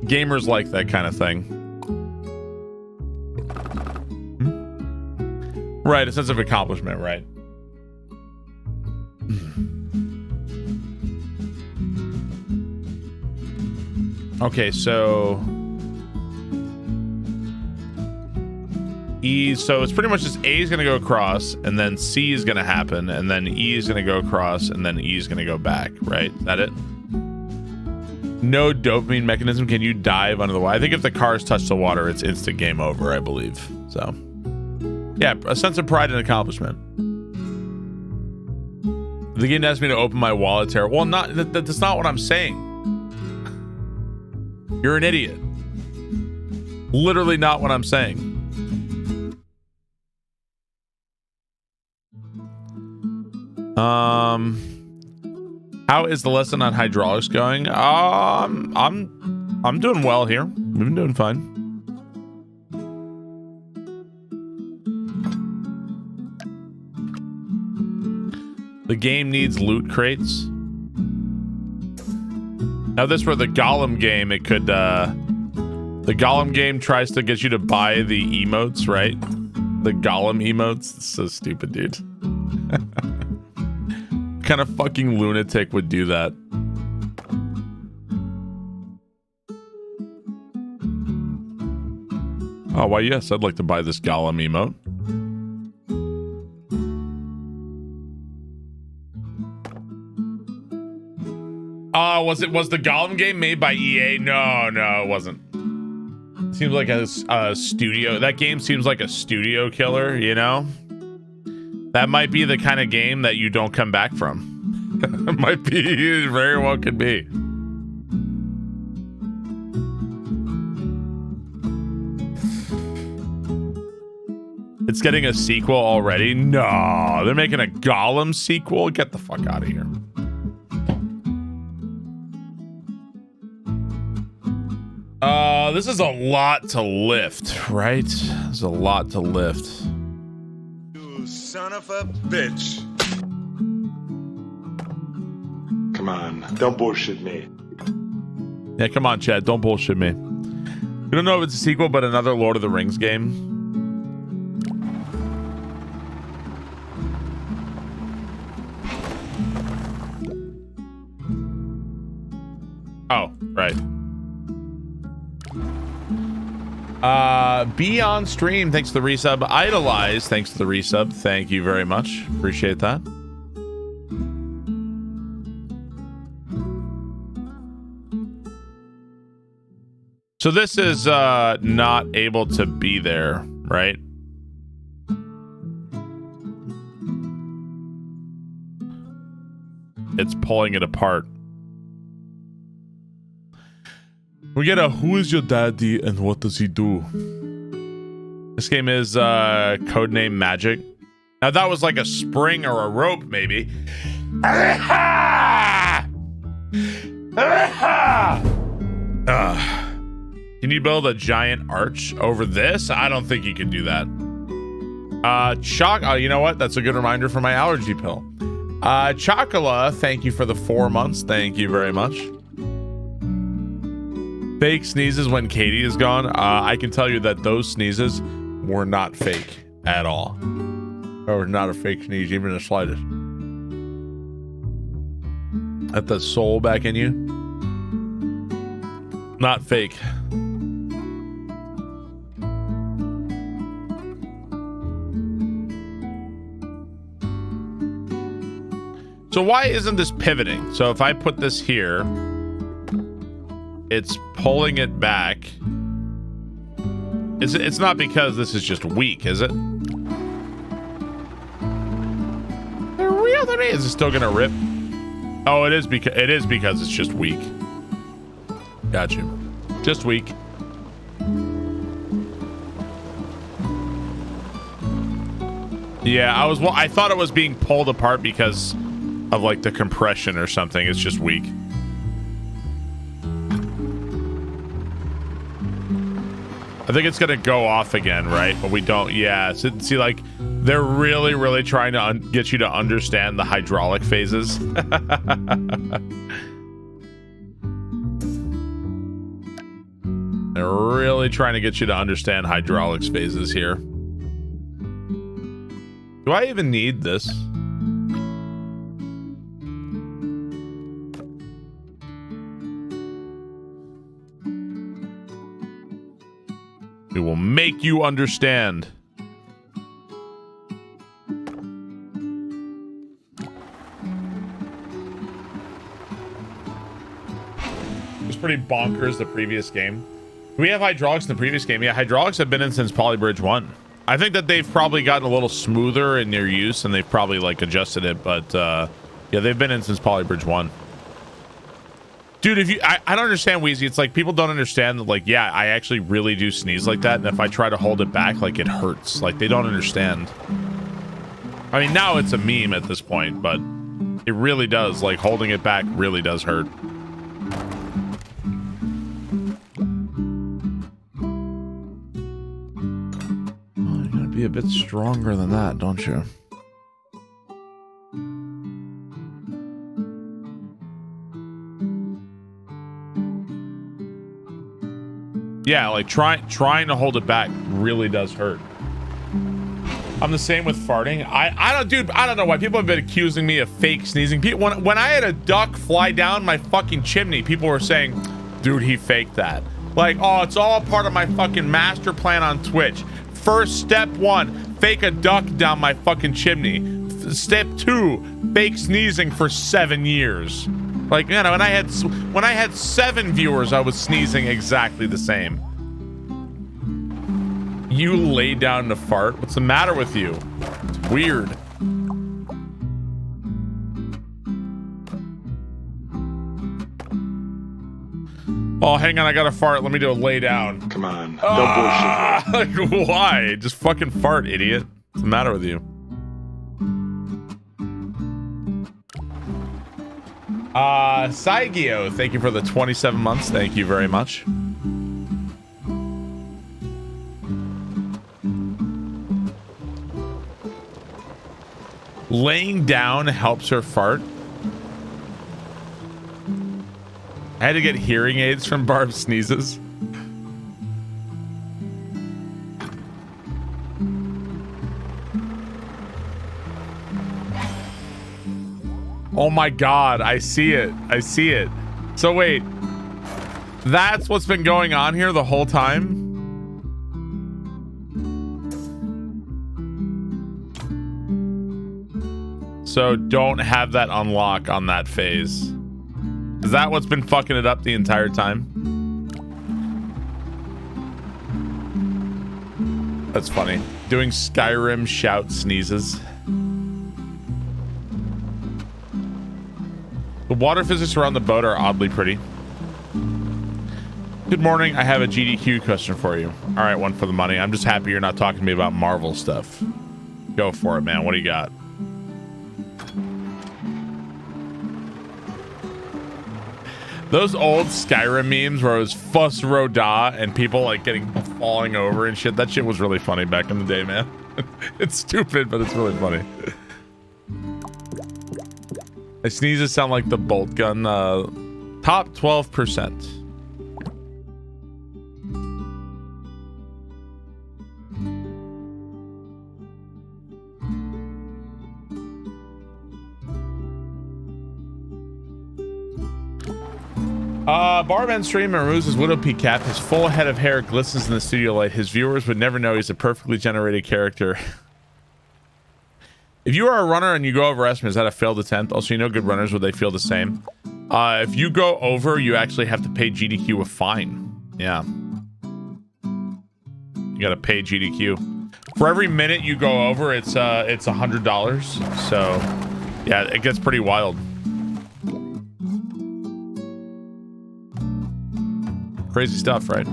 Gamers like that kind of thing. Right, a sense of accomplishment, right? Okay, so E, so it's pretty much just A is going to go across, and then C is going to happen, and then E is going to go across, and then E is going to go back, right? Is that it? No dopamine mechanism. Can you dive under the water? I think if the cars touch the water, it's instant game over, I believe. So, yeah, a sense of pride and accomplishment. The game asked me to open my wallet. Well, that's not what I'm saying. You're an idiot. Literally not what I'm saying. How is the lesson on hydraulics going? I'm doing well here. We've been doing fine. The game needs loot crates. Now this were the Golem game, it could the Golem game tries to get you to buy the emotes, right? The Golem emotes. It's so stupid, dude. What kind of fucking lunatic would do that? Oh, why yes, I'd like to buy this Golem emote. Was the Golem game made by EA? No, it wasn't. Seems like a studio. That game seems like a studio killer, you know? That might be the kind of game that you don't come back from. It might be, it very well could be. It's getting a sequel already? No, they're making a Golem sequel? Get the fuck out of here. This is a lot to lift, right? There's a lot to lift. You son of a bitch. Come on, don't bullshit me. Yeah, come on, Chad. Don't bullshit me. You don't know if it's a sequel, but another Lord of the Rings game. Oh, right. Be on stream. Thanks for the resub. Idolize. Thanks for the resub. Thank you very much. Appreciate that. So this is not able to be there, right? It's pulling it apart. We get a who is your daddy and what does he do? This game is codename Magic. Now that was like a spring or a rope, maybe. Can you build a giant arch over this? I don't think you can do that. You know what? That's a good reminder for my allergy pill. Chocola, thank you for the 4 months. Thank you very much. Fake sneezes when Katie is gone. I can tell you that those sneezes were not fake at all. Or not a fake sneeze, even the slightest. At the soul back in you. Not fake. So why isn't this pivoting? So if I put this here, it's pulling it back. It's not because this is just weak, is it? bother me? Is it still gonna rip? Oh, it is because it's just weak. Got you. Just weak. Yeah, I thought it was being pulled apart because of like the compression or something. It's just weak. I think it's gonna go off again, right? But we don't. Yeah. So, see, like they're really trying to get you to understand the hydraulic phases. They're really trying to get you to understand hydraulics phases here. Do I even need this? We will make you understand. It was pretty bonkers the previous game. Do we have hydraulics in the previous game? Yeah, hydraulics have been in since Polybridge 1. I think that they've probably gotten a little smoother in their use and they've probably like adjusted it, but yeah, they've been in since Polybridge 1. Dude, if you I don't understand, Wheezy. It's like people don't understand that, like, yeah, I actually really do sneeze like that, and if I try to hold it back, like, it hurts. Like, they don't understand. I mean, now it's a meme at this point, but it really does. Like, holding it back really does hurt. Oh, you gotta be a bit stronger than that, don't you? Yeah, like trying to hold it back really does hurt. I'm the same with farting. I don't know why people have been accusing me of fake sneezing. When I had a duck fly down my fucking chimney, people were saying, dude, he faked that. Like, oh, it's all part of my fucking master plan on Twitch. First, step 1, fake a duck down my fucking chimney. Step 2, fake sneezing for 7 years. Like, you know, when I had 7 viewers, I was sneezing exactly the same. You lay down to fart? What's the matter with you? It's weird. Oh, hang on, I gotta fart. Let me do a lay down. Come on, don't bullshit. Like, why? Just fucking fart, idiot. What's the matter with you? Saigyo, thank you for the 27 months. Thank you very much. Laying down helps her fart. I had to get hearing aids from Barb sneezes. Oh my god, I see it. I see it. So wait, that's what's been going on here the whole time? So don't have that unlock on that phase. Is that what's been fucking it up the entire time? That's funny. Doing Skyrim shout sneezes. The water physics around the boat are oddly pretty. Good morning. I have a GDQ question for you. All right, one for the money. I'm just happy you're not talking to me about Marvel stuff. Go for it, man. What do you got? Those old Skyrim memes where it was Fuss Roda and people like falling over and shit. That shit was really funny back in the day, man. It's stupid, but it's really funny. My sneezes sound like the bolt gun. Top 12%. Barb on stream and removes his Widow Peak cap. His full head of hair glistens in the studio light. His viewers would never know he's a perfectly generated character. If you are a runner and you go over estimate, is that a failed attempt? Also, you know good runners, would they feel the same? If you go over, you actually have to pay GDQ a fine. Yeah. You gotta pay GDQ. For every minute you go over, it's $100. So Yeah, it gets pretty wild. Crazy stuff, right?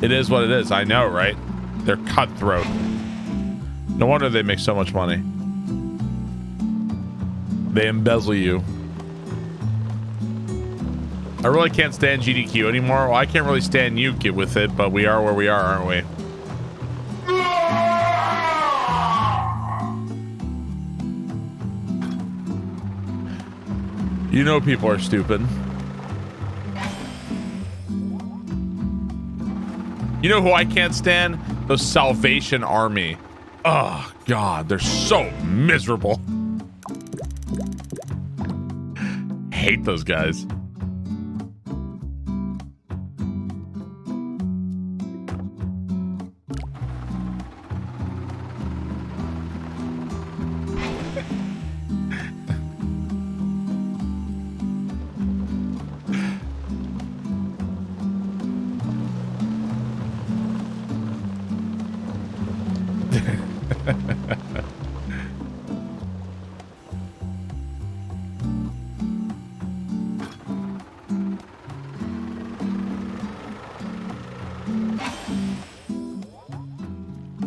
It is what it is. I know, right? They're cutthroat. No wonder they make so much money. They embezzle you. I really can't stand GDQ anymore. Well, I can't really stand you get with it, but we are where we are, aren't we? You know people are stupid. You know who I can't stand? The Salvation Army. Oh, God, they're so miserable. Hate those guys.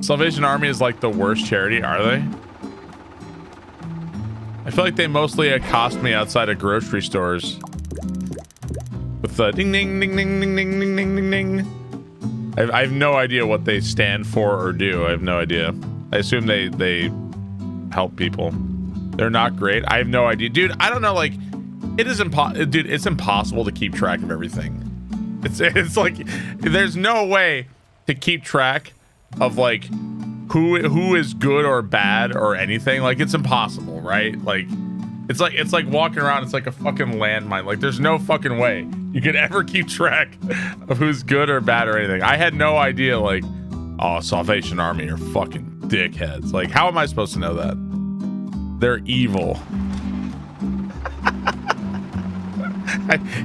Salvation Army is like the worst charity, are they? I feel like they mostly accost me outside of grocery stores with the ding ding ding ding ding ding ding ding ding ding. I have no idea what they stand for or do. I have no idea. I assume they help people. They're not great. I have no idea, dude. I don't know. Like, it is dude. It's impossible to keep track of everything. It's like there's no way to keep track of like who is good or bad or anything. Like, it's impossible, right? Like it's like walking around. It's like a fucking landmine. Like, there's no fucking way you could ever keep track of who's good or bad or anything. I had no idea. Like, oh, Salvation Army are fucking dickheads. Like, how am I supposed to know that? They're evil.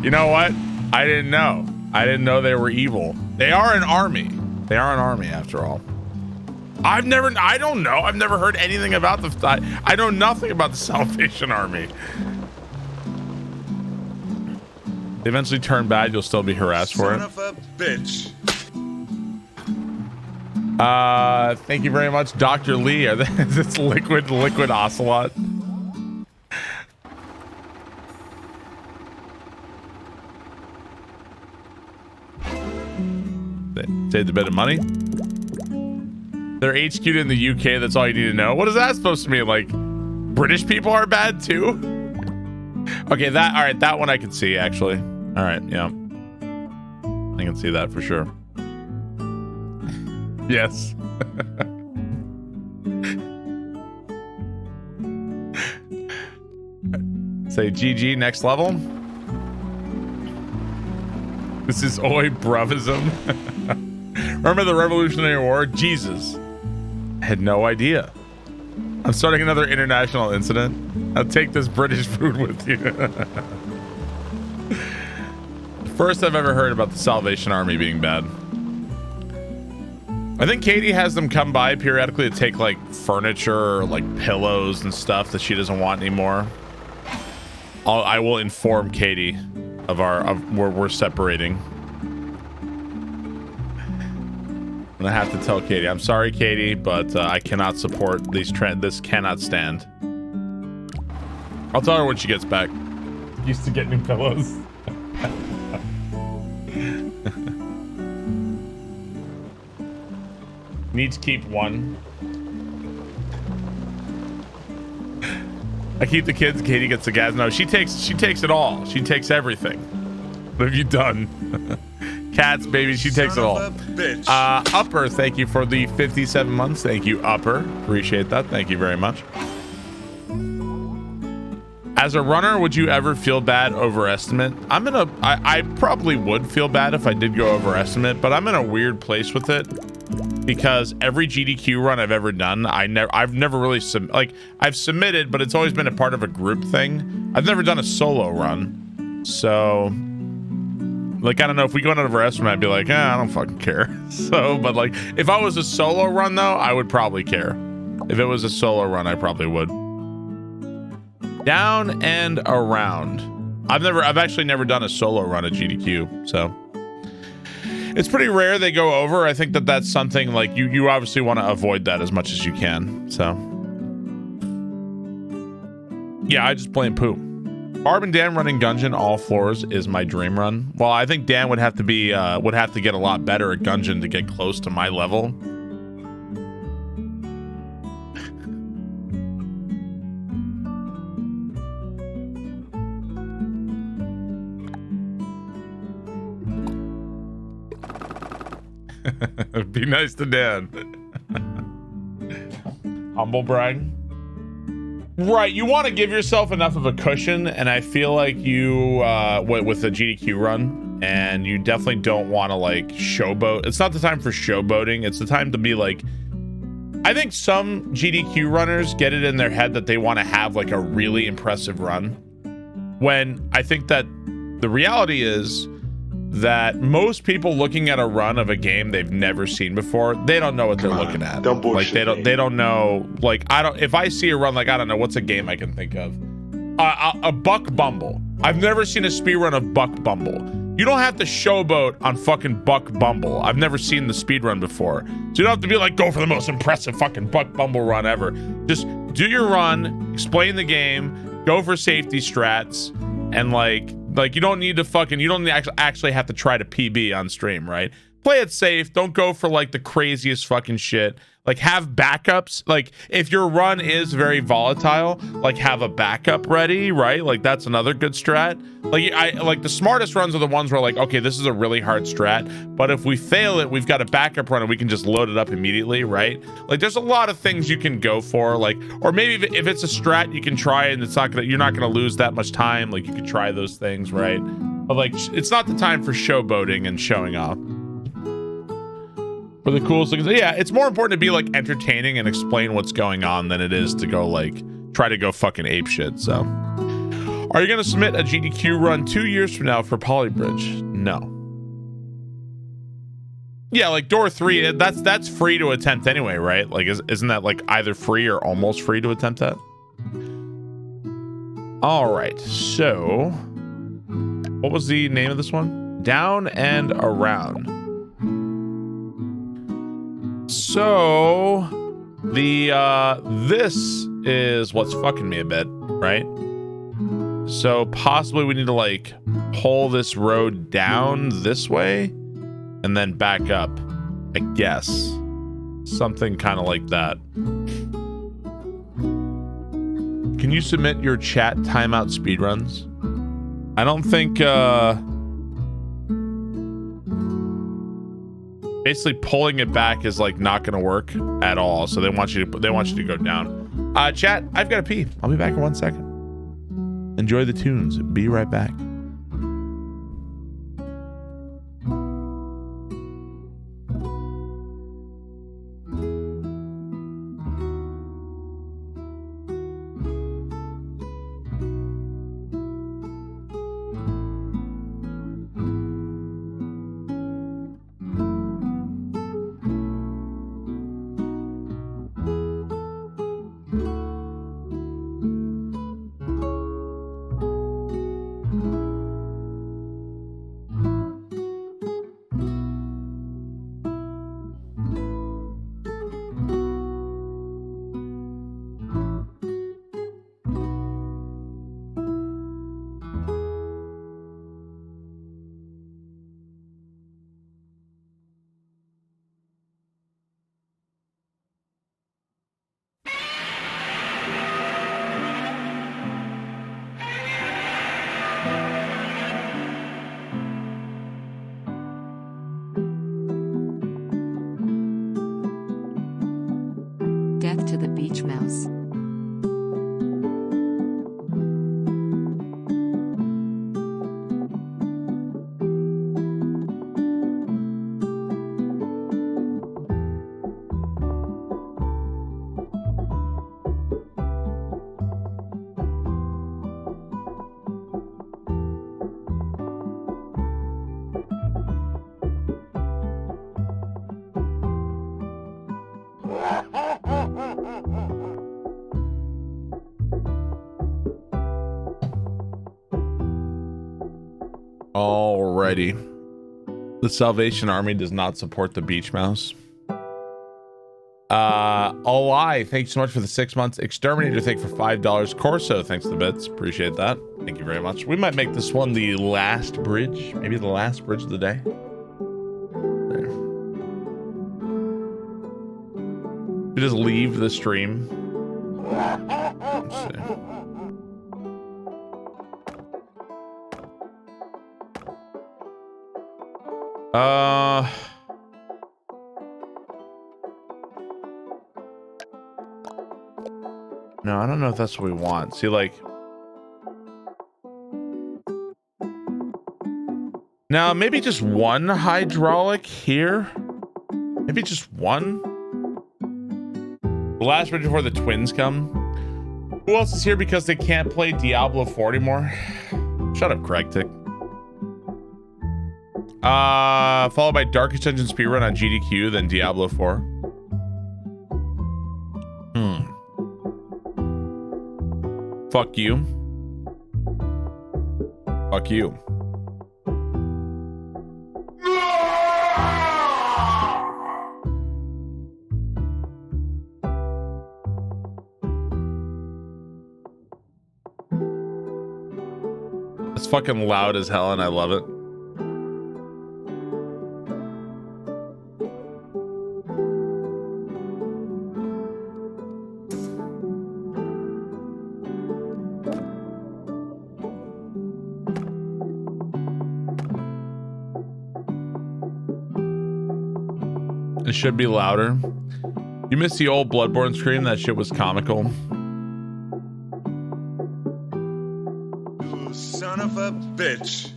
You know what? I didn't know. I didn't know they were evil. They are an army. They are an army, after all. I don't know. I've never heard anything about I know nothing about the Salvation Army. They eventually turn bad. You'll still be harassed for it. Son of a bitch. Thank you very much, Dr. Lee. Is this liquid ocelot? Saved a bit of money. They're HQ'd in the UK. That's all you need to know. What is that supposed to mean? Like, British people are bad too? Okay, all right, that one I can see, actually. All right, yeah. I can see that for sure. Yes. Say GG, next level. This is oi bruvism. Remember the Revolutionary War? Jesus. I had no idea. I'm starting another international incident. I'll take this British food with you. First I've ever heard about the Salvation Army being bad. I think Katie has them come by periodically to take like furniture or like pillows and stuff that she doesn't want anymore. I will inform Katie of where we're separating. And I have to tell Katie, I'm sorry, Katie, but I cannot support these trends. This cannot stand. I'll tell her when she gets back. Used to get new pillows. Need to keep one. I keep the kids. Katie gets the gas. No, she takes it all. She takes everything. What have you done? Cats, baby, she takes it all. Upper, thank you for the 57 months. Thank you, Upper. Appreciate that. Thank you very much. As a runner, would you ever feel bad overestimate? I probably would feel bad if I did go overestimate, but I'm in a weird place with it because every GDQ run I've ever done, I've never really I've submitted, but it's always been a part of a group thing. I've never done a solo run, so. Like, I don't know, if we go into overestimate, I'd be like, I don't fucking care. So, but like, if I was a solo run though, I would probably care. If it was a solo run, I probably would. Down and around. I've actually never done a solo run at GDQ, so it's pretty rare they go over. I think that that's something like you obviously want to avoid that as much as you can. So yeah, I just blame poo. Barb and Dan running Gungeon all floors is my dream run. Well, I think Dan would have to be would have to get a lot better at Gungeon to get close to my level. Be nice to Dan. Humble brag. Right, you want to give yourself enough of a cushion, and I feel like you with the GDQ run, and you definitely don't want to like showboat. It's not the time for showboating. It's the time to be like, I think some GDQ runners get it in their head that they want to have like a really impressive run, when I think that the reality is that most people looking at a run of a game they've never seen before, they don't know what they're looking at. Don't bullshit like they don't know. Like if I see a run, like I don't know what's a game I can think of. A Buck Bumble. I've never seen a speed run of Buck Bumble. You don't have to showboat on fucking Buck Bumble. I've never seen the speed run before, so you don't have to be like, go for the most impressive fucking Buck Bumble run ever. Just do your run, explain the game, go for safety strats, and like you don't need to you don't actually have to try to PB on stream, right? Play it safe. Don't go for like the craziest fucking shit. Like have backups. Like if your run is very volatile, like have a backup ready, right? Like that's another good strat. Like the smartest runs are the ones where like, okay, this is a really hard strat, but if we fail it, we've got a backup run and we can just load it up immediately, right? Like there's a lot of things you can go for, like, or maybe if it's a strat you can try and you're not gonna lose that much time. Like you could try those things, right? But like it's not the time for showboating and showing off. For the coolest things, yeah, it's more important to be like entertaining and explain what's going on than it is to go like try to go fucking ape shit. So are you gonna submit a GDQ run 2 years from now for Polybridge? No. Yeah, like door 3, that's free to attempt anyway, right? Like isn't that like either free or almost free to attempt that? All right, so what was the name of this one? Down and Around. So this is what's fucking me a bit, right? So possibly we need to like pull this road down this way and then back up, I guess. Something kind of like that. Can you submit your chat timeout speedruns? I don't think basically pulling it back is like not gonna work at all, so they want you to go down. Chat, I've got to pee. I'll be back in 1 second. Enjoy the tunes. Be right back. Death to the beach mouse. Alrighty. The Salvation Army does not support the beach mouse. Ally, thank you so much for the 6 months. Exterminator, thank you for $5. Corso, thanks to the bits. Appreciate that. Thank you very much. We might make this one the last bridge. Maybe the last bridge of the day. There. We just leave the stream. Let's see. No, I don't know if that's what we want. See, like, now maybe just one hydraulic here. Maybe just one. The last bridge before the twins come. Who else is here because they can't play Diablo 4 anymore? Shut up, Craig Tick. Followed by Darkest Dungeon speedrun on GDQ, then Diablo 4. Fuck you. Fuck you. It's fucking loud as hell and I love it. It should be louder. You missed the old Bloodborne scream. That shit was comical. You son of a bitch.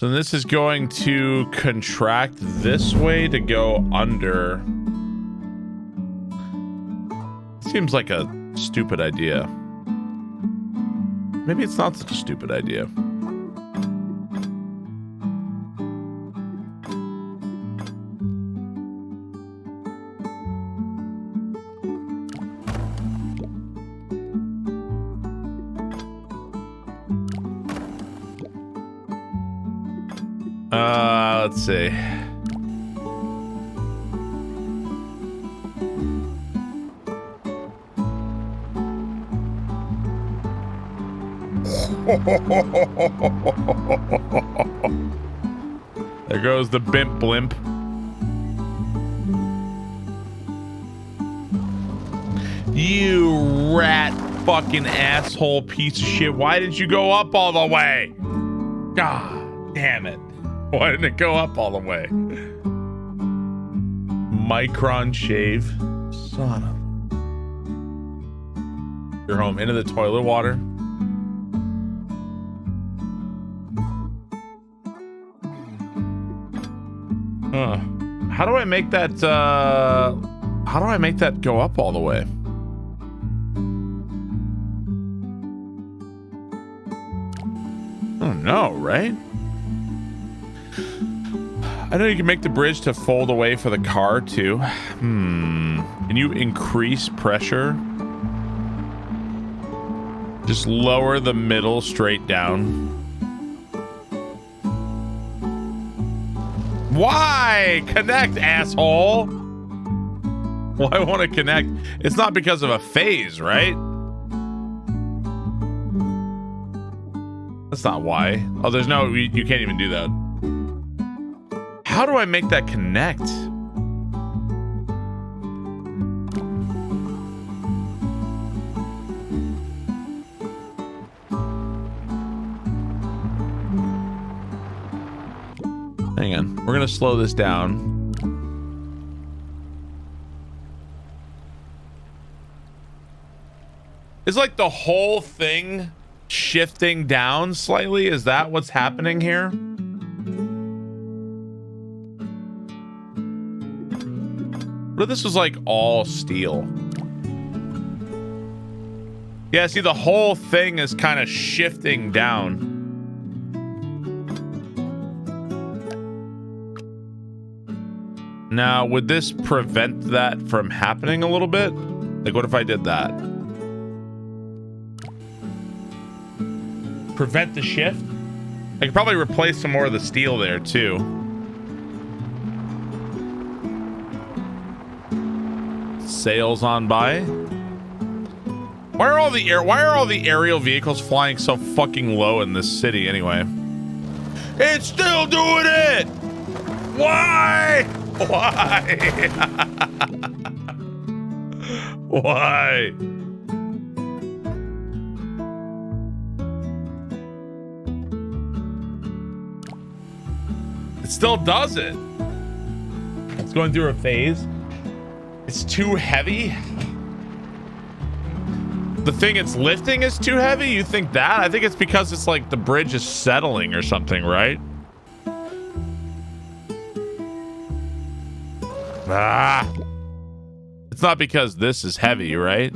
So this is going to contract this way to go under. Seems like a stupid idea. Maybe it's not such a stupid idea. Let's see. There goes the bimp blimp. You rat fucking asshole piece of shit. Why didn't you go up all the way? God damn it. Why didn't it go up all the way? Micron shave. Son of. You're home. Into the toilet water. How do I make that go up all the way? Oh no, right? I know you can make the bridge to fold away for the car too. Can you increase pressure? Just lower the middle straight down. Why? Connect, asshole. Well, I want to connect. It's not because of a phase, right? That's not why. Oh, there's no, you can't even do that. How do I make that connect? Hang on. We're going to slow this down. Is like the whole thing shifting down slightly? Is that what's happening here? What if this was like all steel? Yeah, see, the whole thing is kind of shifting down. Now, would this prevent that from happening a little bit? Like, what if I did that? Prevent the shift? I could probably replace some more of the steel there, too. Sails on by. Why are all the aerial vehicles flying so fucking low in this city anyway? It's still doing it! Why? Why? Why? It still does it. It's going through a phase. It's too heavy. The thing it's lifting is too heavy? You think that? I think it's because it's like the bridge is settling or something, right? Ah. It's not because this is heavy, right?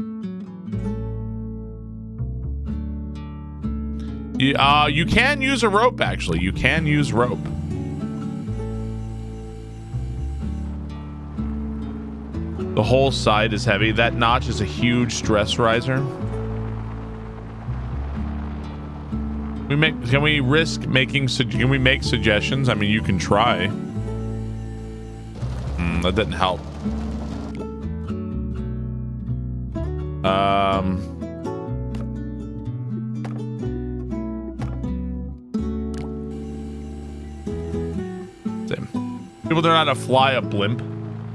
You can use a rope, actually. You can use rope. The whole side is heavy. That notch is a huge stress riser. Can we risk making? Can we make suggestions? I mean, you can try. That didn't help. Same. People don't know how to fly a blimp.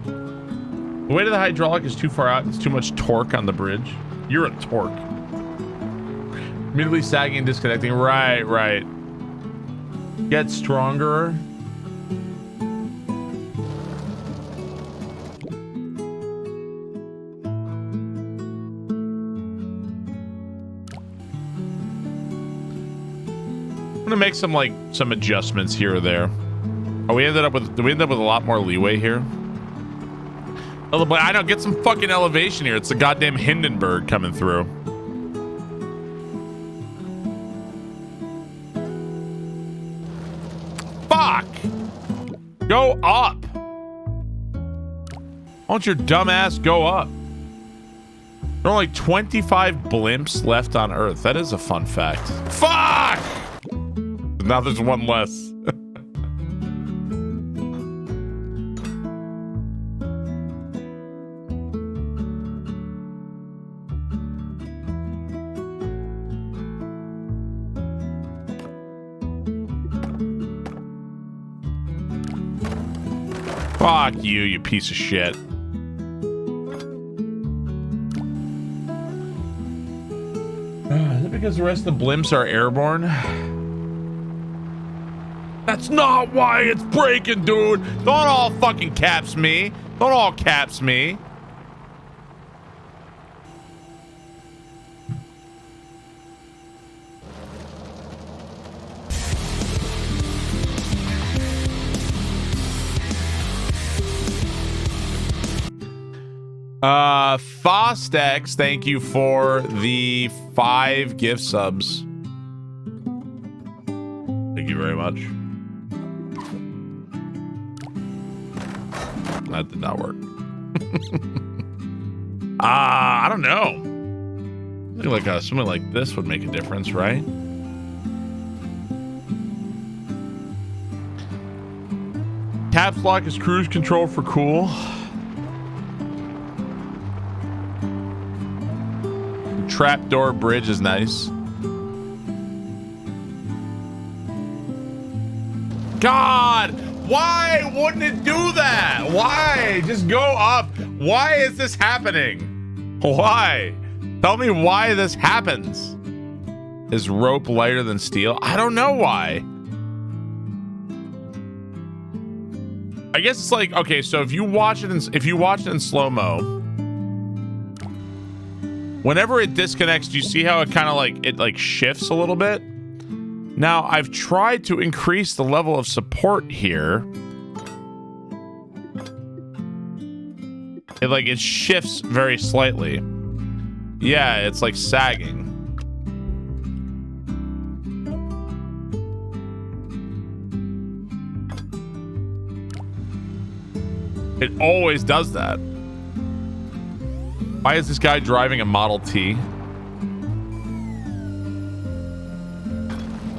The weight of the hydraulic is too far out. It's too much torque on the bridge. You're a torque. Immediately sagging and disconnecting. Right, right. Get stronger. I'm gonna make some adjustments here or there. Oh, we ended up with a lot more leeway here. Oh, but I know, get some fucking elevation here. It's the goddamn Hindenburg coming through. Fuck! Go up! Why don't your dumb ass go up? There are only 25 blimps left on Earth. That is a fun fact. Fuck! Now there's one less. Fuck you, you piece of shit. Is it because the rest of the blimps are airborne? That's not why it's breaking, dude. Don't all fucking caps me. Don't all caps me. Fostex, thank you for the 5 gift subs. Thank you very much. That did not work. I don't know. I feel like something like this would make a difference, right? Caps lock is cruise control for cool. Trapdoor bridge is nice. God, why wouldn't it do that? Why? Just go up. Why is this happening? Why? Tell me why this happens. Is rope lighter than steel? I don't know why. I guess it's like, okay, so if you watch it in slow-mo, whenever it disconnects, do you see how it kind of shifts a little bit? Now, I've tried to increase the level of support here. It shifts very slightly. Yeah, it's like sagging. It always does that. Why is this guy driving a Model T?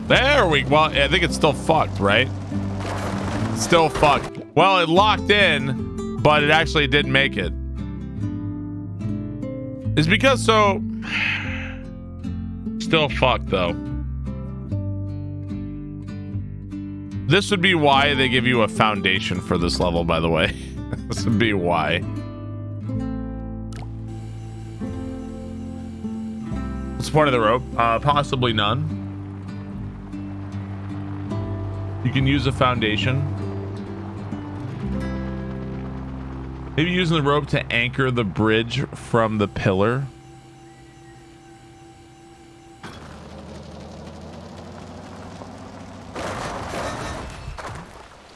There we go. Well, I think it's still fucked, right? Still fucked. Well, it locked in, but it actually didn't make it. It's because so... Still fucked, though. This would be why they give you a foundation for this level, by the way. This would be why. What's the point of the rope? Possibly none. You can use a foundation. Maybe using the rope to anchor the bridge from the pillar.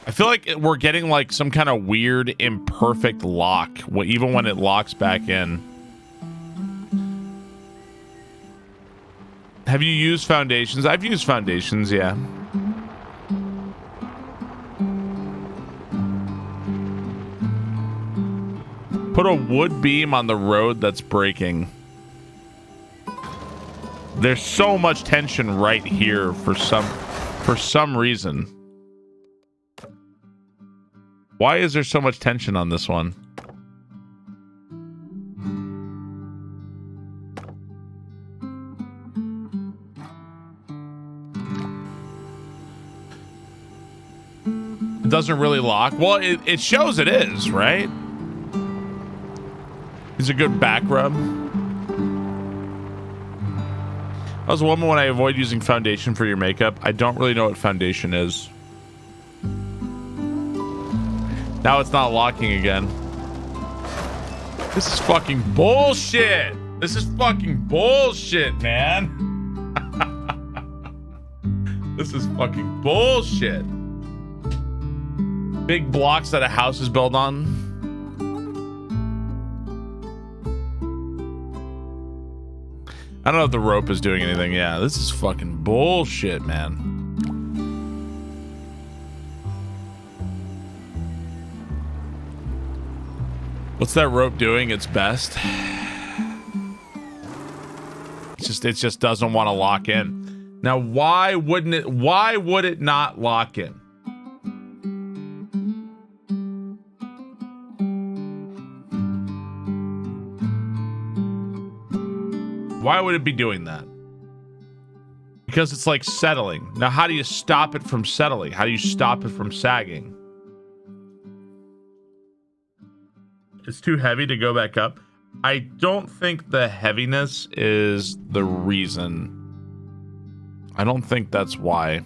I feel like we're getting like some kind of weird imperfect lock, even when it locks back in. Have you used foundations? I've used foundations, yeah. Put a wood beam on the road that's breaking. There's so much tension right here for some reason. Why is there so much tension on this one? It doesn't really lock. Well, it shows it is, right? It's a good back rub. I was a woman when I avoid using foundation for your makeup. I don't really know what foundation is. Now it's not locking again. This is fucking bullshit. This is fucking bullshit, man. This is fucking bullshit. Big blocks that a house is built on. I don't know if the rope is doing anything. Yeah, this is fucking bullshit, man. What's that rope doing its best? It just doesn't want to lock in. Now, why would it not lock in? Why would it be doing that? Because it's like settling. Now, how do you stop it from settling? How do you stop it from sagging? It's too heavy to go back up. I don't think the heaviness is the reason. I don't think that's why.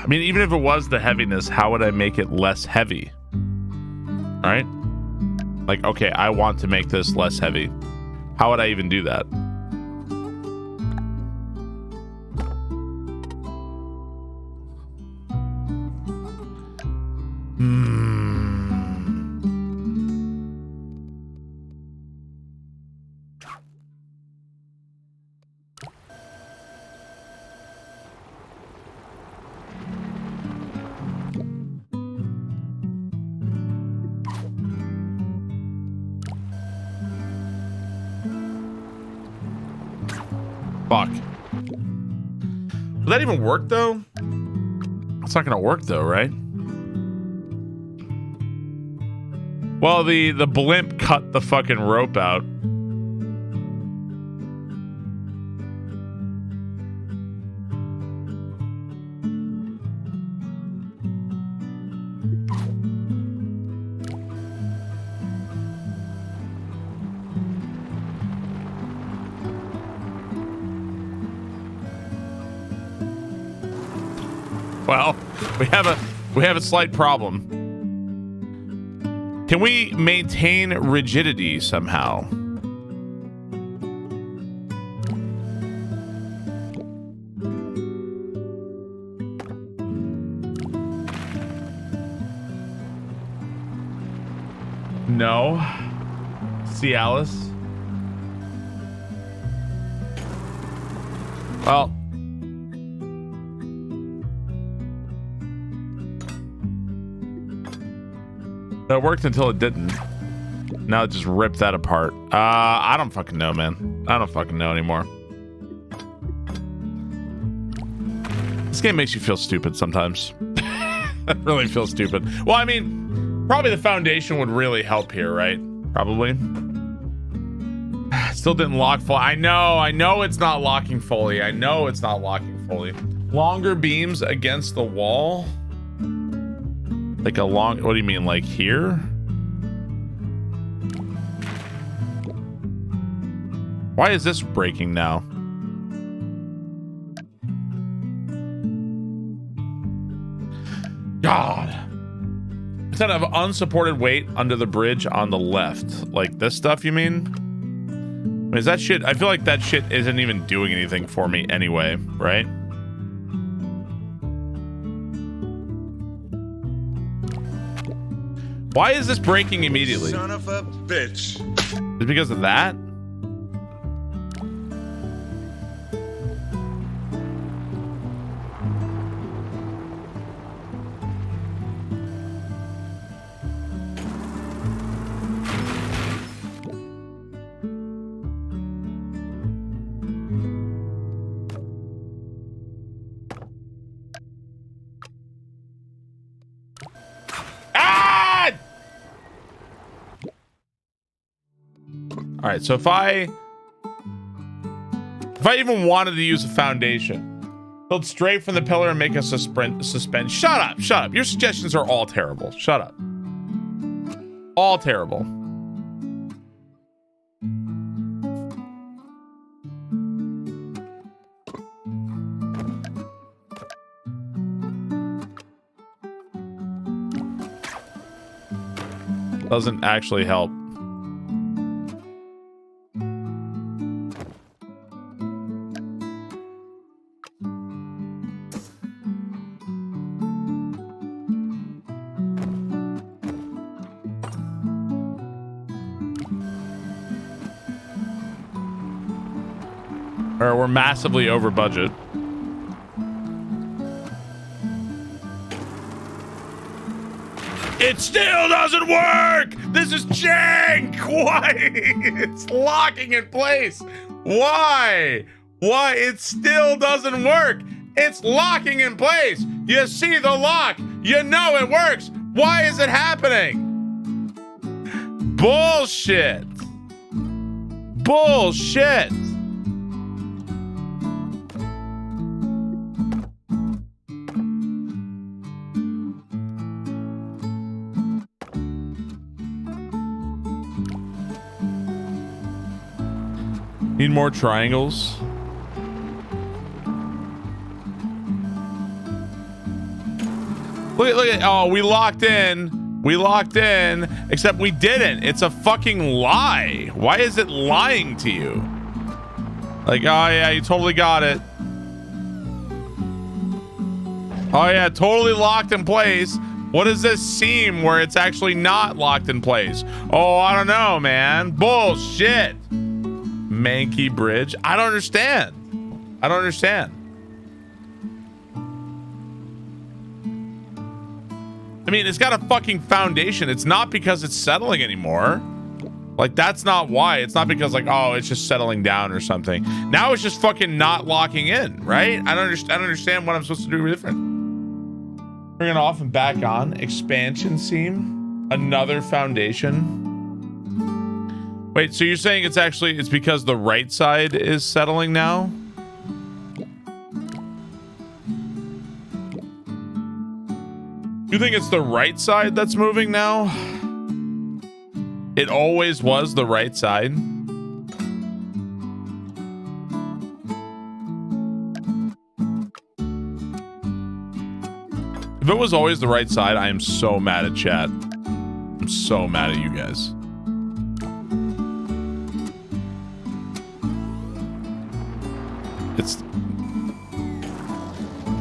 I mean, even if it was the heaviness, how would I make it less heavy? All right. Like, okay, I want to make this less heavy. How would I even do that? Fuck. Will that even work, though? It's not gonna work, though, right? Well, the blimp cut the fucking rope out. Well, we have a slight problem. Can we maintain rigidity somehow? No. See, Alice? Well. It worked until it didn't. Now it just ripped that apart. I don't fucking know, man. I don't fucking know anymore. This game makes you feel stupid sometimes. It really feels stupid. Well, I mean, probably the foundation would really help here, right? Probably. Still didn't lock fully. I know it's not locking fully. I know it's not locking fully. Longer beams against the wall. Like a long, what do you mean, like here? Why is this breaking now? God. Instead of unsupported weight under the bridge on the left. Like this stuff, you mean? I mean, is that shit? I feel like that shit isn't even doing anything for me anyway, right? Why is this breaking immediately? Son of a bitch. Is it because of that? All right, so if I even wanted to use a foundation, build straight from the pillar and make a suspend. Shut up, shut up. Your suggestions are all terrible. Shut up. All terrible. Doesn't actually help. Or we're massively over budget. It still doesn't work! This is jank! Why? It's locking in place. Why? Why? It still doesn't work. It's locking in place. You see the lock. You know it works. Why is it happening? Bullshit. Bullshit. Need more triangles. Look at, oh, we locked in. We locked in, except we didn't. It's a fucking lie. Why is it lying to you? Like, oh yeah, you totally got it. Oh yeah, totally locked in place. What does this seem where it's actually not locked in place? Oh, I don't know, man. Bullshit. Manky bridge. I don't understand. I don't understand. I mean, it's got a fucking foundation. It's not because it's settling anymore. Like, that's not why. It's not because, like, oh, it's just settling down or something. Now it's just fucking not locking in, right? I don't understand what I'm supposed to do different. Bring it off and back on. Expansion seam. Another foundation. Wait, so you're saying it's because the right side is settling now? You think it's the right side that's moving now? It always was the right side. If it was always the right side, I am so mad at chat. I'm so mad at you guys. It's...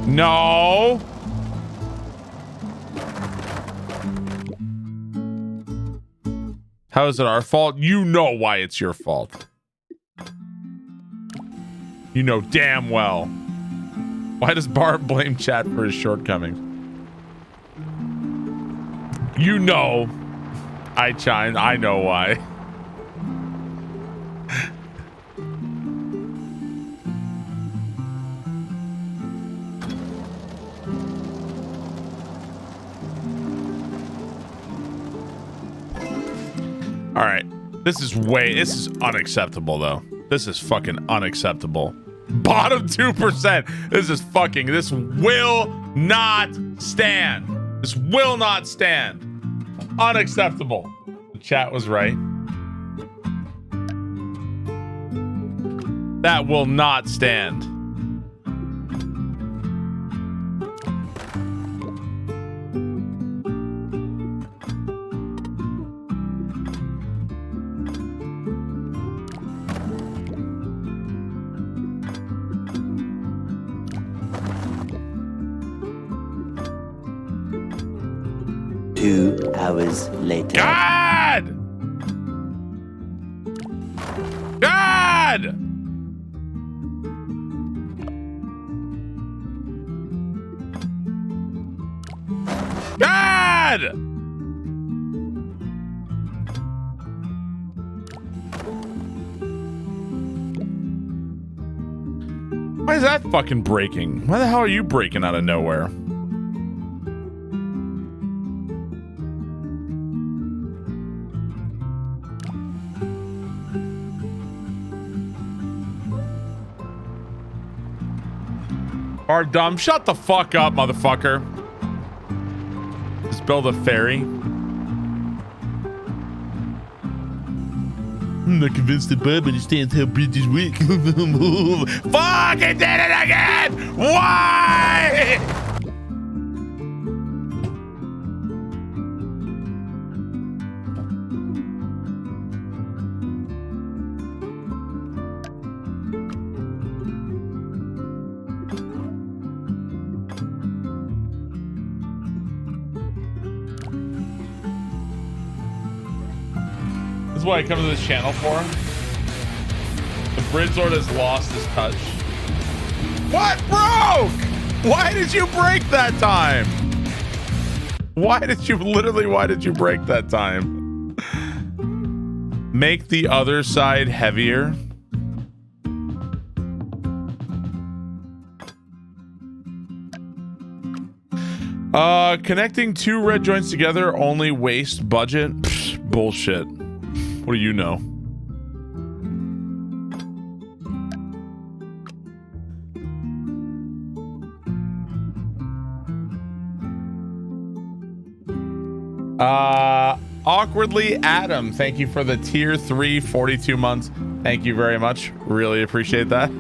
No! How is it our fault? You know why it's your fault. You know damn well. Why does Barb blame chat for his shortcomings? You know. I chimed. I know why. All right. This is unacceptable though. This is fucking unacceptable. Bottom 2%. This will not stand. This will not stand. Unacceptable. The chat was right. That will not stand. Hours later. God! God! God! Why is that fucking breaking? Why the hell are you breaking out of nowhere? Are dumb. Shut the fuck up, motherfucker. Just build a ferry. I'm not convinced that Barb understands how bridges work. Fucking did it again! Why? This is what I come to this channel for. The Bridge Lord has lost his touch. What broke? Why did you break that time? Why did you break that time? Make the other side heavier. Connecting two red joints together only waste budget. Psh, bullshit. What do you know? Awkwardly Adam, thank you for the tier 3 42 months. Thank you very much. Really appreciate that.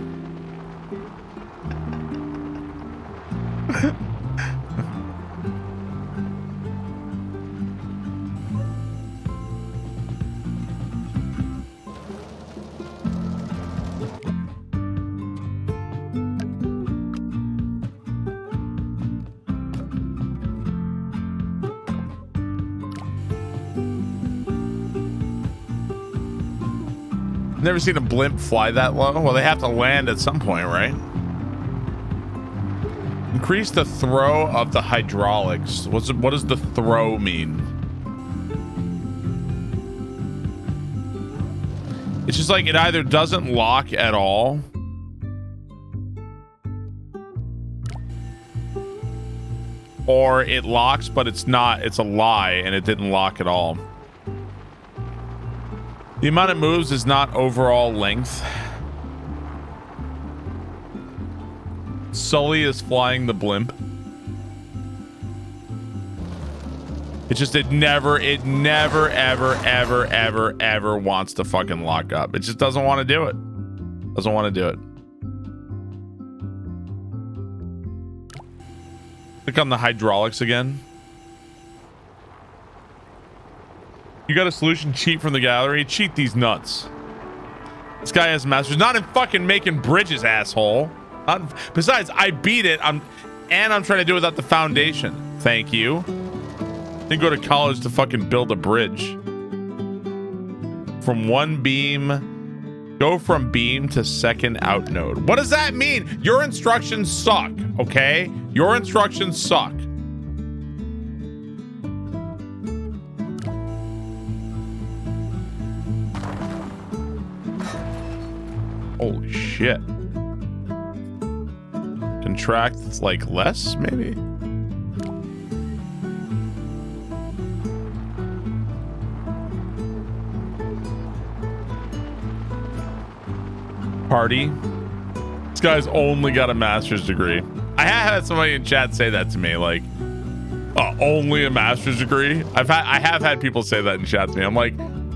Never seen a blimp fly that low. Well, they have to land at some point, right? Increase the throw of the hydraulics. What does the throw mean? It's just like it either doesn't lock at all, or it locks, but it's not. It's a lie, and it didn't lock at all. The amount it moves is not overall length. Sully is flying the blimp. It never, ever wants to fucking lock up. It just doesn't want to do it. Doesn't want to do it. Click on the hydraulics again. You got a solution? Cheat from the gallery? Cheat these nuts. This guy has masters. Not in fucking making bridges, asshole. Besides, I beat it. I'm trying to do it without the foundation. Thank you. Didn't go to college to fucking build a bridge. From one beam, go from beam to second out node. What does that mean? Your instructions suck, okay? Your instructions suck. Holy shit. Contract like less, maybe? Party. This guy's only got a master's degree. I had somebody in chat say that to me, like, only a master's degree. I have had people say that in chat to me. I'm like,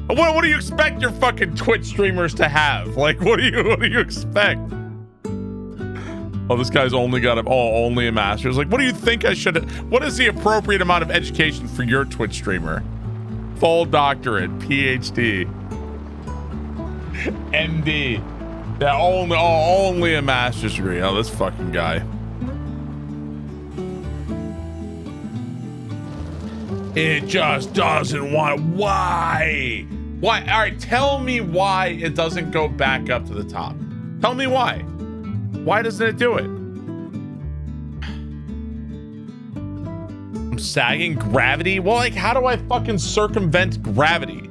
what do you expect your fucking Twitch streamers to have? Like, what do you expect? Oh, this guy's only got only a master's. Like, what do you think I should? What is the appropriate amount of education for your Twitch streamer? Full doctorate, PhD, MD. Yeah, only a master's degree. Oh, this fucking guy. It just doesn't want. Why? Why? All right, tell me why it doesn't go back up to the top. Tell me why. Why doesn't it do it? I'm sagging gravity? Well, like, how do I fucking circumvent gravity?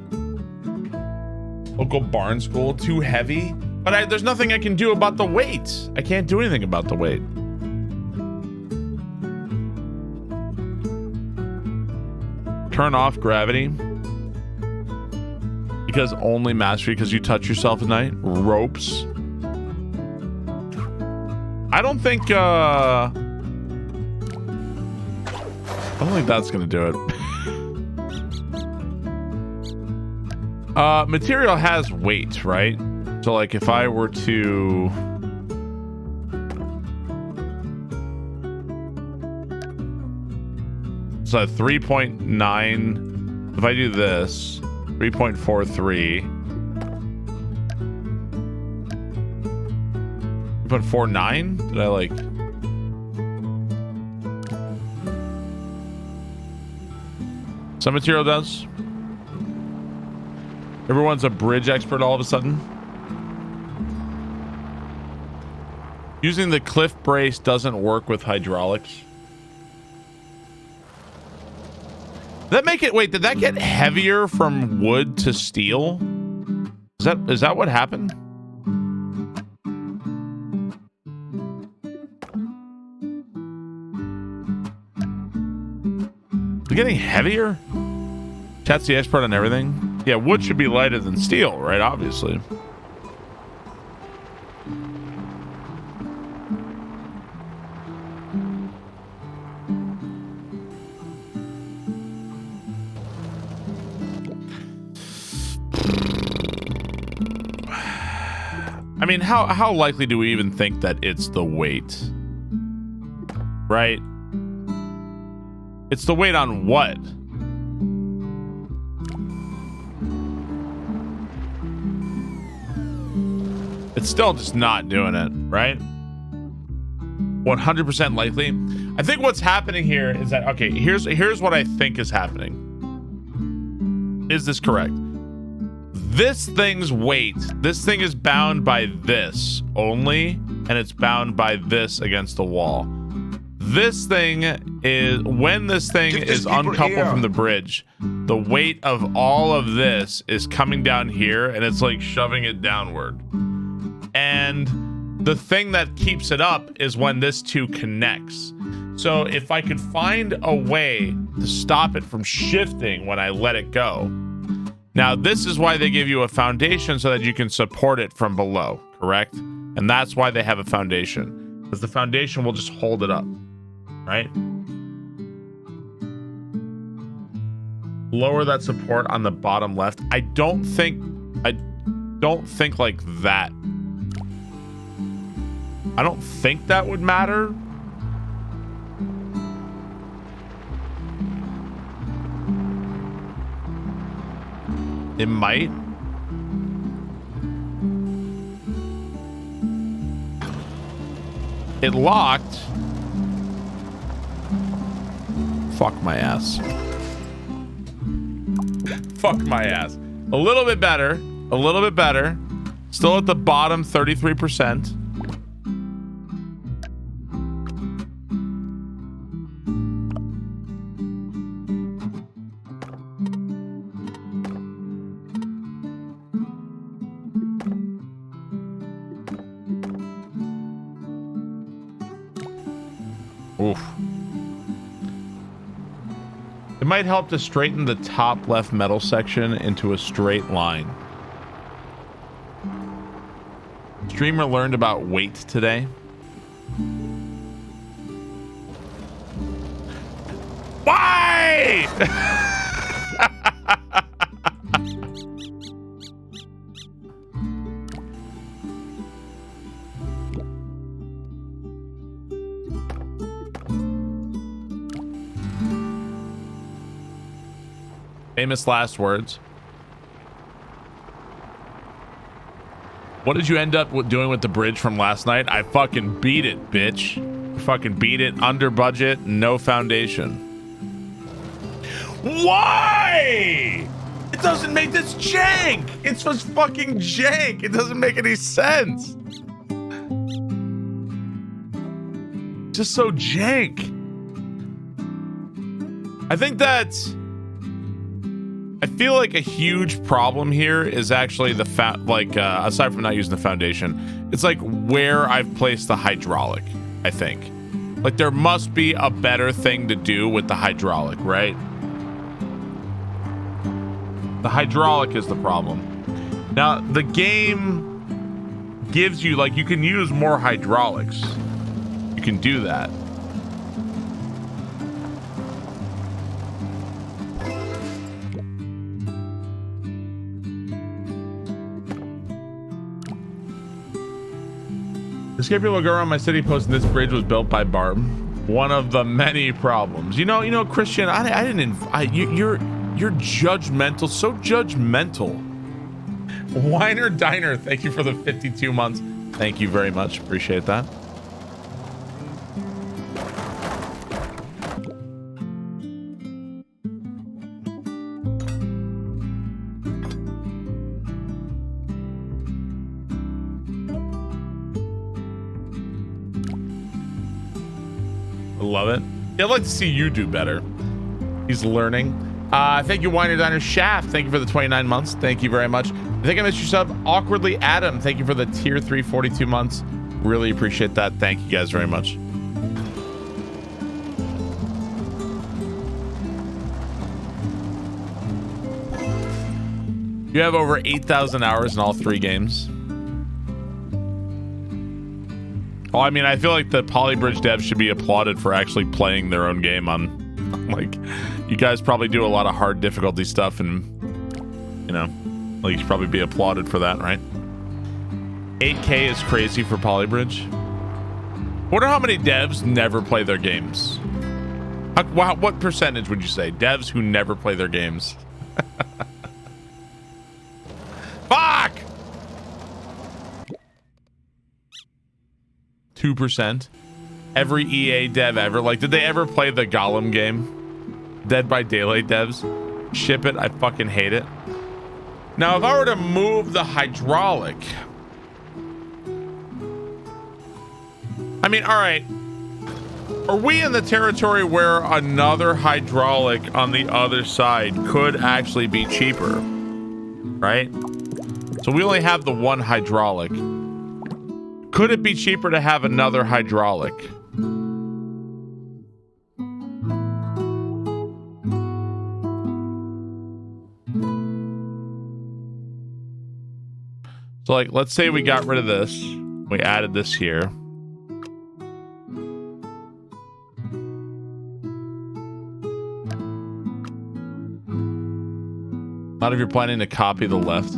Local barn school, too heavy? But there's nothing I can do about the weight. I can't do anything about the weight. Turn off gravity. Because only mastery, because you touch yourself at night. Ropes. I don't think that's gonna do it. Material has weight, right? So like if I were to so 3.9, if I do this 3.43, 3.49, did I like some material does? Everyone's a bridge expert all of a sudden. Using the cliff brace doesn't work with hydraulics. Did that make it? Wait, did that get heavier from wood to steel? Is that what happened? Is it getting heavier? Chat's the expert on everything. Yeah, wood should be lighter than steel, right? Obviously. I mean, how likely do we even think that it's the weight? Right? It's the weight on what? It's still just not doing it, right? 100% likely. I think what's happening here is that, okay, here's what I think is happening. Is this correct? This thing's weight, this thing is bound by this only, and it's bound by this against the wall. This thing is, when this thing is uncoupled from the bridge, the weight of all of this is coming down here, and it's like shoving it downward. And the thing that keeps it up is when this two connects. So if I could find a way to stop it from shifting when I let it go. Now, this is why they give you a foundation so that you can support it from below, correct? And that's why they have a foundation, because the foundation will just hold it up, right? Lower that support on the bottom left. I don't think like that. I don't think that would matter. It might. It locked. Fuck my ass. Fuck my ass. A little bit better. A little bit better. Still at the bottom 33%. Oof. It might help to straighten the top left metal section into a straight line. Streamer learned about weight today. Why? Famous last words. What did you end up doing with the bridge from last night? I fucking beat it, bitch. Fucking beat it under budget, no foundation. Why? It doesn't make this jank. It's just fucking jank. It doesn't make any sense. Just so jank. I think that's... I feel like a huge problem here is actually the aside from not using the foundation, it's like where I've placed the hydraulic, I think. Like there must be a better thing to do with the hydraulic, right? The hydraulic is the problem. Now, the game gives you, like, you can use more hydraulics. You can do that. The scared people go around my city posting this bridge was built by Barb. One of the many problems. You know, Christian, you're judgmental, so judgmental. Winer Diner, thank you for the 52 months. Thank you very much. Appreciate that. Love it. Yeah, I'd like to see you do better. He's learning. Thank you, Winer Diner Shaft. Thank you for the 29 months. Thank you very much. I think I missed your sub. Awkwardly Adam. Thank you for the tier 3 42 months. Really appreciate that. Thank you guys very much. You have over 8,000 hours in all 3 games. Oh, I mean, I feel like the Polybridge devs should be applauded for actually playing their own game on, like, you guys probably do a lot of hard difficulty stuff and, you know, like, you should probably be applauded for that, right? 8K is crazy for Polybridge. Wonder how many devs never play their games. What percentage would you say? Devs who never play their games. Fuck! 2%. Every EA dev ever. Like, did they ever play the Gollum game? Dead by Daylight devs. Ship it. I fucking hate it. Now, if I were to move the hydraulic... I mean, all right. Are we in the territory where another hydraulic on the other side could actually be cheaper? Right? So we only have the one hydraulic. Could it be cheaper to have another hydraulic? So, like, let's say we got rid of this. We added this here. Not if you're planning to copy the left.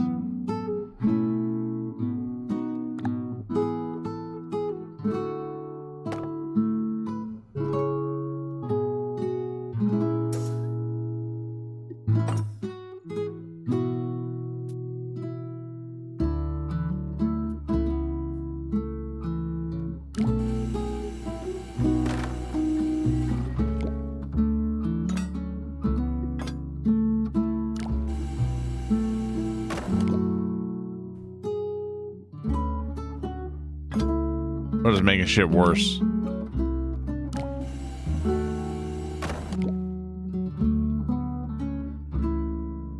Or just making shit worse.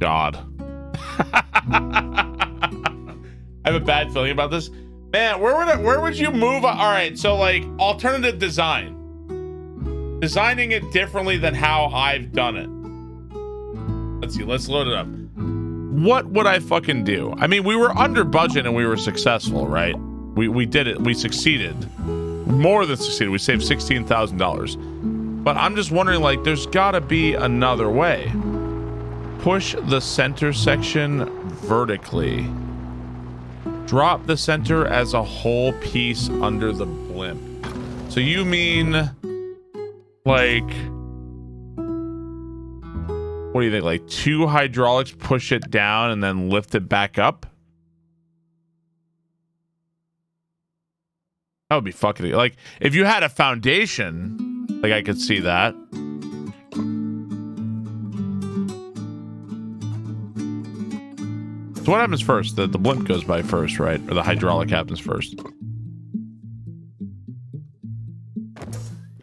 God. I have a bad feeling about this. Man, where would you move? All right, so like alternative design. Designing it differently than how I've done it. Let's see, let's load it up. What would I fucking do? I mean, we were under budget and we were successful, right? We did it. We succeeded. More than succeeded. We saved $16,000. But I'm just wondering, like, there's gotta be another way. Push the center section vertically. Drop the center as a whole piece under the blimp. So you mean, like, what do you think? Like 2 hydraulics push it down and then lift it back up? That would be fucking, like, if you had a foundation, like, I could see that. So what happens first? The blimp goes by first, right? Or the hydraulic happens first.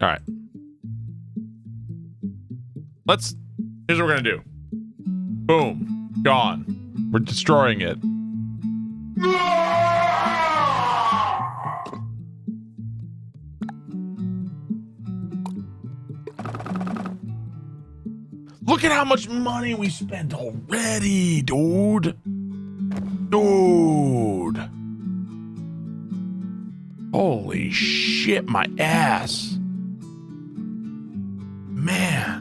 All right. Here's what we're gonna do. Boom. Gone. We're destroying it. Look at how much money we spent already, dude. Dude. Holy shit, my ass. Man.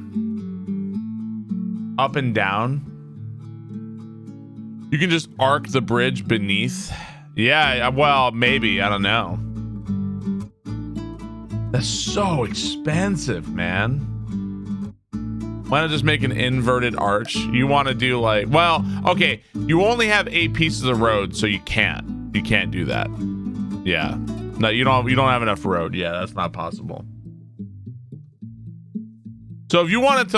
Up and down. You can just arc the bridge beneath. Yeah, well, maybe. I don't know. That's so expensive, man. Why not just make an inverted arch? You want to do like, well, okay, you only have 8 pieces of road, so you can't do that. Yeah, no, you don't have enough road. Yeah, that's not possible. So if you wanted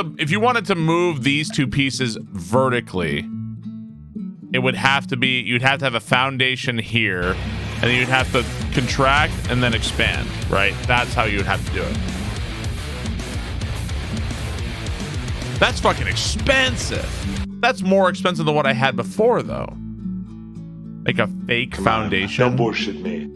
to move these 2 pieces vertically, it would have to be, you'd have to have a foundation here, and then you'd have to contract and then expand, right? That's how you would have to do it. That's fucking expensive. That's more expensive than what I had before, though. Like a fake foundation. Don't bullshit me.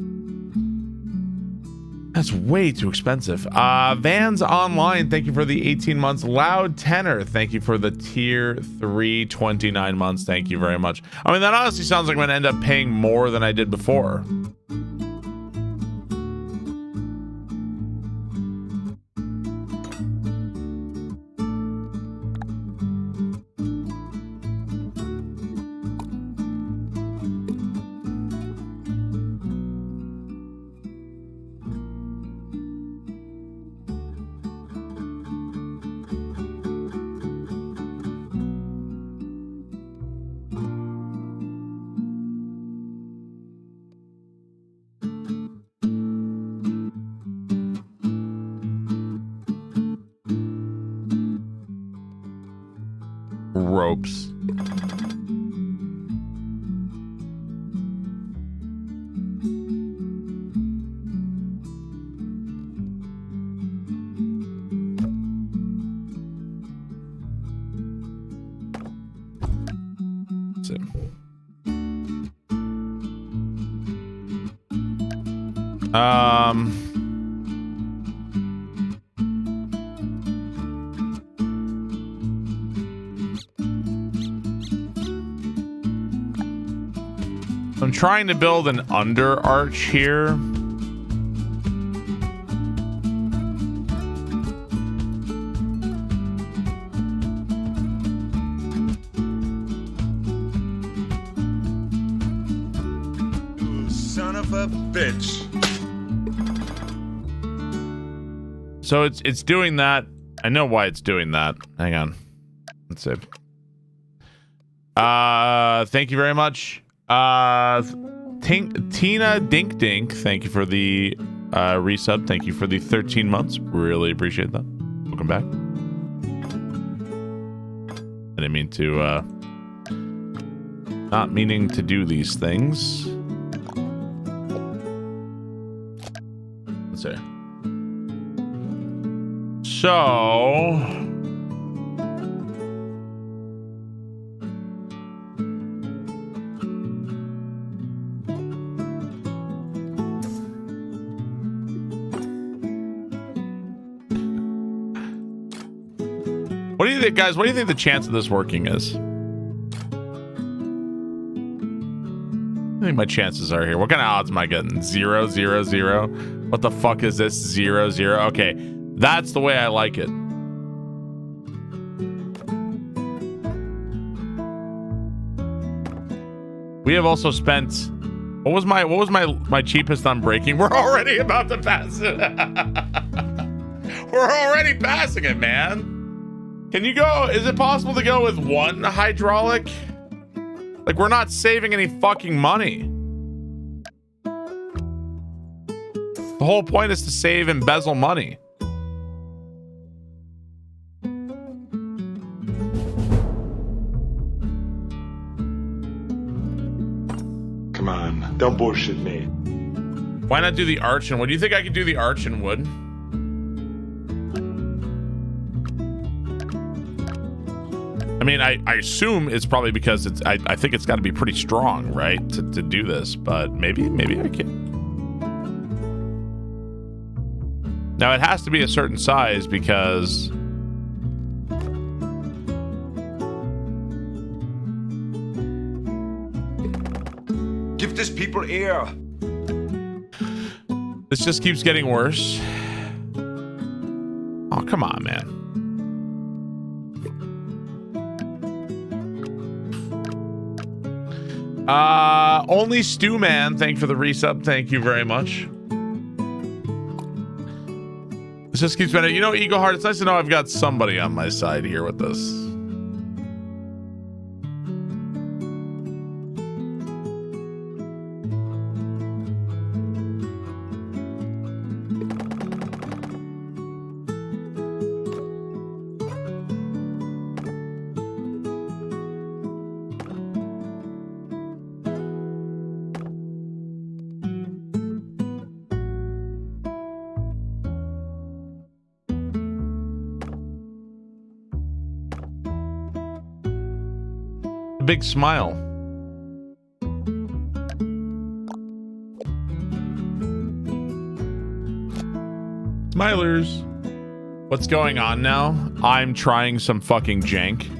That's way too expensive. Vans Online, thank you for the 18 months. Loud Tenor, thank you for the tier 3, 29 months. Thank you very much. I mean, that honestly sounds like I'm going to end up paying more than I did before. Ropes. That's it. I'm trying to build an under arch here. You son of a bitch. So it's doing that. I know why it's doing that. Hang on. Let's see. Thank you very much. Tina Dink Dink, thank you for the resub. Thank you for the 13 months. Really appreciate that. Welcome back. I didn't mean to not meaning to do these things. Let's see. So... What do you think, guys? What do you think the chance of this working is? I think my chances are here. What kind of odds am I getting? 0, 0, 0. What the fuck is this? 0, 0. Okay, that's the way I like it. We have also spent. What was my cheapest on breaking? We're already about to pass it. We're already passing it, man. Can you go? Is it possible to go with one hydraulic? Like, we're not saving any fucking money. The whole point is to save embezzle money. Come on, don't bullshit me. Why not do the arch and wood? Do you think I could do the arch and wood? I mean, I assume it's probably because it's. I think it's got to be pretty strong, right, to do this. But maybe I can. Now it has to be a certain size because. Give these people air. This just keeps getting worse. Oh, come on, man. Only Stew Man, thank you for the resub. Thank you very much. This just keeps running. You know, Eagle Heart, it's nice to know I've got somebody on my side here with this. Big smile. Smilers. What's going on now? I'm trying some fucking jank.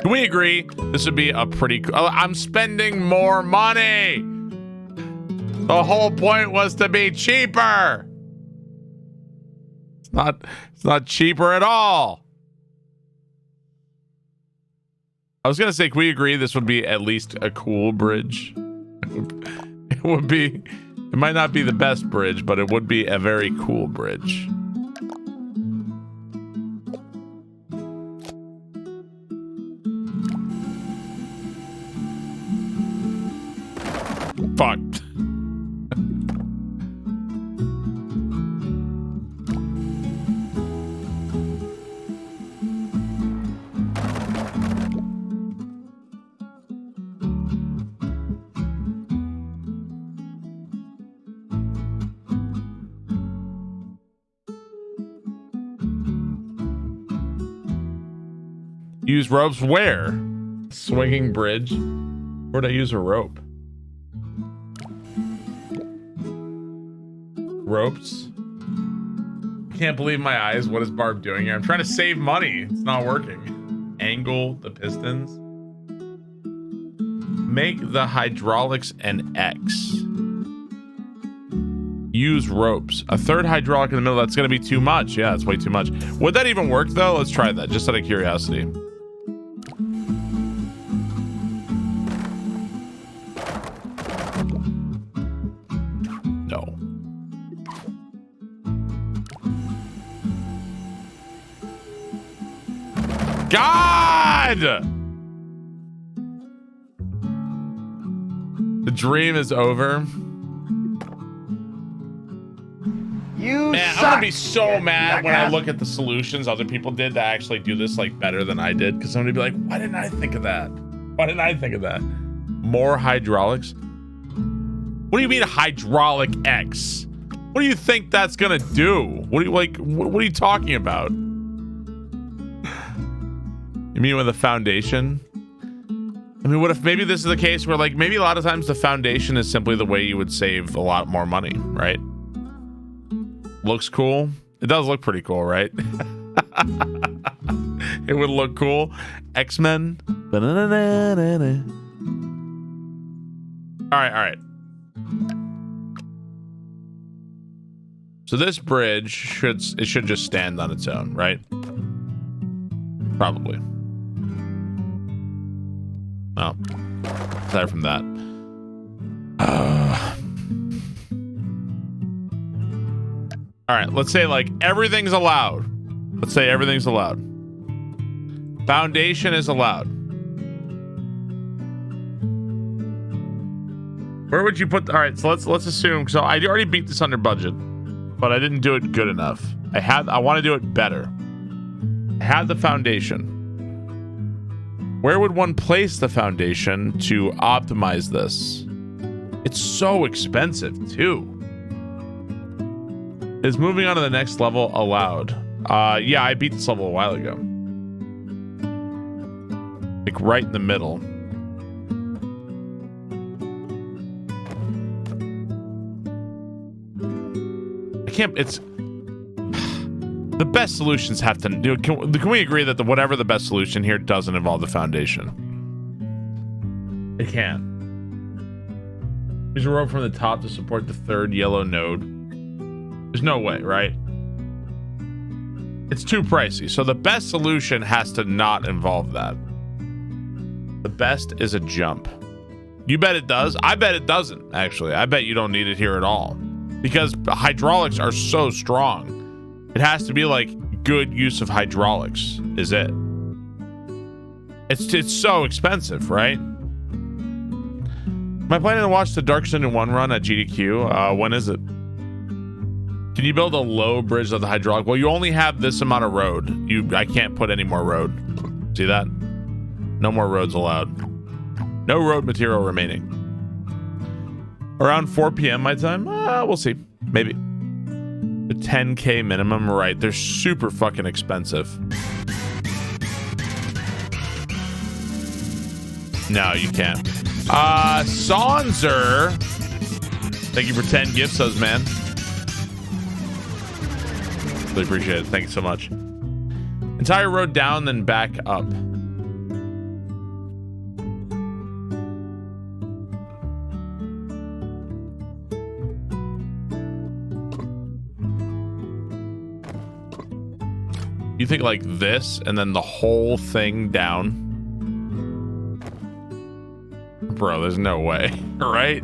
Can we agree this would be a pretty I'm spending more money. The whole point was to be cheaper. It's not cheaper at all. I was gonna say, can we agree this would be at least a cool bridge? It would be, it might not be the best bridge, but it would be a very cool bridge. Fucked. Use ropes where? Swinging bridge. Where'd I use a rope? Ropes. Can't believe my eyes. What is Barb doing here? I'm trying to save money. It's not working. Angle the pistons. Make the hydraulics an X. Use ropes. A third hydraulic in the middle. That's going to be too much. Yeah, it's way too much. Would that even work though? Let's try that just out of curiosity. No. God! The dream is over. gonna be so mad when I look at the solutions other people did to actually do this like better than I did, because I'm gonna be like, why didn't I think of that? Why didn't I think of that? More hydraulics? What do you mean hydraulic X? What do you think that's gonna do? What do you like? What are you talking about? You mean with a foundation? I mean, what if maybe this is the case where like maybe a lot of times the foundation is simply the way you would save a lot more money, right? Looks cool. It does look pretty cool, right? It would look cool. X-Men. All right. So this bridge should just stand on its own, right? Probably. Oh, aside from that. All right, let's say like everything's allowed. Let's say everything's allowed. Foundation is allowed. Where would you put? All right, so let's assume. So I already beat this under budget, but I didn't do it good enough. I want to do it better. I had the foundation. Where would one place the foundation to optimize this? It's so expensive too. Is moving on to the next level allowed? Yeah, I beat this level a while ago. Like right in the middle. I can't, it's... The best solutions have to do. Can we agree that whatever the best solution here doesn't involve the foundation? It can't. There's a rope from the top to support the third yellow node. There's no way, right? It's too pricey. So the best solution has to not involve that. The best is a jump. You bet it does? I bet it doesn't, actually. I bet you don't need it here at all. Because hydraulics are so strong. It has to be like good use of hydraulics, is it? It's so expensive, right? Am I planning to watch the Dark Sun in 1 run at GDQ? When is it? Can you build a low bridge of the hydraulic? Well, you only have this amount of road. I can't put any more road. See that? No more roads allowed. No road material remaining. Around 4 p.m. my time? We'll see. Maybe. The 10K minimum, right? They're super fucking expensive. No, you can't. Sonzer. Thank you for 10 gift subs, man. Really appreciate it. Thank you so much. Entire road down, then back up. You think like this and then the whole thing down? Bro, there's no way, right?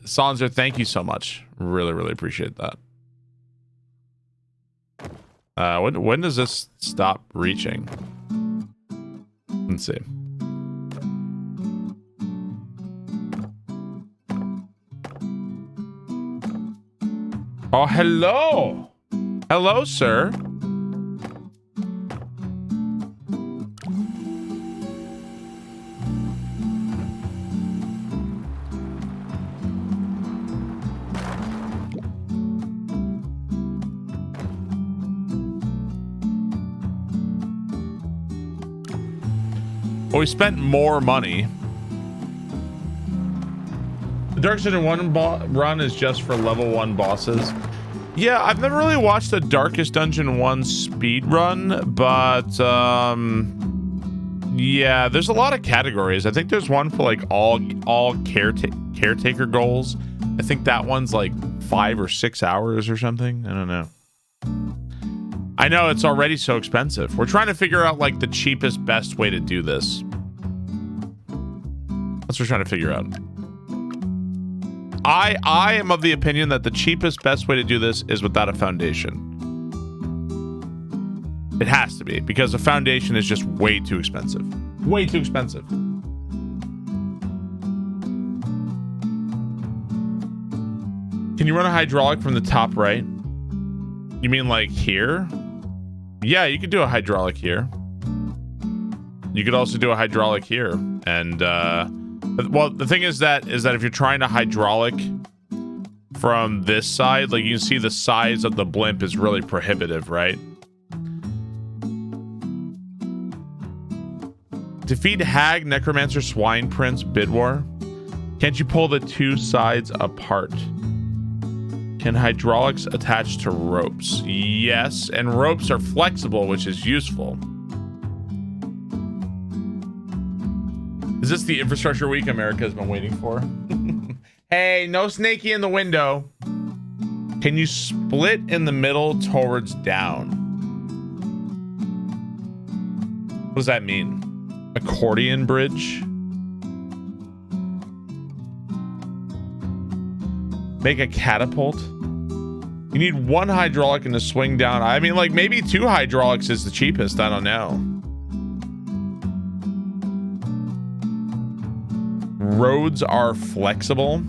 Sonzer, thank you so much. Really appreciate that. When does this stop reaching? Let's see. Oh, hello. Hello, sir. Well, we spent more money. The Dark City 1 run is just for level 1 bosses. Yeah, I've never really watched the Darkest Dungeon 1 speed run, but yeah, there's a lot of categories. I think there's one for like all caretaker goals. I think that one's like 5 or 6 hours or something. I don't know. I know it's already so expensive. We're trying to figure out like the cheapest, best way to do this. That's what we're trying to figure out. I am of the opinion that the cheapest, best way to do this is without a foundation. It has to be, because a foundation is just way too expensive. Way too expensive. Can you run a hydraulic from the top right? You mean like here? Yeah, you could do a hydraulic here. You could also do a hydraulic here. And well, the thing is that if you're trying to hydraulic from this side, like you can see the size of the blimp is really prohibitive, right? Defeat Hag, Necromancer, Swine Prince, Bid War. Can't you pull the two sides apart? Can hydraulics attach to ropes? Yes, and ropes are flexible, which is useful. Is this the infrastructure week America has been waiting for? Hey, no snaky in the window. Can you split in the middle towards down? What does that mean? Accordion bridge? Make a catapult? You need one hydraulic and to swing down. I mean, like, maybe two hydraulics is the cheapest. I don't know. Roads are flexible.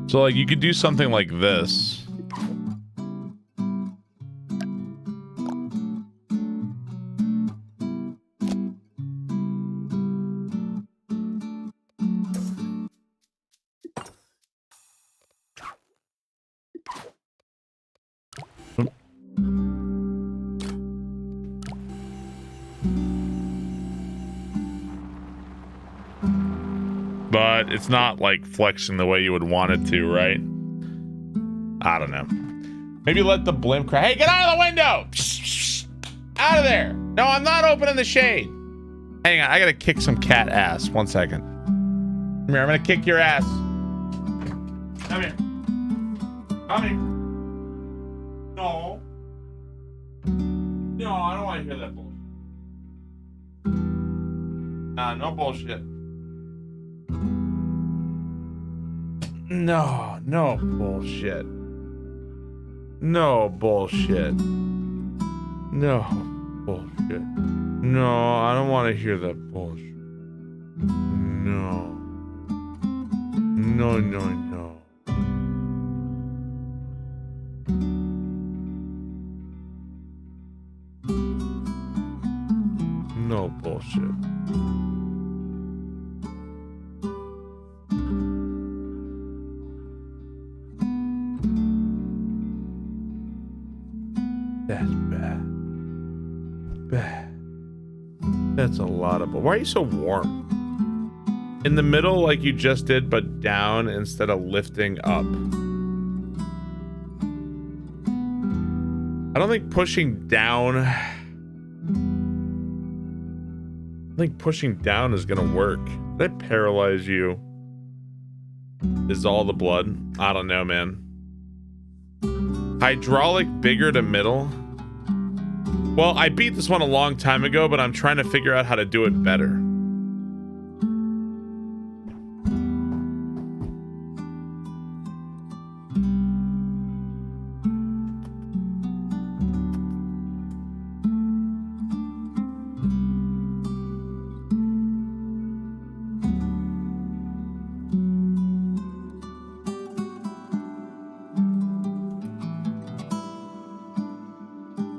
So, like, you could do something like this. But it's not like flexing the way you would want it to, right? I don't know. Maybe let the blimp crash. Hey, get out of the window! Out of there! No, I'm not opening the shade. Hang on, I gotta kick some cat ass. 1 second. Come here, I'm gonna kick your ass. Come here. Come here. No. No, I don't want to hear that bullshit. Nah, no bullshit. No, no bullshit. No bullshit. No bullshit. No, I don't want to hear that bullshit. No. No, no, no. No bullshit. That's bad. Bad. That's a lot of... Why are you so warm? In the middle like you just did, but down instead of lifting up. I don't think pushing down... I think pushing down is gonna work. Did I paralyze you? Is all the blood? I don't know, man. Hydraulic bigger to middle. Well, I beat this one a long time ago, but I'm trying to figure out how to do it better.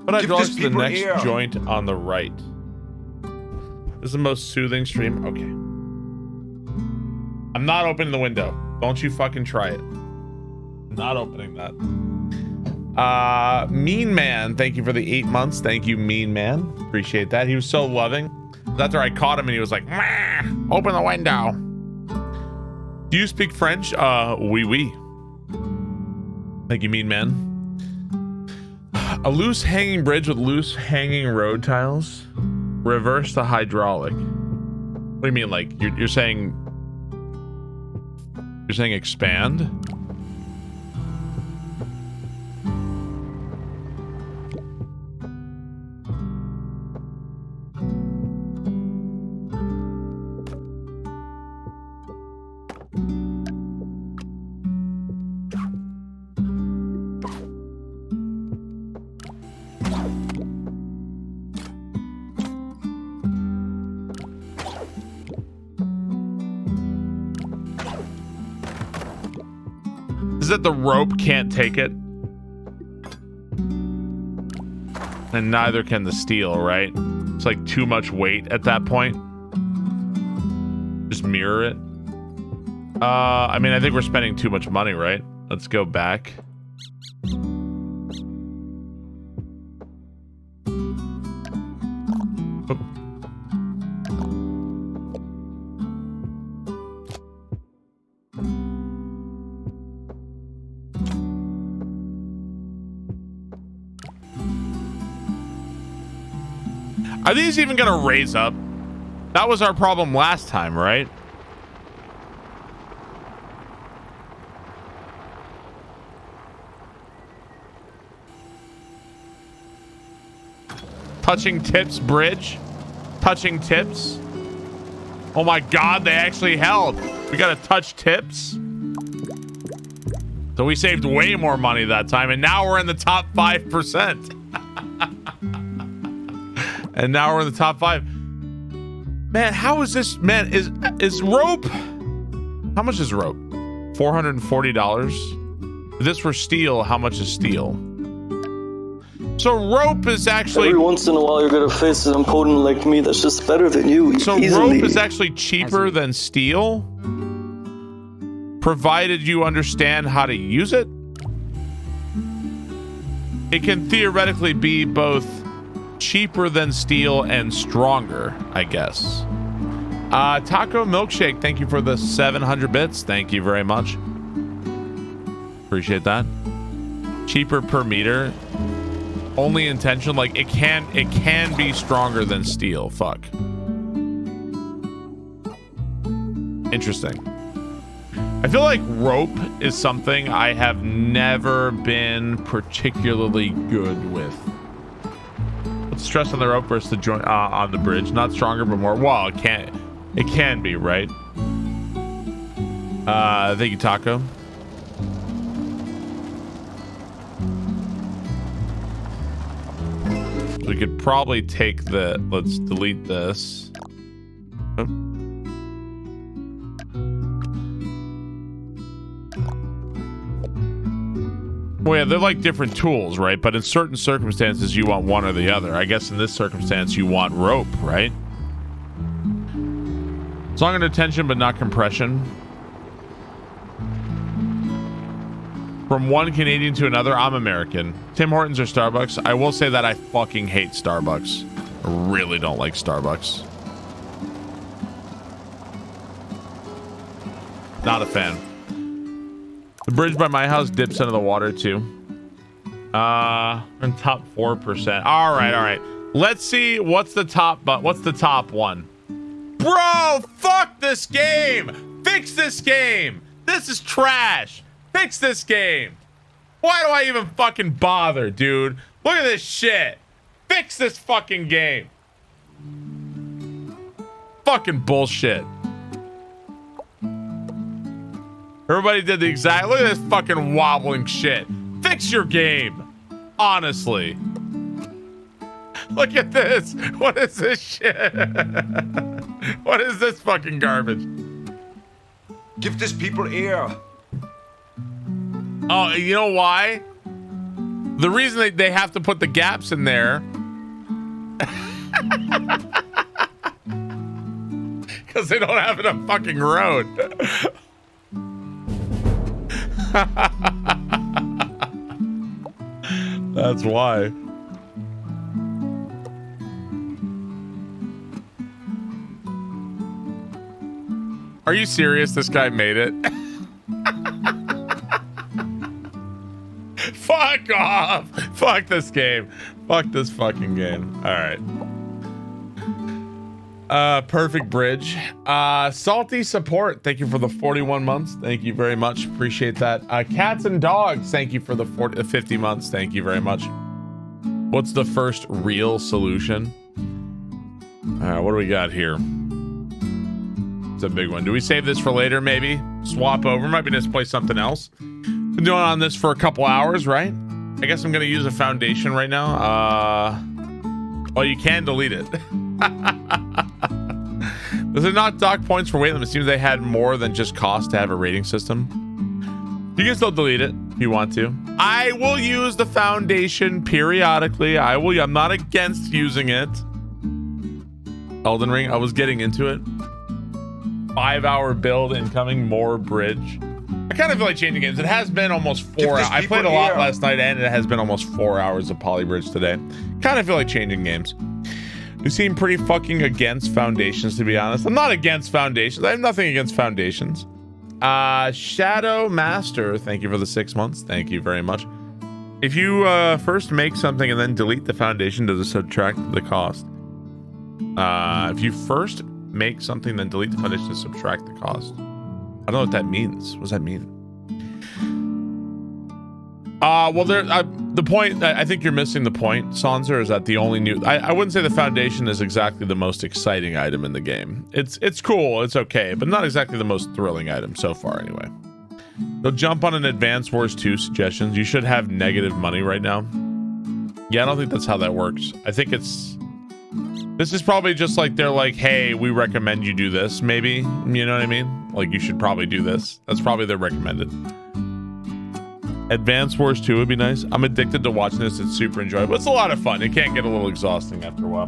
Hydraulics to the next joint on the right. This is the most soothing stream. Okay. I'm not opening the window. Don't you fucking try it. I'm not opening that. Mean Man, thank you for the 8 months. Thank you, Mean Man. Appreciate that. He was so loving. After I caught him and he was like, open the window. Do you speak French? Oui, oui. Thank you, Mean Man. A loose hanging bridge with loose hanging road tiles. Reverse the hydraulic. What do you mean? Like you're saying expand? is that the rope can't take it. And neither can the steel, right? It's like too much weight at that point. Just mirror it. I mean, I think we're spending too much money, right? Let's go back. Are these even gonna raise up? That was our problem last time, right? Touching tips, bridge. Touching tips. Oh my god, they actually held. We gotta touch tips. So we saved way more money that time, and now we're in the top 5%. And now we're in the top 5. Man, how is this? Man, is rope? How much is rope? $440. If this were steel, how much is steel? So rope is actually... Every once in a while you're gonna face an opponent like me that's just better than you. So easily. rope is actually cheaper than steel, provided you understand how to use it. It can theoretically be both cheaper than steel and stronger, I guess. Taco Milkshake, thank you for the 700 bits. Thank you very much. Appreciate that. Cheaper per meter. Only intention, like it can be stronger than steel. Fuck. Interesting. I feel like rope is something I have never been particularly good with. Let's stress on the rope versus the joint on the bridge. Not stronger, but more. Well, it can be, right? Thank you, Taco. We could probably take the... Let's delete this. Oh. Well, yeah, they're like different tools, right? But in certain circumstances, you want one or the other. I guess in this circumstance, you want rope, right? It's long under tension, but not compression. From one Canadian to another, I'm American. Tim Hortons or Starbucks? I will say that I fucking hate Starbucks. I really don't like Starbucks. Not a fan. The bridge by my house dips into the water too. In top 4%. All right. Let's see what's the top, but what's the top one? Bro, fuck this game. Fix this game. This is trash. Fix this game. Why do I even fucking bother, dude? Look at this shit. Fix this fucking game. Fucking bullshit. Everybody did the exact... Look at this fucking wobbling shit. Fix your game. Honestly. Look at this. What is this shit? What is this fucking garbage? Give these people air. Oh, you know why? The reason they have to put the gaps in there... because they don't have enough fucking road. That's why. Are you serious? This guy made it? Fuck off. Fuck this game. Fuck this fucking game. All right. Perfect bridge. Salty support. Thank you for the 41 months. Thank you very much. Appreciate that. Cats and dogs. Thank you for the 50 months. Thank you very much. What's the first real solution? All right, what do we got here? It's a big one. Do we save this for later? Maybe swap over. Might be just play something else. Been doing on this for a couple hours, right? I guess I'm gonna use a foundation right now. Well, you can delete it. Does it not dock points for weight limit? It seems they had more than just cost to have a rating system. You can still delete it if you want to. I will use the foundation periodically. I'm not against using it. Elden Ring, I was getting into it. 5-hour build incoming, more bridge. I kind of feel like changing games. It has been almost 4 hours. I played a lot last night, and it has been almost 4 hours of Polybridge today. Kind of feel like changing games. You seem pretty fucking against foundations, to be honest. I'm not against foundations. I have nothing against foundations. Shadow Master, thank you for the 6 months. Thank you very much. If you first make something and then delete the foundation, does it subtract the cost? If you first make something then delete the foundation to subtract the cost. I don't know what that means. What does that mean? Well, the point, I think you're missing the point, Sanser, is that the only new... I wouldn't say the foundation is exactly the most exciting item in the game. It's cool, it's okay, but not exactly the most thrilling item so far, anyway. They'll jump on an Advance Wars 2 suggestions. You should have negative money right now. Yeah, I don't think that's how that works. I think it's... This is probably just like they're like, hey, we recommend you do this, maybe. You know what I mean? Like, you should probably do this. That's probably their recommended. Advance Wars 2 would be nice. I'm addicted to watching this. It's super enjoyable. It's a lot of fun. It can get a little exhausting after a while.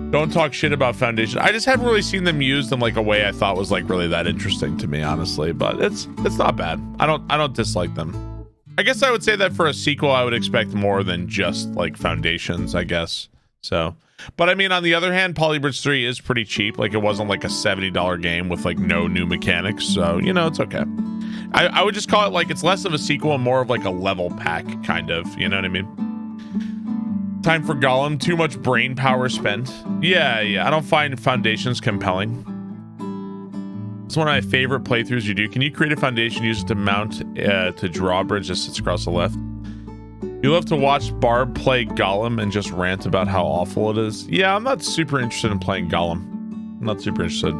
Don't talk shit about Foundation. I just haven't really seen them used in like a way I thought was like really that interesting to me, honestly. But it's not bad. I don't dislike them. I guess I would say that for a sequel, I would expect more than just like Foundations, I guess. So, but I mean, on the other hand, Polybridge 3 is pretty cheap. Like, it wasn't like a $70 game with like no new mechanics. So, you know, it's okay. I would just call it like, it's less of a sequel and more of like a level pack, kind of. You know what I mean? Time for Gollum. Too much brain power spent. Yeah. I don't find Foundations compelling. It's one of my favorite playthroughs you do. Can you create a foundation, use it to mount to Drawbridge that sits across the left? You love to watch Barb play Gollum and just rant about how awful it is. Yeah, I'm not super interested in playing Gollum. I'm not super interested.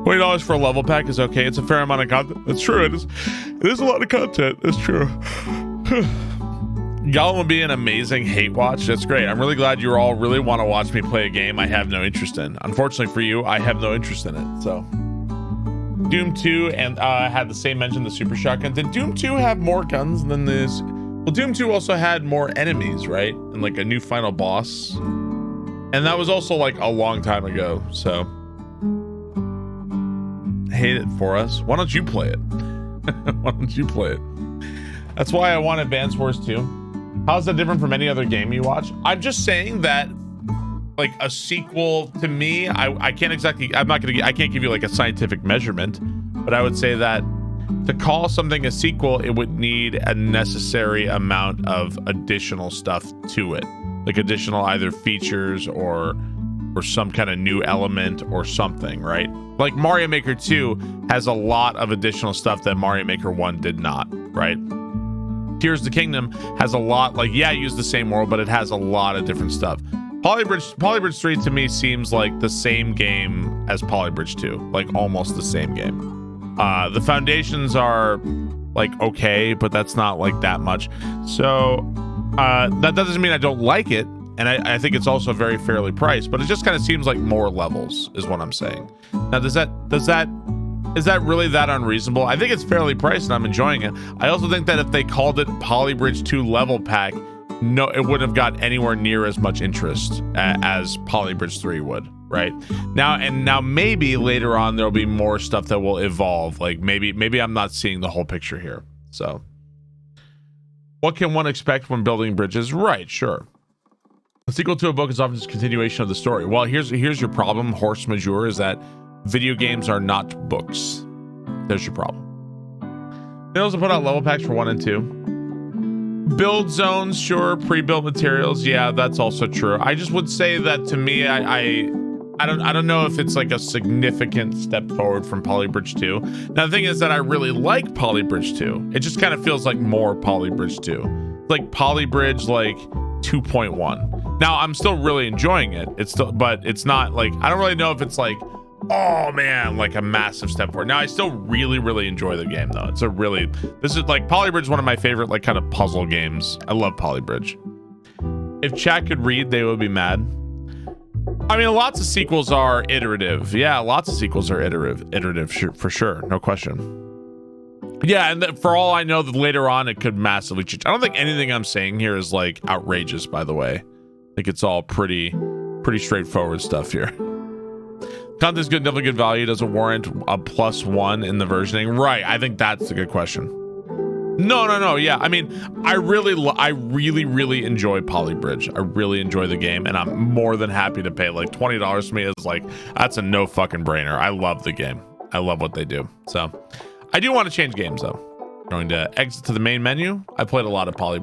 $20 for a level pack is okay. It's a fair amount of content. That's true. It is a lot of content. It's true. Gollum would be an amazing hate watch. That's great. I'm really glad you all really want to watch me play a game I have no interest in. Unfortunately for you, I have no interest in it. So, Doom 2 and had the same engine, the super shotgun. Did Doom 2 have more guns than this? Well, Doom 2 also had more enemies, right? And like a new final boss. And that was also like a long time ago. So, hate it for us. Why don't you play it? Why don't you play it? That's why I want Advance Wars 2. How's that different from any other game you watch? I'm just saying that like a sequel to me, I can't give you like a scientific measurement, but I would say that to call something a sequel, it would need a necessary amount of additional stuff to it, like additional either features or some kind of new element or something, right? Like Mario Maker 2 has a lot of additional stuff that Mario Maker 1 did not, right? Tears of the Kingdom has a lot, like, yeah, use the same world, but it has a lot of different stuff. Polybridge 3 to me seems like the same game as Polybridge 2, like almost the same game. The foundations are like okay, but that's not like that much. So that doesn't mean I don't like it, and I think it's also very fairly priced, but it just kind of seems like more levels is what I'm saying. Now, is that really that unreasonable? I think it's fairly priced and I'm enjoying it. I also think that if they called it Polybridge 2 level pack, no, it wouldn't have got anywhere near as much interest as Polybridge 3 would, right? Now maybe later on there'll be more stuff that will evolve. Like maybe I'm not seeing the whole picture here. So what can one expect when building bridges? Right, sure. A sequel to a book is often just a continuation of the story. Well, here's your problem, horse majeure, is that video games are not books. There's your problem. They also put out level packs for 1 and 2. Build zones, sure. Pre-built materials, yeah, that's also true. I just would say that to me, I don't know if it's like a significant step forward from Polybridge 2. Now the thing is that I really like Polybridge 2. It just kind of feels like more Polybridge 2. Like Polybridge like 2.1. Now I'm still really enjoying it. But it's not like, I don't really know if it's like, oh man, like a massive step forward. Now I still really, really enjoy the game though. This is like Polybridge, one of my favorite like kind of puzzle games. I love Polybridge. If chat could read, they would be mad. I mean, lots of sequels are iterative. Yeah, lots of sequels are iterative, for sure, no question. Yeah, and for all I know, that later on it could massively change. I don't think anything I'm saying here is like outrageous, by the way. I think it's all pretty straightforward stuff here. Content's good, definitely good value. Doesn't warrant a +1 in the versioning. Right, I think that's a good question. No. Yeah, I mean, I really enjoy Polybridge. I really enjoy the game, and I'm more than happy to pay. Like $20 for me is like, that's a no fucking brainer. I love the game. I love what they do. So I do want to change games though. Going to exit to the main menu. I played a lot of Polybridge.